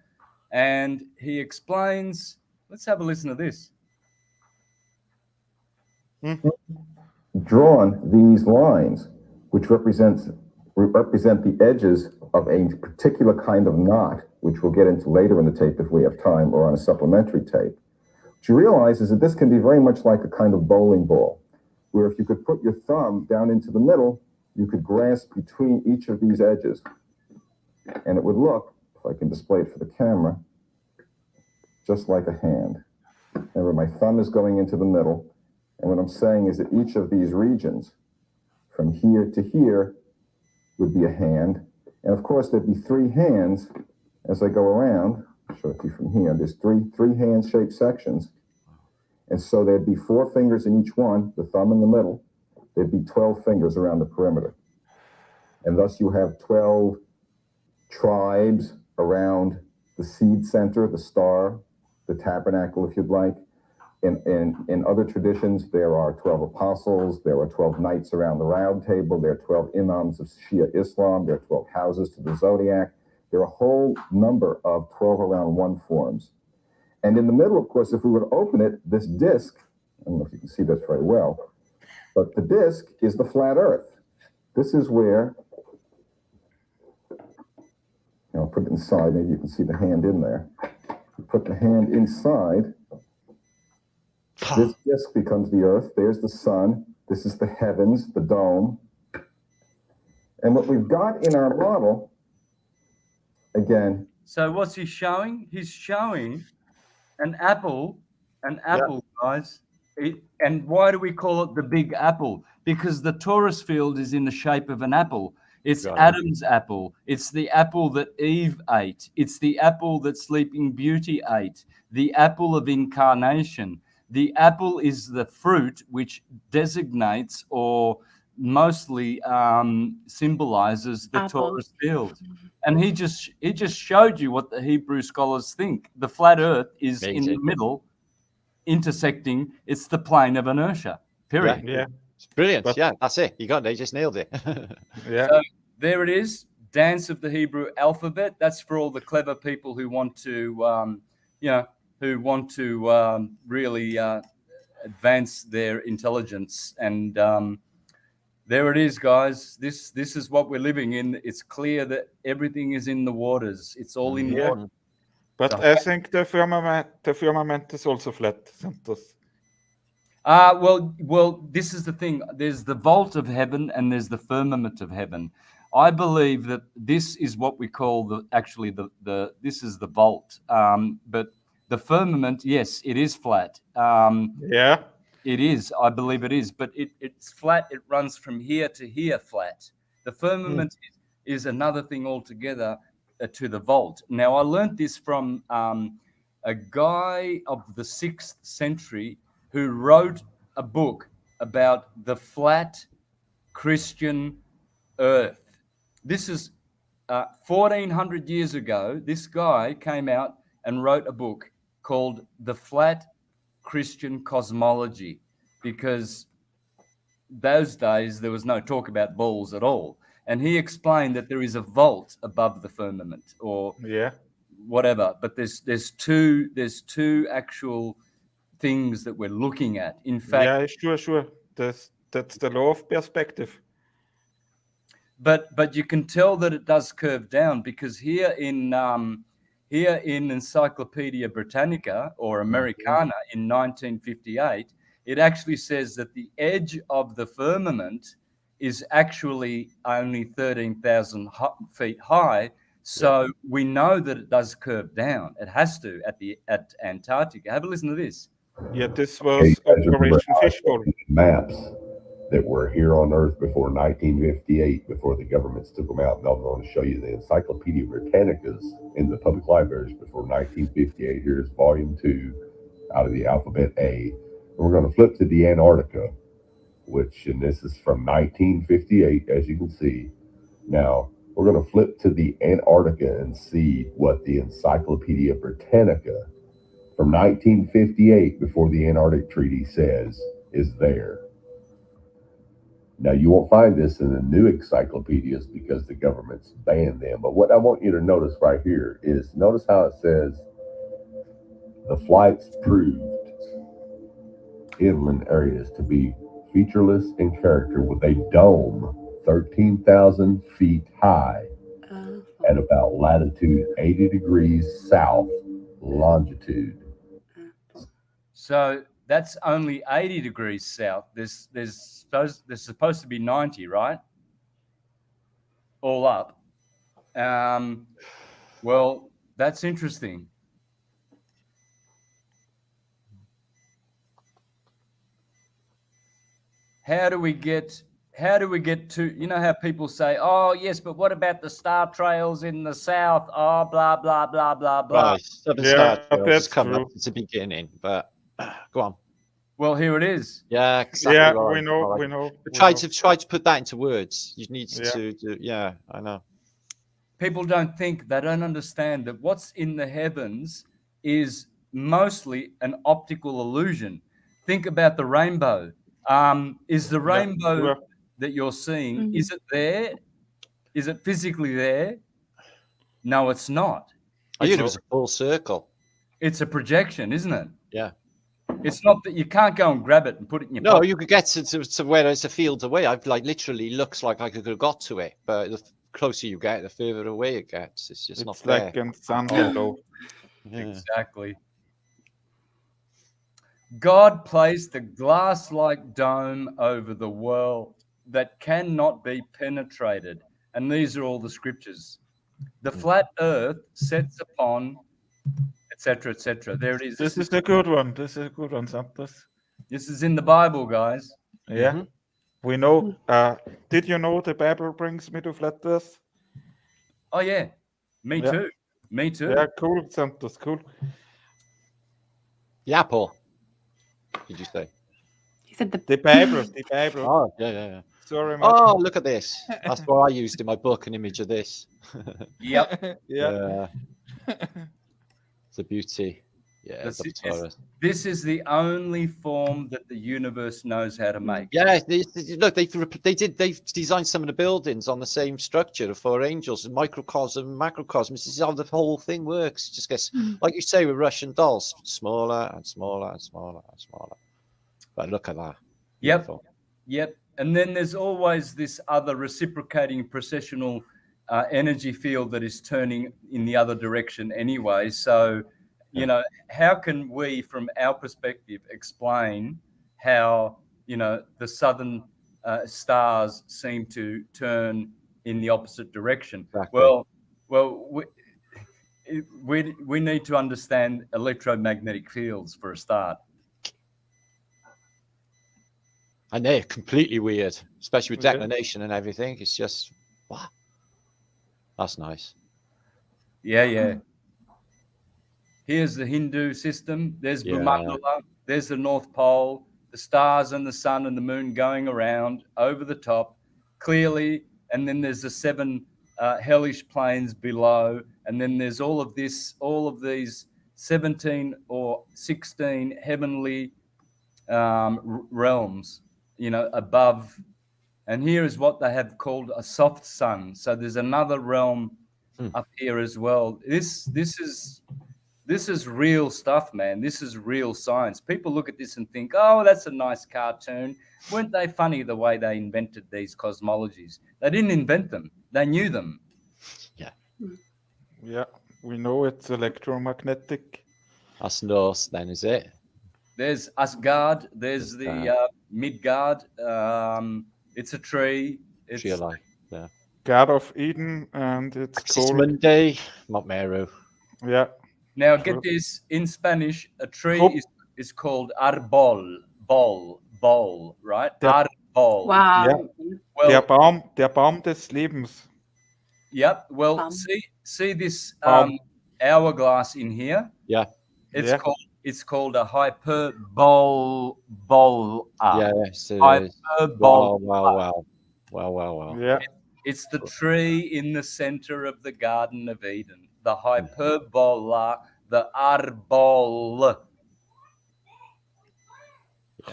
and he explains. Let's have a listen to this. Drawn these lines, which represent the edges of a particular kind of knot, which we'll get into later in the tape if we have time, or on a supplementary tape. What you realize is that this can be very much like a kind of bowling ball, where if you could put your thumb down into the middle, you could grasp between each of these edges. And it would look, if I can display it for the camera, just like a hand. Remember, my thumb is going into the middle, and what I'm saying is that each of these regions, from here to here, would be a hand. And of course, there'd be three hands as I go around. I'll show it to you from here. There's three hand-shaped sections. And so there'd be 4 fingers in each one, the thumb in the middle. There'd be 12 fingers around the perimeter. And thus you have 12 tribes around the seed center, the star, the tabernacle, if you'd like. In other traditions, there are 12 apostles, there are 12 knights around the round table, there are 12 imams of Shia Islam, there are 12 houses to the zodiac. There are a whole number of 12 around 1 forms. And in the middle, of course, if we were to open it, this disc, I don't know if you can see this very well, but the disc is the flat Earth. This is where, I'll put it inside, maybe you can see the hand in there. You put the hand inside, this disc becomes the Earth. There's the sun. This is the heavens, the dome. And what we've got in our model, again. So what's he showing? He's showing an apple, guys. And why do we call it the Big Apple? Because the torus field is in the shape of an apple. It's Adam's apple. It's the apple that Eve ate. It's the apple that Sleeping Beauty ate. The apple of incarnation. The apple is the fruit which designates or mostly symbolizes the torus field. And he just showed you what the Hebrew scholars think. The flat Earth is in the middle, intersecting. It's the plane of inertia. Period. Yeah. It's brilliant. That's it. They just nailed it. Yeah. So there it is. Dance of the Hebrew alphabet. That's for all the clever people who want to, really advance their intelligence. And there it is, guys. This is what we're living in. It's clear that everything is in the waters. It's all in water. But I think the firmament is also flat, Santos. Well, this is the thing. There's the vault of heaven and there's the firmament of heaven. I believe that this is what we call this is the vault. But the firmament, yes, it is flat. Yeah. It is. I believe it is. But it's flat. It runs from here to here flat. The firmament is another thing altogether to the vault. Now, I learned this from a guy of the 6th century who wrote a book about the flat Christian earth. This is 1400 years ago. This guy came out and wrote a book called The Flat Christian Cosmology, because those days there was no talk about balls at all. And he explained that there is a vault above the firmament, or whatever. But there's two actual things that we're looking at. In fact, yeah, sure. That's the law of perspective. But you can tell that it does curve down, because here in Encyclopedia Britannica or Americana in 1958, it actually says that the edge of the firmament is actually only 13,000 feet high. So we know that it does curve down. It has to at Antarctica. Have a listen to this. Yeah, this was Operation Fishbowl. Maps that were here on Earth before 1958, before the governments took them out. And I'm going to show you the Encyclopedia Britannicas in the public libraries before 1958. Here's volume 2 out of the alphabet A. And we're going to flip to the Antarctica, and this is from 1958, as you can see. Now, we're going to flip to the Antarctica and see what the Encyclopedia Britannica from 1958, before the Antarctic Treaty, says is there. Now, you won't find this in the new encyclopedias because the government's banned them. But what I want you to notice right here is, notice how it says the flights proved inland areas to be featureless in character, with a dome 13,000 feet high at about latitude 80 degrees south longitude. So that's only 80 degrees south. There's supposed to be 90, right? All up. Well, that's interesting. How do we get to, you know how people say, oh yes, but what about the star trails in the south? Oh, blah blah blah blah blah. Right, Southern Star Trails coming up at the beginning, but go on. Well, here it is. Yeah, exactly. Yeah, right. we know. Try to put that into words. You need to do. Yeah, I know. People don't understand that what's in the heavens is mostly an optical illusion. Think about the rainbow. Is the rainbow that you're seeing, is it there? Is it physically there? No, it's not. I thought it was a full circle. It's a projection, isn't it? Yeah. It's not that you can't go and grab it and put it in your pocket. You could get to where it's a field away. I've literally looks like I could have got to it, but the closer you get, the further away it gets. It's just not there. Like in San Diego. Exactly. God placed a glass-like dome over the world that cannot be penetrated. And these are all the scriptures. The flat earth sets upon, etc., etc. There it is. This is a good one. Santos. This is in the Bible, guys. Yeah. We know. Did you know the Bible brings me to flat earth? Oh, yeah. Me too. Me too. Yeah, cool, Santos. Cool. The apple. Did you say? He said the Bible. The Bible. Oh, yeah. Sorry, Martin. Oh, look at this. That's what I used in my book, an image of this. Yep. Yeah. It's a beauty. Yeah. This is the only form that the universe knows how to make. Yeah. Look, they've designed some of the buildings on the same structure, the four angels, microcosm, macrocosm. This is how the whole thing works. It just gets, like you say, with Russian dolls, smaller and smaller and smaller and smaller. But look at that. Beautiful. Yep. And then there's always this other reciprocating processional energy field that is turning in the other direction anyway. So, how can we, from our perspective, explain how, the southern stars seem to turn in the opposite direction? Exactly. Well, we need to understand electromagnetic fields for a start. And they're completely weird, especially with declination and everything. It's just, wow. That's nice. Yeah. Here's the Hindu system. There's Brahmandala. There's the North Pole. The stars and the sun and the moon going around over the top, clearly. And then there's the 7 hellish planes below. And then there's all of these 17 or 16 heavenly realms, above. And here is what they have called a soft sun. So there's another realm up here as well. This is real stuff, man. This is real science. People look at this and think, oh, that's a nice cartoon. Weren't they funny the way they invented these cosmologies? They didn't invent them. They knew them. Yeah. Yeah, we know it's electromagnetic. That's Norse then, is it? There's Asgard. There's the Midgard. It's a tree. It's Tree of life. Yeah. God of Eden, and it's Axis called... Mundi, Mount Meru. Yeah. Now get this, in Spanish, a tree is called arbol, bol, right? Arbol. Wow. Yeah. Well, Der Baum des Lebens. Yep. Well, see this hourglass in here? Yeah. It's called a hyperbola. Yes, it is. Hyperbola. Wow. Yeah. It's the tree in the center of the Garden of Eden. The hyperbola, the arbol.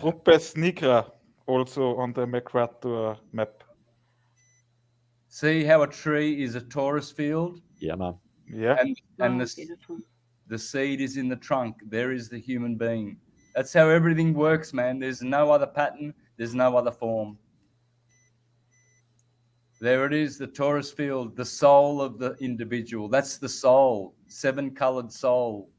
Rupes nigra, also on the Mercator map. See how a tree is a torus field? Yeah, man. Yeah. And the seed is in the trunk. There is the human being. That's how everything works, man. There's no other pattern. There's no other form. There it is, the torus field, the soul of the individual. That's the soul, 7-colored soul.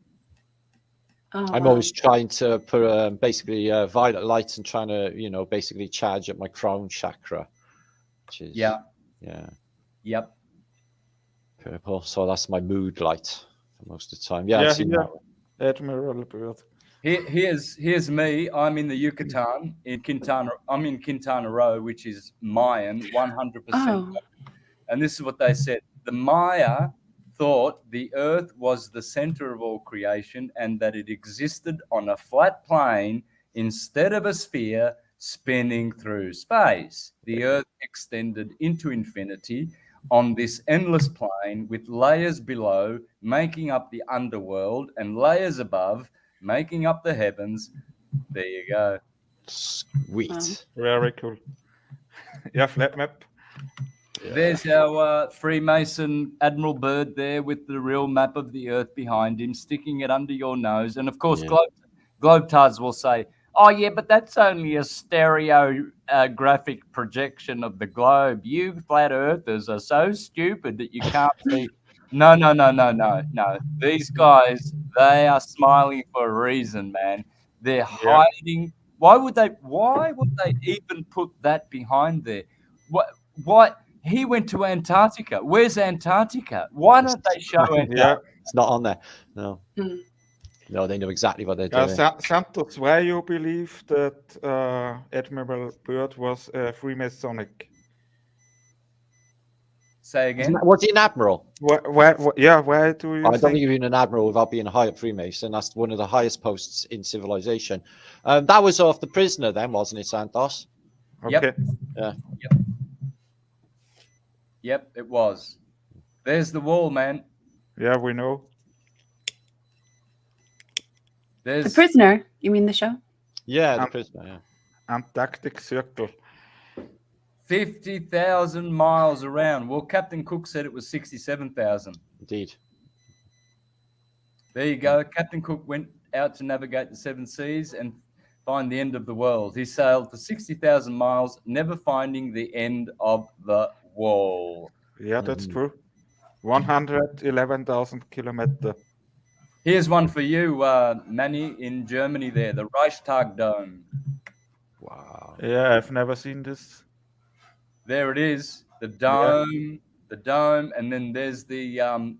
Oh, I'm always trying to put basically violet light and trying to, basically charge up my crown chakra. Which is, Yep. Purple. So that's my mood light for most of the time. Yeah, I've seen that. Admiral Bird. Here's me. I'm in the Yucatan in Quintana. I'm in Quintana Roo, which is Mayan, 100%. Oh. And this is what they said. The Maya thought the Earth was the center of all creation and that it existed on a flat plane instead of a sphere spinning through space. The Earth extended into infinity on this endless plane with layers below making up the underworld and layers above making up the heavens. There you go. Sweet. Very cool. Yeah, flat map. There's our Freemason Admiral Byrd there with the real map of the Earth behind him, sticking it under your nose. And of course, Globetards will say, oh, yeah, but that's only a stereographic projection of the globe. You flat earthers are so stupid that you can't see. No. These guys, they are smiling for a reason, man. They're hiding. Why would they even put that behind there? What? He went to Antarctica. Where's Antarctica? Why don't they show Antarctica? Yeah. It's not on there. No. No, they know exactly what they're doing. Santos, why you believe that Admiral Byrd was Freemasonic? Say again. Was he an admiral? Why do you I don't think you've been an admiral without being a high up Freemason. That's one of the highest posts in civilization. That was off the prisoner then, wasn't it, Santos? Okay. Yep, it was. There's the wall, man. Yeah, we know. The prisoner? You mean the show? Yeah, the prisoner, yeah. Antarctic Circle. 50,000 miles around. Well, Captain Cook said it was 67,000. Indeed. There you go. Captain Cook went out to navigate the 7 seas and find the end of the world. He sailed for 60,000 miles, never finding the end of the wall. Yeah, that's true. 111,000 kilometers. Here's one for you, Manny, in Germany there, the Reichstag Dome. Wow. Yeah, I've never seen this. There it is, the dome, and then there's the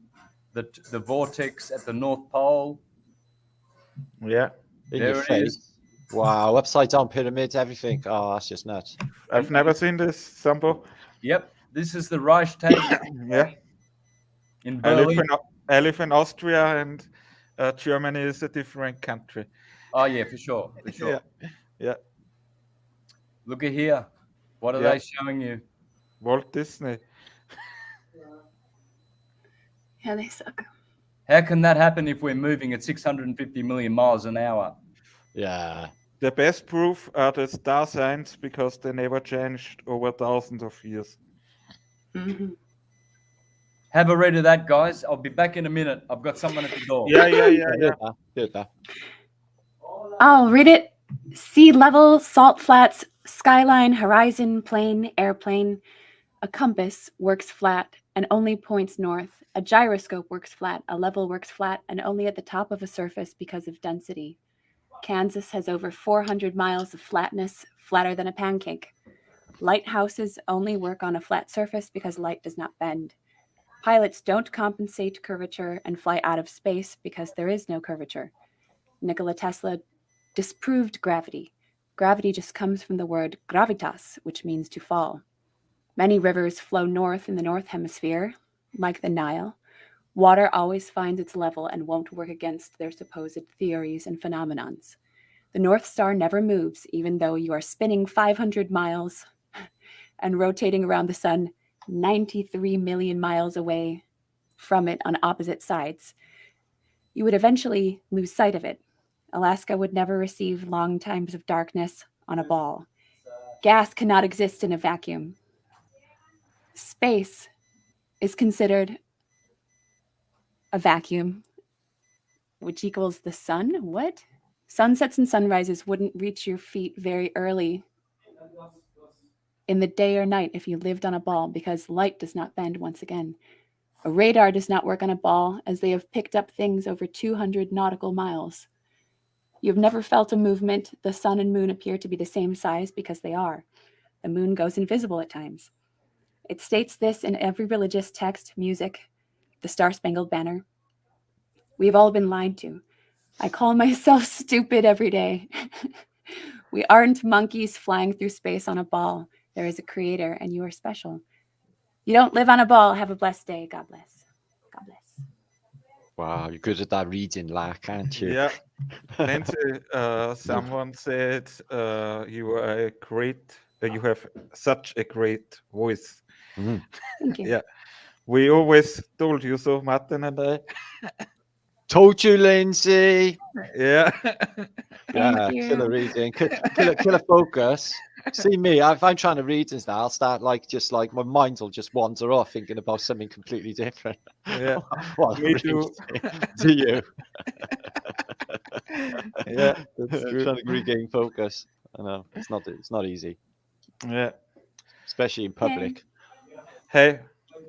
vortex at the North Pole. Yeah. There it is. Wow, upside down pyramids, everything. Oh, that's just nuts. I've never seen this, Sambo. Yep, this is the Reichstag. Yeah. In Berlin. I live in Austria, and Germany is a different country. Oh yeah, for sure. Yeah. Look at here. What are they showing you? Walt Disney. Yeah, they suck. How can that happen if we're moving at 650 million miles an hour? Yeah. The best proof are the star signs because they never changed over thousands of years. Mm-hmm. Have a read of that, guys. I'll be back in a minute. I've got someone at the door. Yeah. I'll read it. Sea level, salt flats, skyline, horizon, plane, airplane. A compass works flat and only points north. A gyroscope works flat. A level works flat and only at the top of a surface because of density. Kansas has over 400 miles of flatness, flatter than a pancake. Lighthouses only work on a flat surface because light does not bend. Pilots don't compensate curvature and fly out of space because there is no curvature. Nikola Tesla disproved gravity. Gravity just comes from the word gravitas, which means to fall. Many rivers flow north in the North Hemisphere, like the Nile. Water always finds its level and won't work against their supposed theories and phenomenons. The North Star never moves, even though you are spinning 500 miles and rotating around the sun 93 million miles away from it on opposite sides. You would eventually lose sight of it. Alaska would never receive long times of darkness on a ball. Gas cannot exist in a vacuum. Space is considered a vacuum, which equals the sun. What? Sunsets and sunrises wouldn't reach your feet very early in the day or night if you lived on a ball because light does not bend once again. A radar does not work on a ball as they have picked up things over 200 nautical miles. You've never felt a movement. The sun and moon appear to be the same size because they are. The moon goes invisible at times. It states this in every religious text, music, the Star-Spangled Banner. We've all been lied to. I call myself stupid every day. We aren't monkeys flying through space on a ball. There is a creator, and you are special. You don't live on a ball. Have a blessed day. God bless. God bless. Wow, you're good at that reading, Lack, aren't you? Yeah. Lindsay, someone said you are you have such a great voice. Thank you. Yeah. We always told you so, Martin and I. Told you, Lindsay. Yeah. Yeah, you. killer reading, killer focus. See me, if I'm trying to read this now, I'll start my mind will just wander off thinking about something completely different. Yeah. Well, Me too. Do you? Yeah, that's true. Trying to regain focus. I know it's not easy. Yeah. Especially in public. Hey,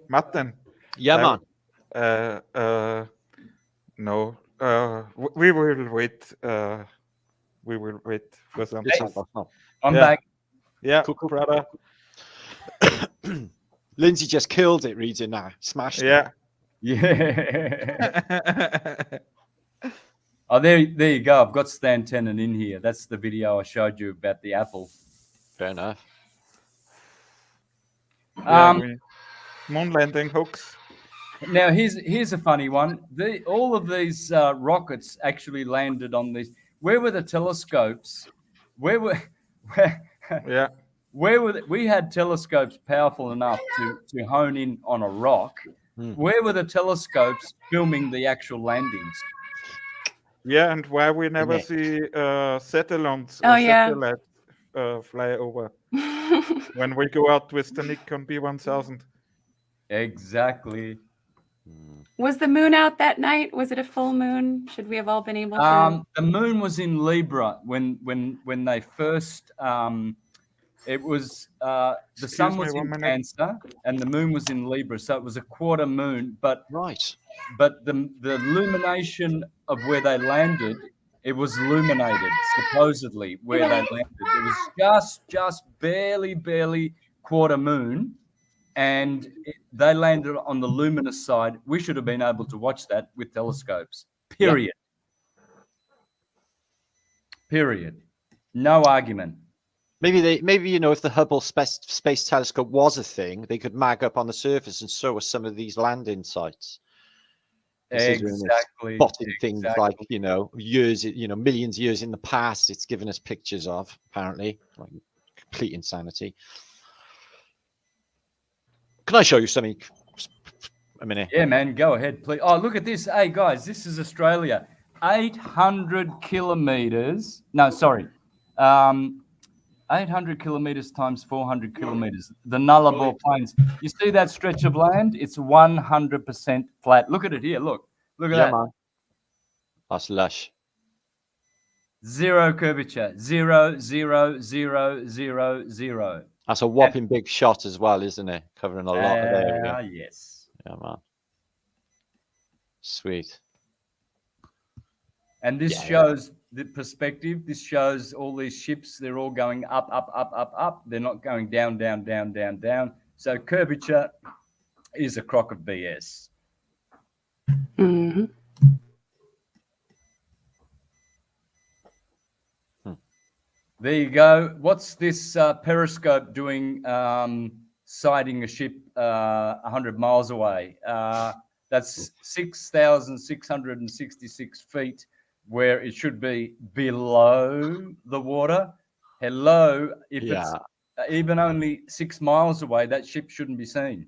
Martin. Yeah, man. No. We will wait. We will wait for some time. I'm back. Yeah, Cool. brother. Lindsay just killed it reading that. Smashed it. Yeah. Oh, there you go. I've got Stan Tenen in here. That's the video I showed you about the apple. Fair enough. Moon landing hooks. Now here's a funny one. All of these rockets actually landed on these. Where were the telescopes? Where were we had telescopes powerful enough to hone in on a rock. Where were the telescopes filming the actual landings? Yeah, and why we never see satellites fly over when we go out with the Nikon B1000. Exactly. Was the moon out that night? Was it a full moon? Should we have all been able to? The moon was in Libra when they first. It was the sun was in Cancer and the moon was in Libra, so it was a quarter moon. But the illumination of where they landed, it was illuminated supposedly where they landed. It was just barely quarter moon, and they landed on the luminous side. We should have been able to watch that with telescopes. Period. No argument. Maybe if the Hubble Space Telescope was a thing, they could mag up on the surface, and so are some of these landing sites. Exactly. Spotting things like years, millions of years in the past. It's given us pictures of, apparently, like complete insanity. Can I show you something? A minute. Yeah, man, go ahead, please. Oh, look at this. Hey, guys, this is Australia. 800 kilometers. No, sorry. 800 kilometers times 400 kilometers. The Nullarbor Plains. You see that stretch of land? It's 100% flat. Look at it here. Look at that. Man. That's lush. Zero curvature. 0, 0, 0, 0, 0. That's a whopping big shot as well, isn't it? Covering a lot of area. Yes. Yeah, man. Sweet. And this shows the perspective. This shows all these ships. They're all going up, up, up, up, up. They're not going down, down, down, down, down. So curvature is a crock of BS. Mm-hmm. There you go. What's this periscope doing sighting a ship 100 miles away? That's 6,666 feet where it should be below the water. Hello, if it's even only 6 miles away, that ship shouldn't be seen.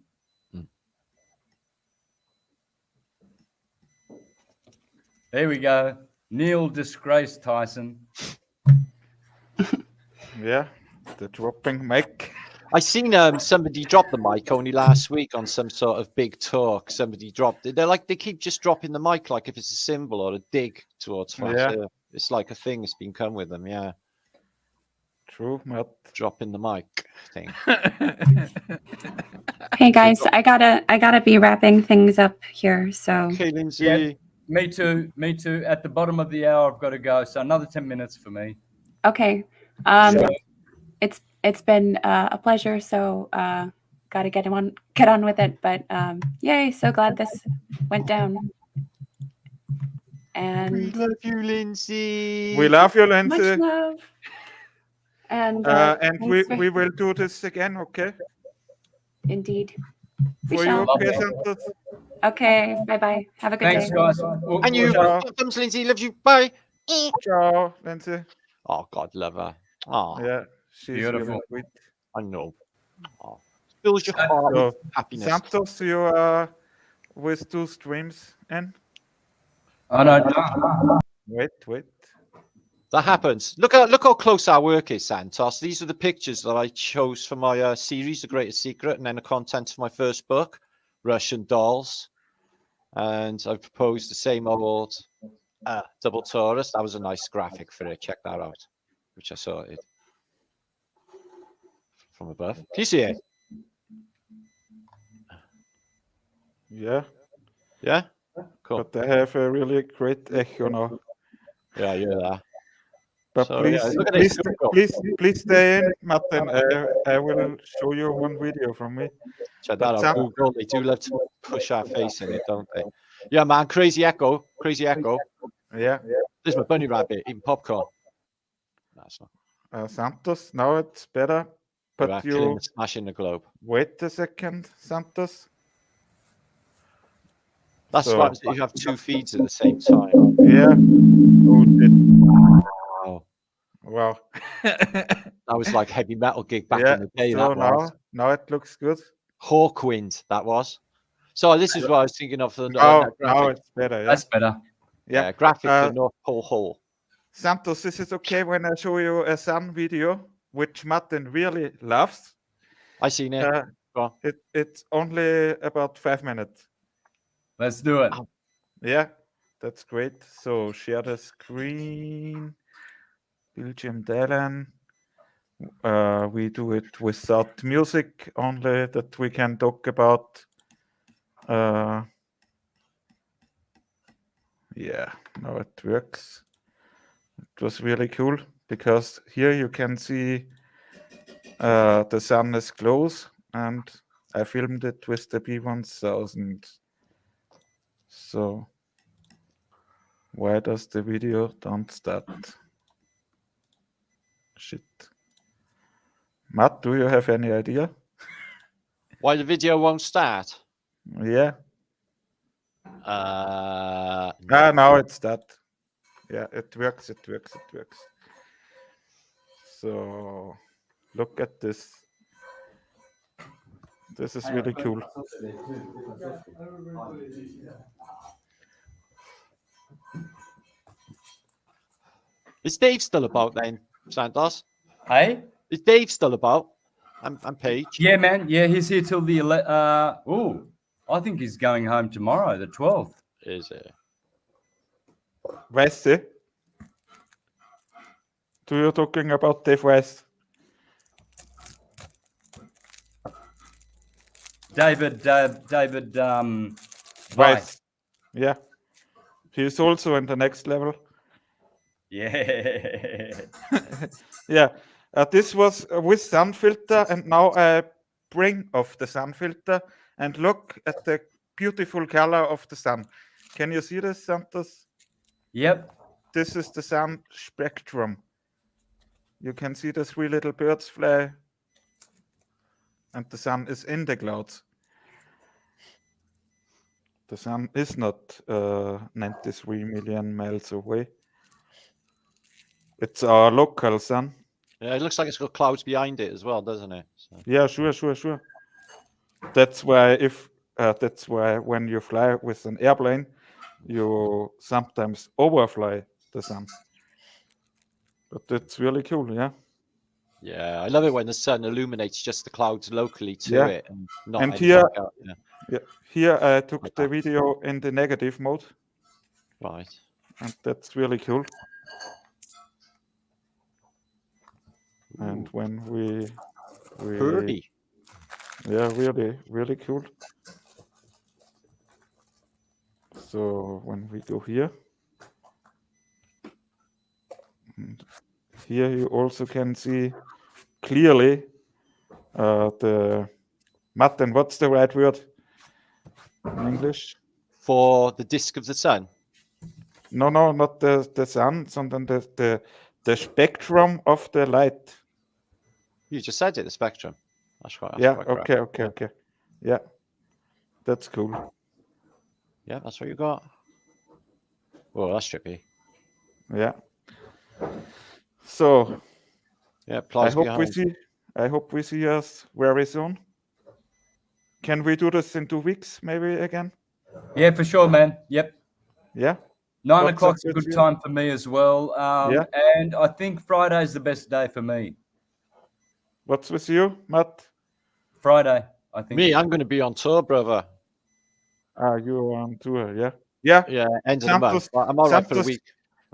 There we go. Neil disgraced Tyson. Yeah, the dropping mic. I seen somebody drop the mic only last week on some sort of big talk. Somebody dropped it. They keep just dropping the mic like if it's a symbol or a dig towards flat Earth. It's like a thing that's been come with them. Yeah. True, Matt. Dropping the mic thing. Hey guys, I gotta be wrapping things up here. So okay, Lindsay. Yeah, me too. At the bottom of the hour, I've got to go. So another 10 minutes for me. okay. It's been a pleasure. So gotta get on with it. But yay! So glad this went down. And we love you, Lindsay. We love you, Lindsay. Much love. And we will do this again, okay? Indeed. For you, okay, Santos? Okay, bye-bye. Have a good Thanks, day. guys. And you, thumbs, Lindsay. Love you. Bye. Ciao, Lindsay. Oh, God, love her. Oh, Yeah, she's Beautiful. really sweet. I know. Oh, fills your heart with happiness. Santos, you are with 2 streams in? Oh, no. Wait. That happens. Look how close our work is, Santos. These are the pictures that I chose for my series, The Greatest Secret, and then the content for my first book, Russian Dolls. And I've proposed the same old double torus. That was a nice graphic for it. Check that out, which I sorted from above. Can you see it? Yeah. Yeah? Cool. But they have a really great echo now. Yeah. But So, please, yeah, look at this. please stay in, Martin. I will show you one video from me. Check that out. Google, they do love to push our face in it, don't they? Yeah, man. Crazy echo. Yeah. There's my bunny rabbit eating popcorn. That's not. Santos, now it's better. But you smashing the globe. Wait a second, Santos. That's what happens if you have 2 feeds at the same time. Yeah. Wow. That was like heavy metal gig back in the day. So that now it looks good. Hawkwind, that was. So this is what I was thinking of. Now it's better. Yeah? That's better. Yeah, graphic for North Pole Hall. Santos, this is okay when I show you a sun video, which Martin really loves. I seen it. It's only about 5 minutes. Let's do it. Yeah, that's great. So share the screen. Belgium Dylan. We do it without music, only that we can talk about. Yeah, now it works. It was really cool because here you can see the sun is close, and I filmed it with the B1000. So why does the video don't start? Shit. Matt, do you have any idea? Why the video won't start? Yeah. Now it's that. Yeah, it works. So look at this. This is really cool. Is Dave still about then, Santos? Hey? Is Dave still about? I'm Paige. Yeah, man. Yeah, he's here till the I think he's going home tomorrow, the 12th. Is it? Weiss. Do you talking about Dave Weiss? David Weiss. Yeah. He's also in the next level. Yeah. Yeah. This was with sun filter, and now I bring off the sun filter and look at the beautiful color of the sun. Can you see this, Santos? Yep. This is the sun spectrum. You can see the 3 little birds fly, and the sun is in the clouds. The sun is not 93 million miles away. It's our local sun. Yeah, it looks like it's got clouds behind it as well, doesn't it? So. Yeah, sure. That's why when you fly with an airplane, you sometimes overfly the sun. But it's really cool, yeah. Yeah, I love it when the sun illuminates just the clouds locally to it, and not. And here, here I took the video in the negative mode. Right. And that's really cool. And when we Pretty. Yeah, really cool. So when we go here, and here you also can see clearly the Martin. What's the right word in English? For the disk of the sun? No, not the sun, sondern the spectrum of the light. You just said it, the spectrum. That's right. Yeah, okay. Yeah, that's cool. Yeah, that's what you got. Oh, that's trippy. Yeah. So, yeah, I hope we see us very soon. Can we do this in 2 weeks, maybe again? Yeah, for sure, man. Yep. Yeah. 9 o'clock's a good time for me as well. Yeah. And I think Friday's the best day for me. What's with you, Matt? Friday, I think. Me, I'm going to be on tour, brother. You're on tour, yeah? Yeah, end of the month. I'm all right for a week.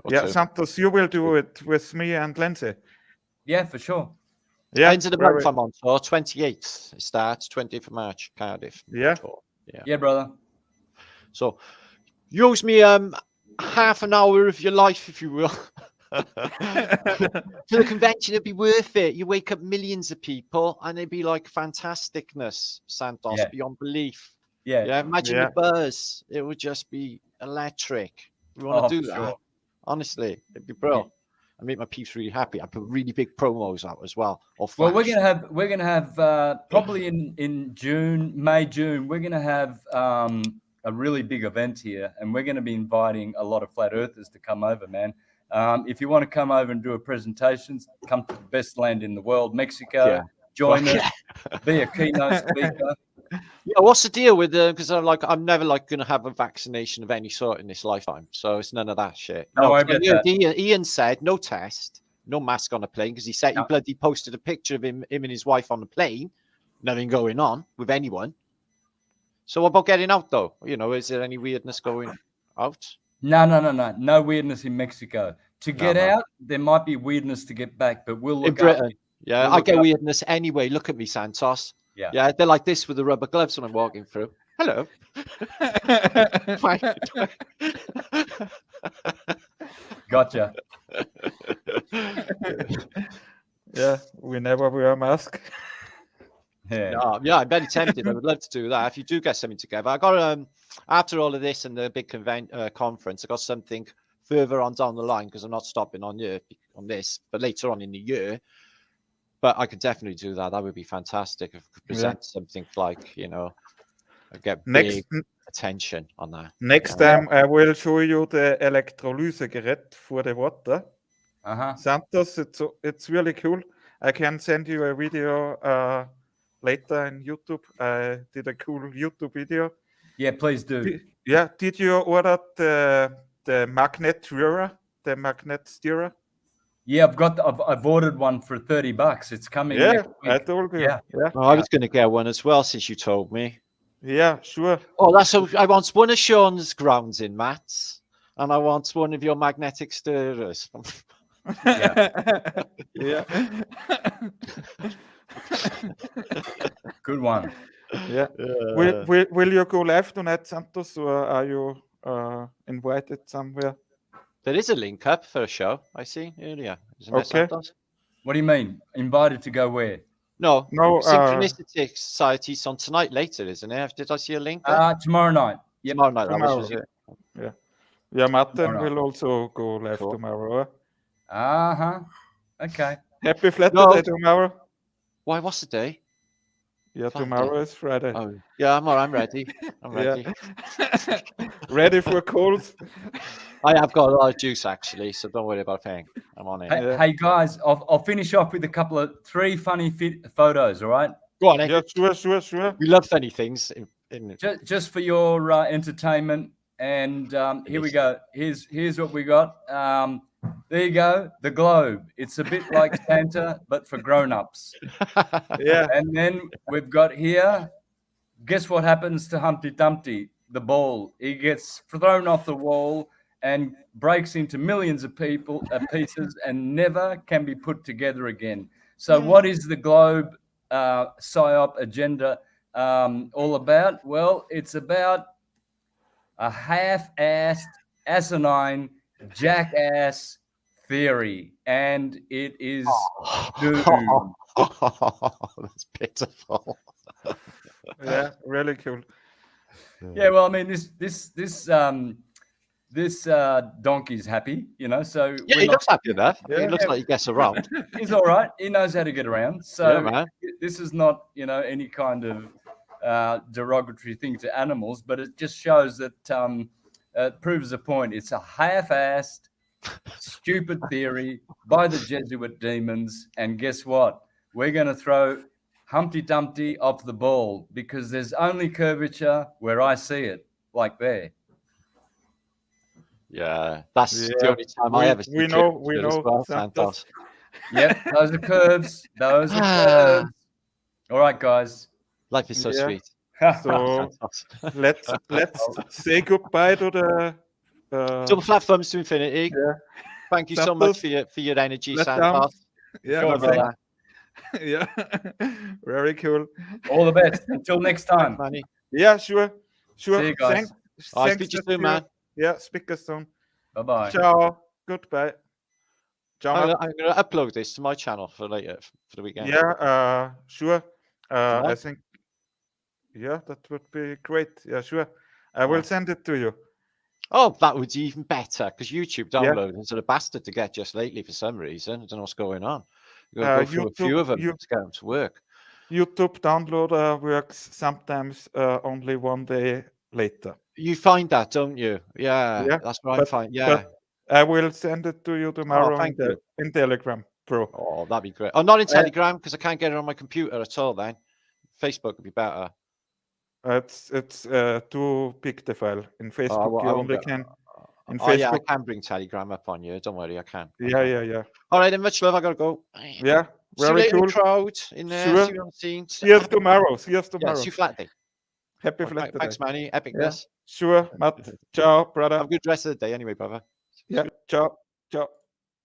Yeah, Santos, you will do it with me and Lindsay. Yeah, for sure. Yeah, end of the month I'm on tour. 28th it starts, 20th of March, Cardiff. Yeah. Yeah, brother. So, use me half an hour of your life, if you will. For the convention, it'd be worth it. You wake up millions of people, and it'd be like fantasticness, Santos, beyond belief. Yeah. Imagine the buzz. It would just be electric. We want to do that. Sure. Honestly, it'd be brilliant. I make my peeps really happy. I put really big promos out as well. Well, we're gonna have probably in May, June. We're gonna have a really big event here, and we're going to be inviting a lot of flat earthers to come over, man. If you want to come over and do a presentation, come to the best land in the world, Mexico. Join us, be a keynote speaker. Yeah, what's the deal with because I'm never going to have a vaccination of any sort in this lifetime, so it's none of that shit. Ian said no test, no mask on a plane because he said he bloody posted a picture of him and his wife on the plane. Nothing going on with anyone. So what about getting out though? You know, is there any weirdness going out? No weirdness in Mexico. To get out, there might be weirdness to get back, but we'll look in Britain. I get weirdness anyway. Look at me, Santos. Yeah, they're like this with the rubber gloves when I'm walking through. Hello. Gotcha. Yeah, we never wear a mask. I'm very tempted. I would love to do that. If you do get something together, I got after all of this and the big conference, I got something further on down the line because I'm not stopping on this, but later on in the year. But I could definitely do that. That would be fantastic if I could present something like, get big attention on that. Next time I will show you the Elektrolysegerät for the water. Santos, it's really cool. I can send you a video later in YouTube. I did a cool YouTube video. Yeah, please do. Did you order the magnet stirrer? The magnet stirrer? Yeah, I've ordered one for $30. It's coming next week. I told you. Yeah. Well, I was going to get one as well since you told me. Yeah, sure. Oh, I want one of Sean's grounds in mats, and I want one of your magnetic stirrers. Yeah. Good one. Yeah. Will you go live tonight, Santos, or are you invited somewhere? There is a link up for a show I see earlier. Isn't Okay. Santos? What do you mean? Invited to go where? No, Synchronicity Society's on tonight later, isn't it? Did I see a link? Tomorrow night. Yep. Tomorrow night. Tomorrow. Was it? Yeah, Martin Tomorrow will also go live tomorrow. Okay. Happy Flatter Day tomorrow. Why? What's the day? Yeah, tomorrow is Friday. Oh, yeah, I'm ready. I'm ready. Ready for calls? I have got a lot of juice actually, so don't worry about paying. I'm on it. Hey guys, I'll finish off with a couple of 3 funny photos. All right. Go on. Yeah, sure. We love funny things. Just for your entertainment, and here we go. Here's what we got. There you go, the globe. It's a bit like Santa, but for grown-ups. Yeah. And then we've got here, guess what happens to Humpty Dumpty, the ball? He gets thrown off the wall and breaks into millions of pieces and never can be put together again. So what is the globe PSYOP agenda all about? Well, it's about a half-assed, asinine, jackass theory, and it is doomed. That's pitiful. Yeah, really cool. Yeah, well, I mean, this donkey's happy, you know. So yeah, he looks happy enough. Yeah, he looks like he gets around. He's all right. He knows how to get around. So man. This is not, you know, any kind of derogatory thing to animals, but it just shows that it proves a point. It's a half-assed, stupid theory by the Jesuit demons, and guess what? We're going to throw Humpty Dumpty off the ball because there's only curvature where I see it, like there. Yeah, that's the only time I ever see we know well, Santos. Yep, those are curves. Those are curves. All right, guys. Life is so sweet. So let's say goodbye to the double flat thumbs to infinity. Yeah. Thank you so much for your energy, Santos. Yeah, yeah. Very cool. All the best. Until next time. Yeah, sure. See you guys. I'll speak to you soon, man. Yeah, speak us soon. Bye-bye. Ciao. Goodbye. I'm going to upload this to my channel for later, for the weekend. Yeah, sure. I think, yeah, that would be great. Yeah, sure. I will send it to you. Oh, that would be even better because YouTube downloading is a bastard to get just lately for some reason. I don't know what's going on. You've got to go through a few of them to get them to work. YouTube downloader works sometimes only one day later. You find that, don't you? Yeah, that's what I find. Yeah. But I will send it to you tomorrow in Telegram Pro. Oh, that'd be great. Oh, not in Telegram because I can't get it on my computer at all then. Facebook would be better. It's too big the file. In Facebook you only can. In Facebook, yeah, I can bring Telegram up on you. Don't worry, I can. Yeah. All right, then much love. I gotta go. Yeah, very cool. Crowd in there. Sure. See you on the scene. See us tomorrow. Yeah, see you flat day. Happy flat day. Thanks, Manny. Epicness. Sure, Matt. Ciao, brother. Have a good rest of the day, anyway, brother. Yeah. Ciao.